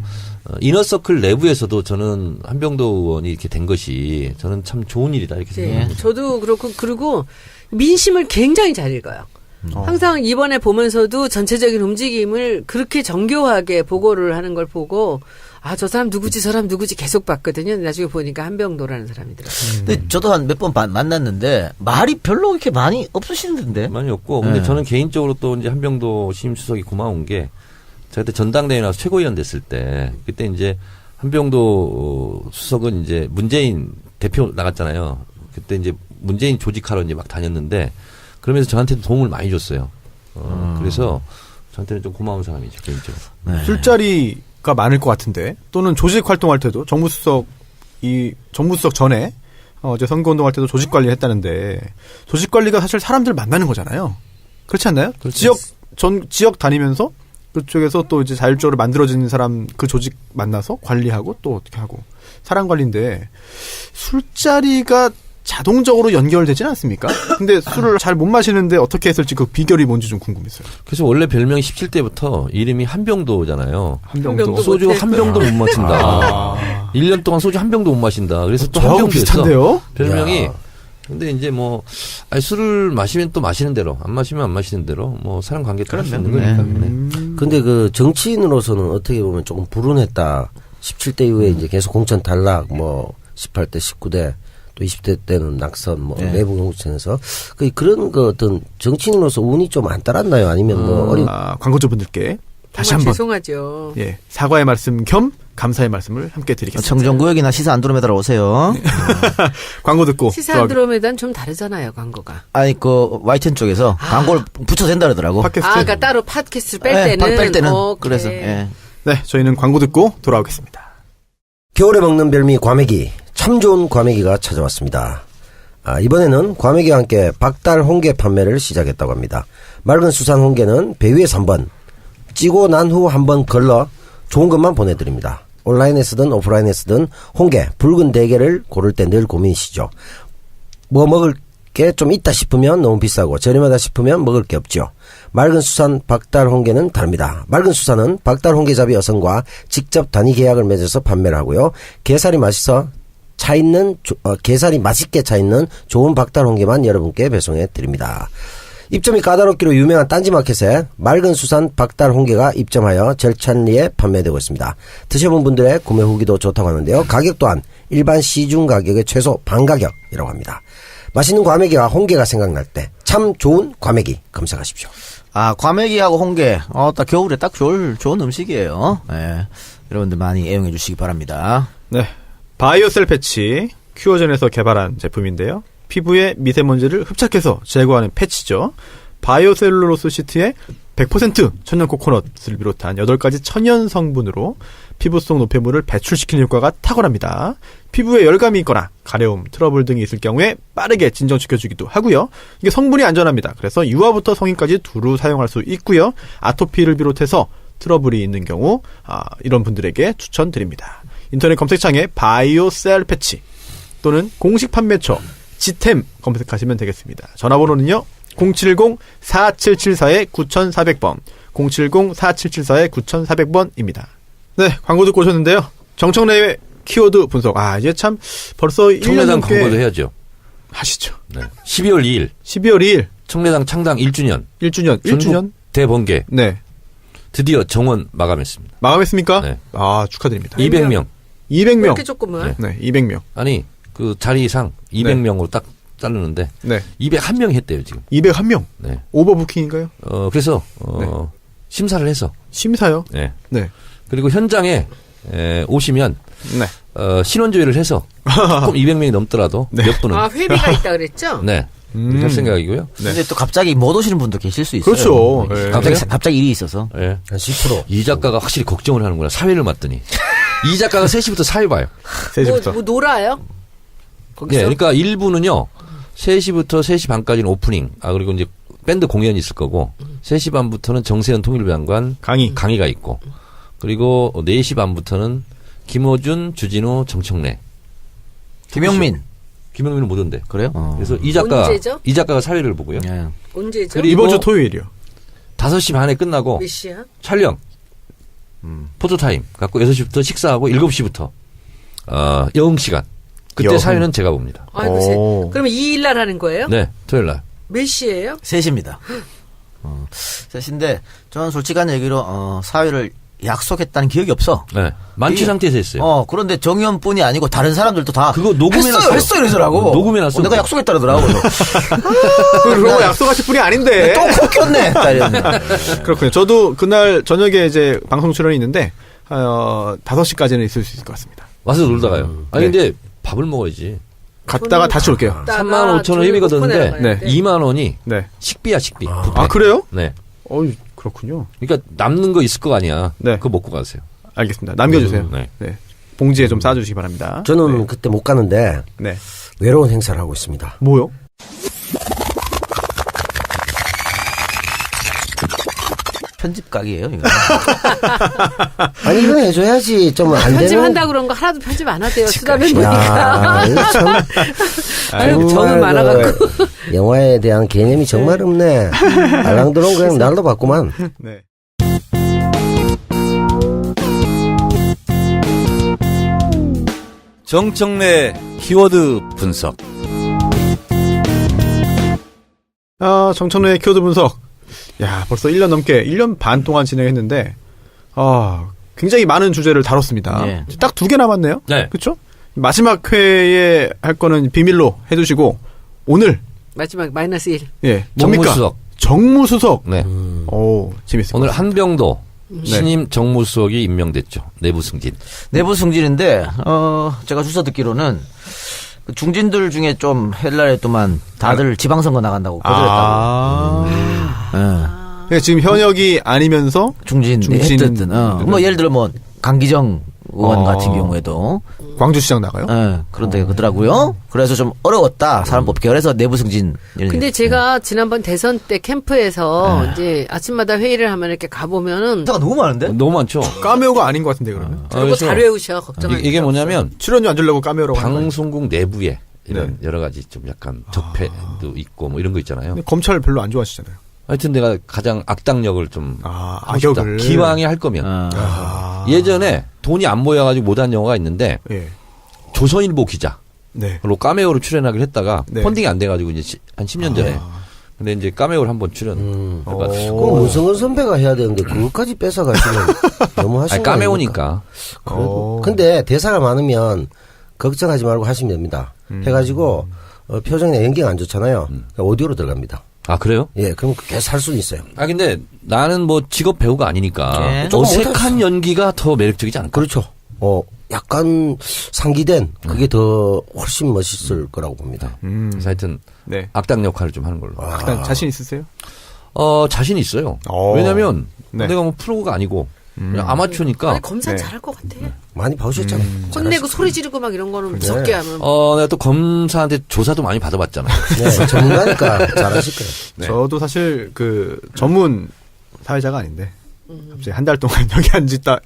이너서클 내부에서도 저는 한병도 의원이 이렇게 된 것이 저는 참 좋은 일이다 이렇게 생각합니다. 네. 저도 그렇고 그리고 민심을 굉장히 잘 읽어요. 항상 이번에 보면서도 전체적인 움직임을 그렇게 정교하게 보고를 하는 걸 보고 아, 저 사람 누구지, 저 사람 누구지 계속 봤거든요. 나중에 보니까 한병도라는 사람이더라고요. 근데 저도 한 몇 번 만났는데 말이 별로 그렇게 많이 없으시는데. 많이 없고 근데 네. 저는 개인적으로 또 이제 한병도 신임 수석이 고마운 게 제가 그때 전당대회 나와서 최고위원 됐을 때 그때 이제 한병도 수석은 이제 문재인 대표 나갔잖아요. 그때 이제 문재인 조직하러 이제 막 다녔는데 그러면서 저한테 도움을 많이 줬어요. 그래서 저한테는 좀 고마운 사람이죠 개인적으로. 네. 술자리가 많을 것 같은데 또는 조직 활동할 때도 정무수석 전에 이제 선거운동할 때도 조직 관리를 했다는데 조직 관리가 사실 사람들 만나는 거잖아요. 그렇지 않나요? 그렇죠. 지역 다니면서 그쪽에서 또 이제 자율적으로 만들어진 사람 그 조직 만나서 관리하고 또 어떻게 하고 사람 관리인데 술자리가 자동적으로 연결되지는 않습니까? 근데 술을 잘 못 마시는데 어떻게 했을지 그 비결이 뭔지 좀 궁금했어요. 그래서 원래 별명이 17대부터 이름이 한병도잖아요. 한병도. 소주 한 병도 못 마신다. 아. 1년 동안 소주 한 병도 못 마신다. 그래서 또 한 저하고 병도 했어. 비슷한데요? 별명이. 야. 근데 이제 뭐 술을 마시면 또 마시는 대로 안 마시면 안 마시는 대로 뭐 사람 관계 따를 수 있는 거니까. 네. 근데 그 정치인으로서는 어떻게 보면 조금 불운했다. 17대 이후에 이제 계속 공천 탈락, 뭐 18대, 19대, 또 20대 때는 낙선, 뭐 네. 내부 공천에서 그런 그 어떤 정치인으로서 운이 좀 안 따랐나요? 아니면 뭐 어린 광고주분들께 다시 정말 한번 죄송하죠. 예, 사과의 말씀 겸 감사의 말씀을 함께 드리겠습니다. 청정구역이나 시사 안드로메다로 오세요. 광고 듣고 시사 안드로메다는 좀 다르잖아요, 광고가. 아니 그 YTN 쪽에서 광고를 붙여도 된다 그러더라고. 팟캐스트. 그러니까 따로 팟캐스트를 뺄 네, 때는. 뺄 때는 오케이. 그래서 예. 네, 저희는 광고 듣고 돌아오겠습니다. 겨울에 먹는 별미 과메기, 참 좋은 과메기가 찾아왔습니다. 이번에는 과메기와 함께 박달 홍게 판매를 시작했다고 합니다. 맑은 수산 홍게는 배 위에 3번, 찌고 난 후 한번 걸러 좋은 것만 보내드립니다. 온라인에 쓰든 오프라인에 쓰든 홍게, 붉은 대게를 고를 때 늘 고민이시죠. 뭐 먹을 게 좀 있다 싶으면 너무 비싸고 저렴하다 싶으면 먹을 게 없죠. 맑은 수산 박달 홍게는 다릅니다. 맑은 수산은 박달 홍게잡이 여성과 직접 단위 계약을 맺어서 판매를 하고요. 게살이 게살이 맛있게 차있는 좋은 박달 홍게만 여러분께 배송해 드립니다. 입점이 까다롭기로 유명한 딴지마켓에 맑은 수산 박달 홍게가 입점하여 절찬리에 판매되고 있습니다. 드셔본 분들의 구매 후기도 좋다고 하는데요. 가격 또한 일반 시중 가격의 최소 반 가격이라고 합니다. 맛있는 과메기와 홍게가 생각날 때 참 좋은 과메기 검색하십시오. 과메기하고 홍게, 딱 겨울에 딱 좋은 음식이에요. 예. 여러분들 많이 애용해 주시기 바랍니다. 네, 바이오셀 패치 큐어전에서 개발한 제품인데요. 피부에 미세먼지를 흡착해서 제거하는 패치죠. 바이오셀룰로스 시트에 100% 천연 코코넛을 비롯한 8가지 천연 성분으로 피부 속 노폐물을 배출시키는 효과가 탁월합니다. 피부에 열감이 있거나 가려움, 트러블 등이 있을 경우에 빠르게 진정시켜주기도 하고요. 이게 성분이 안전합니다. 그래서 유아부터 성인까지 두루 사용할 수 있고요. 아토피를 비롯해서 트러블이 있는 경우 이런 분들에게 추천드립니다. 인터넷 검색창에 바이오셀 패치 또는 공식 판매처 지템 검색하시면 되겠습니다. 전화번호는요. 070-4774-9400번 070-4774-9400번입니다. 네, 광고 듣고 오셨는데요. 정청래의 키워드 분석. 이제 참 벌써 1년 청래당 넘게 광고도 해야죠. 하시죠. 네. 12월 2일 12월 2일 청래당 창당 1주년 1주년 대번개 네. 드디어 정원 마감했습니다. 마감했습니까? 네. 축하드립니다. 200명. 200명. 이렇게 조금은. 네, 200명. 아니 그 자리상 200명으로 딱 자르는데 네. 201명 했대요 지금. 201명. 네. 오버부킹인가요? 그래서 네. 심사를 해서. 심사요? 네. 네. 그리고 현장에 오시면 네. 신원조회를 해서 조금 200명이 넘더라도 네. 몇 분은 회비가 있다 그랬죠? 네. 할 생각이고요. 네. 근데 또 갑자기 못 오시는 분도 계실 수 있어요. 그렇죠. 네. 갑자기 일이 있어서. 네. 한 10%. 이 작가가 확실히 걱정을 하는구나. 사회를 맡더니. 이 작가가 3시부터 사회 봐요. 3시부터. 뭐 놀아요? 거기서? 네. 그러니까 1부는요. 3시부터 3시 반까지는 오프닝. 그리고 이제 밴드 공연이 있을 거고 3시 반부터는 정세현 통일부 장관 강의가 있고 그리고 4시 반부터는 김어준, 주진우, 정청래. 김영민은 못 온대. 그래요? 그래서 언제죠? 이 작가가 사회를 보고요. 예. 언제죠? 그리고 이번 주 토요일이요. 5시 반에 끝나고 몇 시야? 촬영. 포토타임 갖고 6시부터 식사하고 7시부터 여흥 시간. 그때 여흥. 사회는 제가 봅니다. 오. 그러면 2일 날 하는 거예요? 네, 토요일 날. 몇 시예요? 3시입니다. 3시인데 저는 솔직한 얘기로 사회를 약속했다는 기억이 없어. 네. 만취 이게- 상태에서 했어요. 그런데 정의원뿐이 아니고 다른 사람들도 다 그거 녹음해놨어요. 했어 이러더라고. 녹음해놨어. 내가 약속했다 그러더라고. 그러고 약속하실 분이 아닌데. 또 컸네. 그렇군요. 저도 그날 저녁에 이제 방송 출연이 있는데 5시까지는 있을 수 있을 것 같습니다. 와서 놀다 가요. 아니 네. 근데 밥을 먹어야지. 갔다가 다시 올게요. 35,000원 회비가 드는데 네. 2만 원이 네. 식비야 식비. 아, 그래요? 네. 그렇군요. 그러니까 남는 거 있을 거 아니야. 네. 그거 먹고 가세요. 알겠습니다. 남겨주세요. 네. 네. 봉지에 좀 싸주시기 바랍니다. 저는 네. 그때 못 가는데 네. 외로운 행사를 하고 있습니다. 뭐요? 편집 각이에요, 이거. 아니 이건 해줘야지 좀 안 되는. 편집한다 그런 거 하나도 편집 안 하대요. 쓰다면 보니까. 야, 이거 참. 아유, 정은 많아갖고. 그 영화에 대한 개념이 정말 없네. 알랑드롱 그냥 날도 봤구만. 네. 정청래 키워드 분석. 정천우의 키워드 분석. 야, 벌써 1년 넘게, 1년 반 동안 진행했는데, 굉장히 많은 주제를 다뤘습니다. 네. 딱 2개 남았네요. 네. 그쵸? 마지막 회에 할 거는 비밀로 해두시고, 오늘, 마지막 -1. 예, 뭡니까? 정무수석. 정무수석. 네. 오, 재밌을 오늘 것 같습니다. 한병도 신임 정무수석이 임명됐죠. 내부 승진. 내부 승진인데, 제가 주워 듣기로는, 그 중진들 중에 좀 헬라에 또만 다들 지방선거 나간다고 거절했다고. 그러니까 지금 현역이 아니면서 중진인데 했든, 뭐 예를 들어 뭐 강기정 의원 같은 경우에도 광주시장 나가요? 그런데 그러더라고요. 그래서 좀 어려웠다 사람 뽑기. 그래서 내부 승진. 근데 제가 지난번 대선 때 캠프에서 이제 아침마다 회의를 하면 이렇게 가보면은 회사가 너무 많은데? 너무 많죠. 까메오가 아닌 것 같은데, 그러면? 그리고 그래서 잘 외우셔. 걱정하지 이게 필요 없어요. 뭐냐면 출연료 안 주려고 까메오라고 하는 거예요. 방송국 내부에 이런 여러 가지 좀 약간 적폐도 있고 뭐 이런 거 있잖아요. 근데 검찰 별로 안 좋아하시잖아요. 하여튼 내가 가장 악당력을 좀 하고 싶다. 악역을. 기왕에 할 거면. 예전에 돈이 안 모여가지고 못한 영화가 있는데 예. 조선일보 기자. 네. 로 카메오로 출연하기로 했다가 네. 펀딩이 안 돼가지고 이제 한 10년 전에. 근데 이제 카메오를 한번 출연. 그럼 문성은 선배가 해야 되는데 그것까지 뺏어가시면 너무 하시는 아니, 까메오니까. 그래도. 근데 대사가 많으면 걱정하지 말고 하시면 됩니다. 해가지고 표정이나 연기가 안 좋잖아요. 그러니까 오디오로 들어갑니다. 아, 그래요? 예, 그럼 계속 살 수는 있어요. 아, 근데 나는 뭐 직업 배우가 아니니까 네. 조금 어색한 못하시죠. 연기가 더 매력적이지 않을까? 그렇죠. 약간 상기된 그게 더 훨씬 멋있을 거라고 봅니다. 그래서 하여튼 네. 악당 역할을 좀 하는 걸로. 일단 자신 있으세요? 자신 있어요. 오. 왜냐면 네. 내가 뭐 프로가 아니고 그냥 아마추어니까. 아니, 검사 네. 잘할 것 같아. 많이 봐주셨잖아요. 혼내고 소리 지르고 막 이런 거는 무섭게 하면. 내가 또 검사한테 조사도 많이 받아봤잖아요. 네, 전문가니까 잘하실 거예요. 네. 저도 사실 그 전문 사회자가 아닌데 갑자기 한 달 동안 여기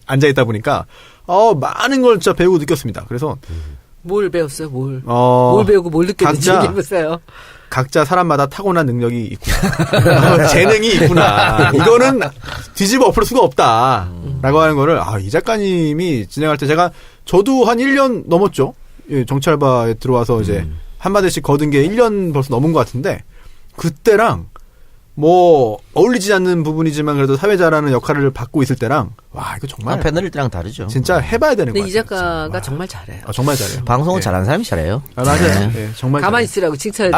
앉아있다 보니까 많은 걸 진짜 배우고 느꼈습니다. 그래서 뭘 배웠어요, 뭘? 뭘 배우고 뭘 느꼈는지 각자- 얘기해보세요. 각자 사람마다 타고난 능력이 있구나. 재능이 있구나. 이거는 뒤집어 엎을 수가 없다. 라고 하는 거를, 이 작가님이 진행할 때 저도 한 1년 넘었죠. 예, 정치알바에 들어와서 이제 한마디씩 거둔 게 1년 벌써 넘은 것 같은데, 그때랑 뭐, 어울리지 않는 부분이지만 그래도 사회자라는 역할을 받고 있을 때랑, 와, 이거 정말. 패널일 때랑 다르죠. 진짜 해봐야 되는 근데 거예요. 이 작가가 정말 잘해요. 정말 잘해요. 방송은 예. 잘하는 사람이 잘해요. 맞아요. 예, 정말. 가만히 잘해요. 있으라고 칭찬해.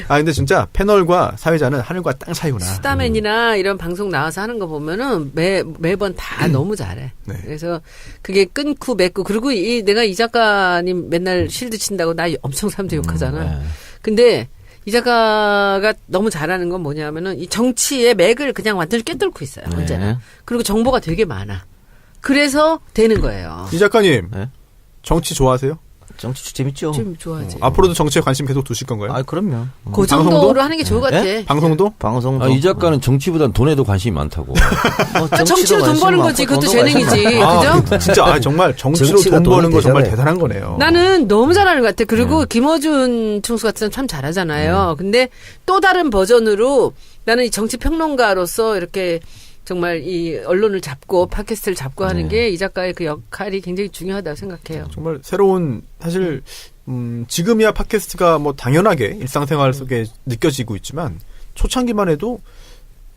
근데 진짜 패널과 사회자는 하늘과 땅 차이구나. 스타맨이나 이런 방송 나와서 하는 거 보면은 매번 다 너무 잘해. 네. 그래서 그게 끊고 맺고 그리고 내가 이 작가님 맨날 실드 친다고 나 엄청 사람들 욕하잖아. 근데 이 작가가 너무 잘하는 건 뭐냐면은 이 정치의 맥을 그냥 완전히 꿰뚫고 있어요. 언제나. 그리고 정보가 되게 많아. 그래서 되는 거예요. 이 작가님, 네? 정치 좋아하세요? 정치 재밌죠. 좀 좋아하지. 앞으로도 정치에 관심 계속 두실 건가요? 그럼요. 그 정도로 방송도? 하는 게 좋을 것 같아. 방송도? 방송도. 이 작가는 정치보단 돈에도 관심이 많다고. 정치로 돈 버는 거지. 그것도 재능이지. 그죠? 진짜 정말 정치로 정치가 돈 버는 돈이 거 정말 되잖아요. 대단한 거네요. 나는 너무 잘하는 것 같아. 그리고 김어준 총수 같은 사람 참 잘하잖아요. 근데 또 다른 버전으로 나는 이 정치 평론가로서 이렇게 정말 이 언론을 잡고 팟캐스트를 잡고 하는 게 이 작가의 그 역할이 굉장히 중요하다고 생각해요. 정말 새로운 사실 지금이야 팟캐스트가 뭐 당연하게 일상생활 속에 느껴지고 있지만 초창기만 해도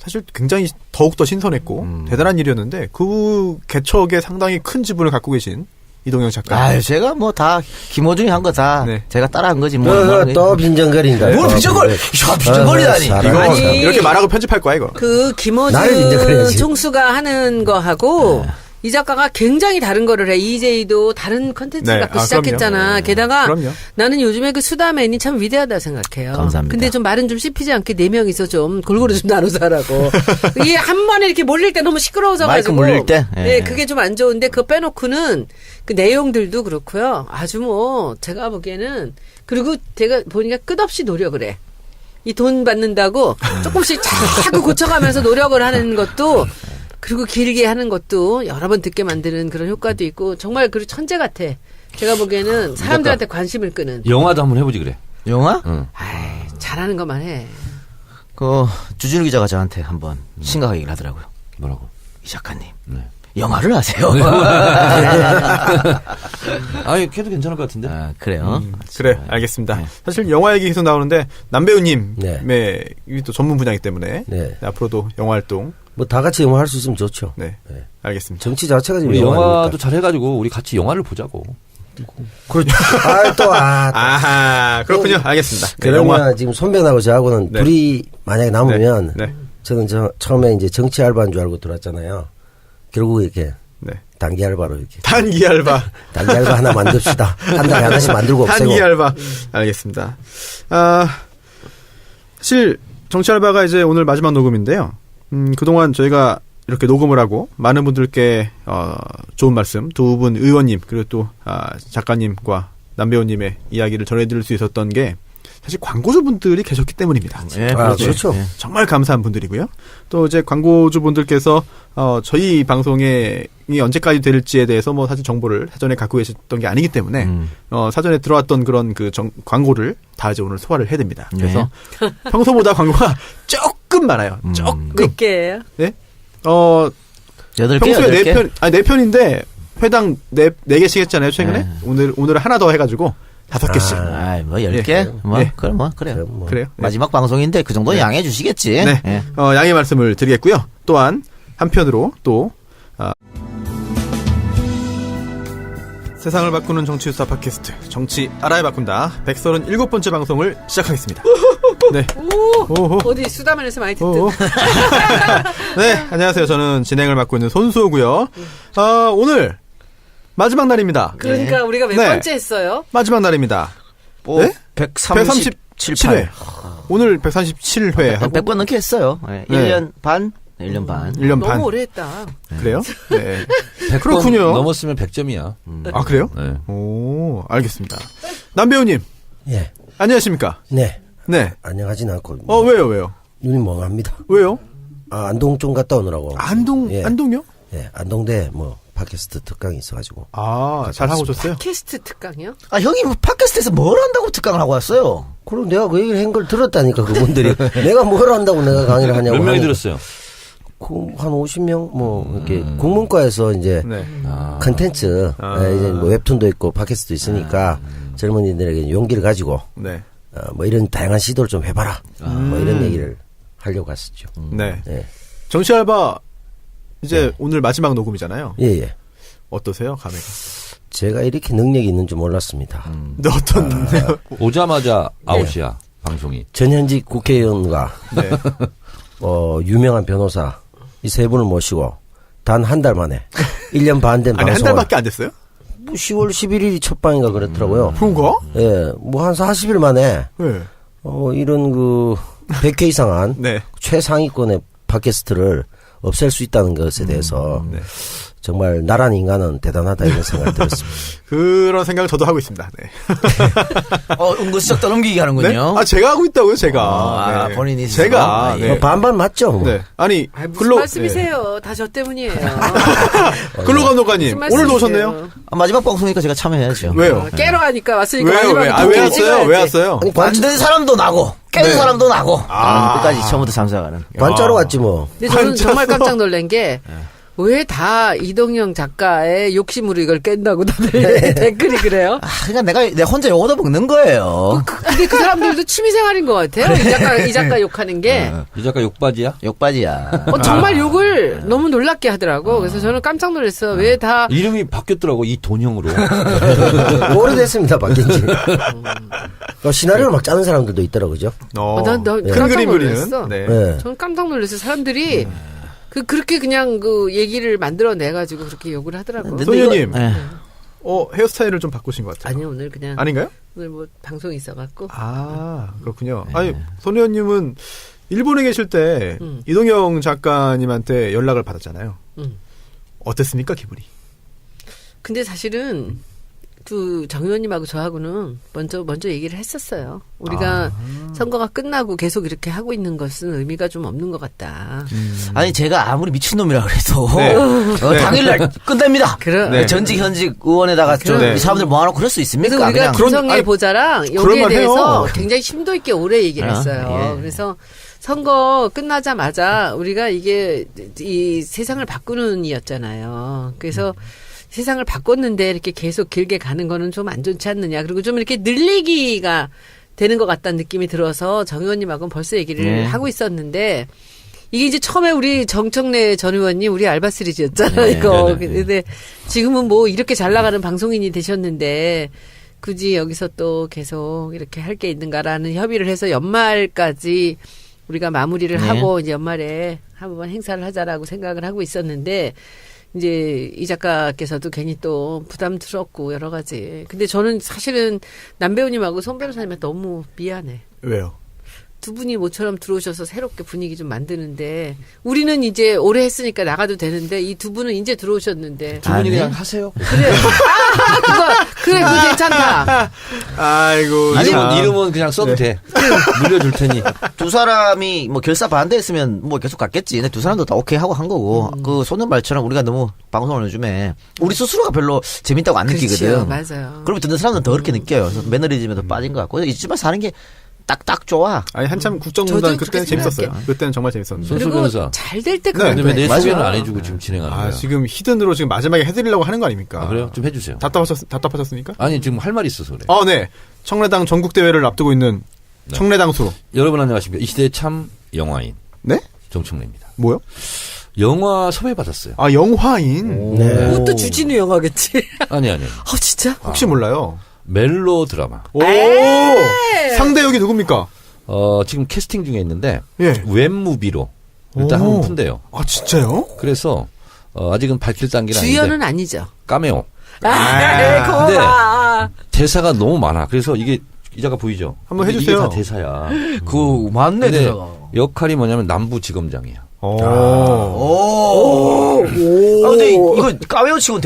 사실 굉장히 더욱더 신선했고 대단한 일이었는데 그 개척에 상당히 큰 지분을 갖고 계신 이동영 작가. 아유, 제가 뭐 다 김호중이 한 거 다 네. 제가 따라한 거지 뭐. 또 빈정거린다. 뭘 빈정거려? 야, 빈정거리다니. 이거 아니, 이렇게 말하고 편집할 거야 이거. 그 나를 김어준 인정해야지. 총수가 하는 거하고 이 작가가 굉장히 다른 거를 해. EJ도 다른 컨텐츠를 네. 갖고 아, 시작했잖아. 그럼요. 게다가 그럼요. 나는 요즘에 그 수다맨이 참 위대하다 생각해요. 감사합니다. 근데 좀 말은 좀 씹히지 않게 4명이서 좀 골고루 좀 나눠서 하라고. 이게 한 번에 이렇게 몰릴 때 너무 시끄러워서 마이크 가지고. 몰릴 때? 예. 네, 그게 좀 안 좋은데 그거 빼놓고는 그 내용들도 그렇고요. 아주 뭐 제가 보기에는 그리고 제가 보니까 끝없이 노력을 해. 이 돈 받는다고 조금씩 자꾸 고쳐가면서 노력을 하는 것도 그리고 길게 하는 것도 여러 번 듣게 만드는 그런 효과도 있고 정말 그 천재 같아. 제가 보기에는 사람들한테 관심을 끄는. 영화도 한번 해보지 그래. 영화? 응. 아이, 잘하는 것만 해. 그 주진우 기자가 저한테 한번 심각하게 얘기를 하더라고요. 뭐라고? 이 작가님, 네. 영화를 하세요. 아니, 걔도 괜찮을 것 같은데. 아, 그래요? 그래, 알겠습니다. 네. 사실 영화 얘기 계속 나오는데 남배우님의 네. 이게 또 전문 분야이기 때문에 네. 앞으로도 영화 활동 뭐 다 같이 영화 할 수 있으면 좋죠. 네, 네. 알겠습니다. 정치 자체가 지금 우리 영화도 영화니까. 잘 해가지고 우리 같이 영화를 보자고. 그렇죠. 아하, 그렇군요. 알겠습니다. 네, 그러면 지금 손변하고 저하고는 네. 둘이 만약에 남으면 네. 저는 처음에 이제 정치 알바인 줄 알고 들어왔잖아요. 결국 이렇게 네. 단기 알바로 이렇게 단기 알바. 단기 알바 하나 만듭시다. 한 달에 하나씩 만들고 없애고. 단기 알바. 알겠습니다. 사실 정치 알바가 이제 오늘 마지막 녹음인데요. 그동안 저희가 이렇게 녹음을 하고 많은 분들께 좋은 말씀 두 분 의원님 그리고 또 작가님과 남배우님의 이야기를 전해드릴 수 있었던 게 사실 광고주분들이 계셨기 때문입니다. 예, 아, 그렇죠. 예. 정말 감사한 분들이고요. 또 이제 광고주분들께서 저희 방송이 언제까지 될지에 대해서 뭐 사실 정보를 사전에 갖고 계셨던 게 아니기 때문에 사전에 들어왔던 그런 그 광고를 다 이제 오늘 소화를 해야 됩니다. 그래서 평소보다 광고가 조금 많아요. 조금. 몇 개예요? 네? 8개, 평소에 8개? 4편인데 회당 4개씩 했잖아요, 최근에. 네. 오늘 하나 더 해가지고 5개씩. 아이, 뭐, 10개? 예. 뭐, 예. 그럼 뭐, 그래요. 그럼 뭐. 그래요? 네. 마지막 방송인데 그 정도 양해해 주시겠지. 네. 예. 양해 말씀을 드리겠고요. 또한 한편으로 또 세상을 바꾸는 정치유사 팟캐스트 정치 알아야 바꾼다 137번째 방송을 시작하겠습니다. 네. 오호. 어디 수다만에서 많이 듣던. 오호. 네, 안녕하세요. 저는 진행을 맡고 있는 손수호고요. 오늘 마지막 날입니다. 그러니까 우리가 몇 네. 번째 했어요? 마지막 날입니다. 뭐, 네? 137회. 오늘 137회 하고 100번 넘게 했어요. 예. 네. 1년 반? 1년 반. 1년 반. 너무 오래 했다. 그래요? 네. 100번 그렇군요. 넘었으면 100점이야. 아, 그래요? 네. 오, 알겠습니다. 남배우님, 예. 안녕하십니까? 네. 네. 안녕하진 않고. 왜요? 눈이 멍합니다. 왜요? 안동 좀 갔다 오느라고. 안동요? 예. 안동대 뭐 팟캐스트 특강이 있어가지고. 잘 하고 오셨어요? 팟캐스트 특강이요? 아, 형이 뭐 팟캐스트에서 뭘 한다고 특강을 하고 왔어요? 그럼 내가 그 얘기를 한 걸 들었다니까 그분들이. 내가 뭘 한다고 내가 강의를 하냐고. 몇 명이 하니까. 들었어요? 한 50명 뭐 이렇게 국문과에서 이제 네. 컨텐츠 이제 뭐 웹툰도 있고 팟캐스트도 있으니까 젊은이들에게 용기를 가지고 네. 뭐 이런 다양한 시도를 좀 해봐라. 뭐 이런 얘기를 하려고 했었죠. 네. 예. 정치 알바 이제 오늘 마지막 녹음이잖아요. 예. 어떠세요, 감회가? 제가 이렇게 능력이 있는 줄 몰랐습니다. 근데 어떤 오자마자 아웃이야, 방송이. 전현직 국회의원과 네. 유명한 변호사 이 세 분을 모시고 단 한 달 만에 1년 반 된 아니 한 방송을 달밖에 안 됐어요? 뭐 10월 11일이 첫 방인가 그렇더라고요. 그런가? 예, 뭐 한 40일 만에 네. 이런 100회 이상한 네. 최상위권의 팟캐스트를 없앨 수 있다는 것에 대해서 네. 정말 나란 인간은 대단하다 이런 생각을 들었습니다. 그런 생각을 저도 하고 있습니다. 네. 은근슬쩍 떠넘기기 네? 하는군요. 제가 하고 있다고요, 제가. 네. 본인이 스스로? 제가. 아, 예. 네. 반반 맞죠? 뭐. 네. 아니, 무슨 말씀이세요? 다 저 때문이에요. 근로 감독관님, 무슨 오늘도 말씀이세요? 오셨네요? 마지막 방송이니까 제가 참여해야죠. 왜요? 깨러 하니까 왔으니까 왜요? 마지막에 왜 도끼를 왔어요? 찍어야지. 왜 왔어요? 아니, 만든 사람도 나고, 깬 사람도 나고. 끝까지 처음부터 참석하는. 관짜로 왔지 뭐. 근데 저는 반짝서. 정말 깜짝 놀란 게 왜 다 이동영 작가의 욕심으로 이걸 깬다고 다들 댓글이 그래요? 그러니까 내가 혼자 욕 얻어먹는 거예요. 근데 그 사람들도 취미생활인 것 같아요. 이 작가 욕하는 게. 이 작가 욕바지야? 욕바지야. 정말 욕을 너무 놀랍게 하더라고. 그래서 저는 깜짝 놀랐어요. 왜 다 이름이 바뀌었더라고, 이돈형으로. 오래됐습니다, 바뀐 지. 시나리오를 막 짜는 사람들도 있더라고요, 그죠? 난 큰 깜짝 그림 놀랐어. 그리는. 네. 네. 저는 깜짝 놀랐어요. 사람들이 그렇게 그냥 그 얘기를 만들어내가지고 그렇게 욕을 하더라고. 근데 소녀님, 이거- 예. 헤어스타일을 좀 바꾸신 것 같아요. 아니 오늘 그냥 아닌가요? 오늘 뭐 방송이 있어갖고. 그렇군요. 아니, 소녀님은 일본에 계실 때 이동영 작가님한테 연락을 받았잖아요. 어땠습니까, 기분이? 근데 사실은 그 정 의원님하고 저하고는 먼저 얘기를 했었어요. 우리가 선거가 끝나고 계속 이렇게 하고 있는 것은 의미가 좀 없는 것 같다. 아니 제가 아무리 미친놈이라 그래도 네. 당일날 끝납니다. 네. 전직 현직 의원에다가 좀 네. 이 사람들 모아놓고 그럴 수 있습니까? 그래서 우리가 그냥 김성애 보좌랑 여기에 그럴만 대해서 해요. 굉장히 심도 있게 오래 얘기를 했어요. 예. 그래서 선거 끝나자마자 우리가 이게 이 세상을 바꾸는 이었잖아요. 그래서 세상을 바꿨는데 이렇게 계속 길게 가는 거는 좀 안 좋지 않느냐. 그리고 좀 이렇게 늘리기가 되는 것 같다는 느낌이 들어서 정 의원님하고는 벌써 얘기를 하고 있었는데 이게 이제 처음에 우리 정청래 전 의원님 우리 알바 시리즈였잖아요. 이거. 근데 지금은 뭐 이렇게 잘 나가는 방송인이 되셨는데 굳이 여기서 또 계속 이렇게 할 게 있는가라는 협의를 해서 연말까지 우리가 마무리를 하고 이제 연말에 한번 행사를 하자라고 생각을 하고 있었는데 이제 이 작가께서도 괜히 또 부담스럽고 여러 가지. 근데 저는 사실은 남 배우님하고 송 변호사님한테 너무 미안해. 왜요? 두 분이 모처럼 들어오셔서 새롭게 분위기 좀 만드는데 우리는 이제 오래 했으니까 나가도 되는데 이 두 분은 이제 들어오셨는데 두 분이 그냥 하세요. 그래 그거 괜찮다. 아이고. 이름은 그냥 써도 돼. 물려줄 테니. 두 사람이 뭐 결사 반대했으면 뭐 계속 갔겠지. 근데 두 사람도 다 오케이 하고 한 거고 그 소년 말처럼 우리가 너무 방송을 요즘에 우리 스스로가 별로 재밌다고 안 느끼거든. 맞아요. 그러면 듣는 사람들은 더 그렇게 느껴요. 그래서 매너리즘에도 빠진 것 같고 이쯤에 사는 게 딱 좋아. 아니, 한참 국정농단 저도 그때는 그렇게 재밌었어요. 생각해요. 그때는 정말 재밌었는데. 손수 그리고 변호사. 잘 될 때 네. 그만. 근데 왜 내 맞아. 소개는 안 해주고 지금 진행하는 거야? 지금 히든으로 지금 마지막에 해드리려고 하는 거 아닙니까? 아, 그래요? 좀 해주세요. 답답하셨습니까? 아니, 지금 할 말이 있어서 그래. 네. 청래당 전국대회를 앞두고 있는 청래당수. 여러분 안녕하십니까. 이 시대의 참 영화인. 네? 정청래입니다. 뭐요? 영화 섭외 받았어요. 영화인. 네. 그것도 주진우 영화겠지. 아니. 진짜? 혹시 몰라요? 멜로 드라마. 오! 상대 역이 누굽니까? 지금 캐스팅 중에 있는데 예. 웹무비로 일단 오. 한번 푼대요. 진짜요? 그래서 아직은 밝힐 단계는 주연은 아닌데 아니죠. 까메오. 고마워. 대사가 너무 많아. 그래서 이게 기자가 보이죠? 한번 이게 해주세요. 이게 다 대사야. 그 맞네 근데 대사가. 역할이 뭐냐면 남부지검장이야. 오. 오. 근데 이거 까메오 치고는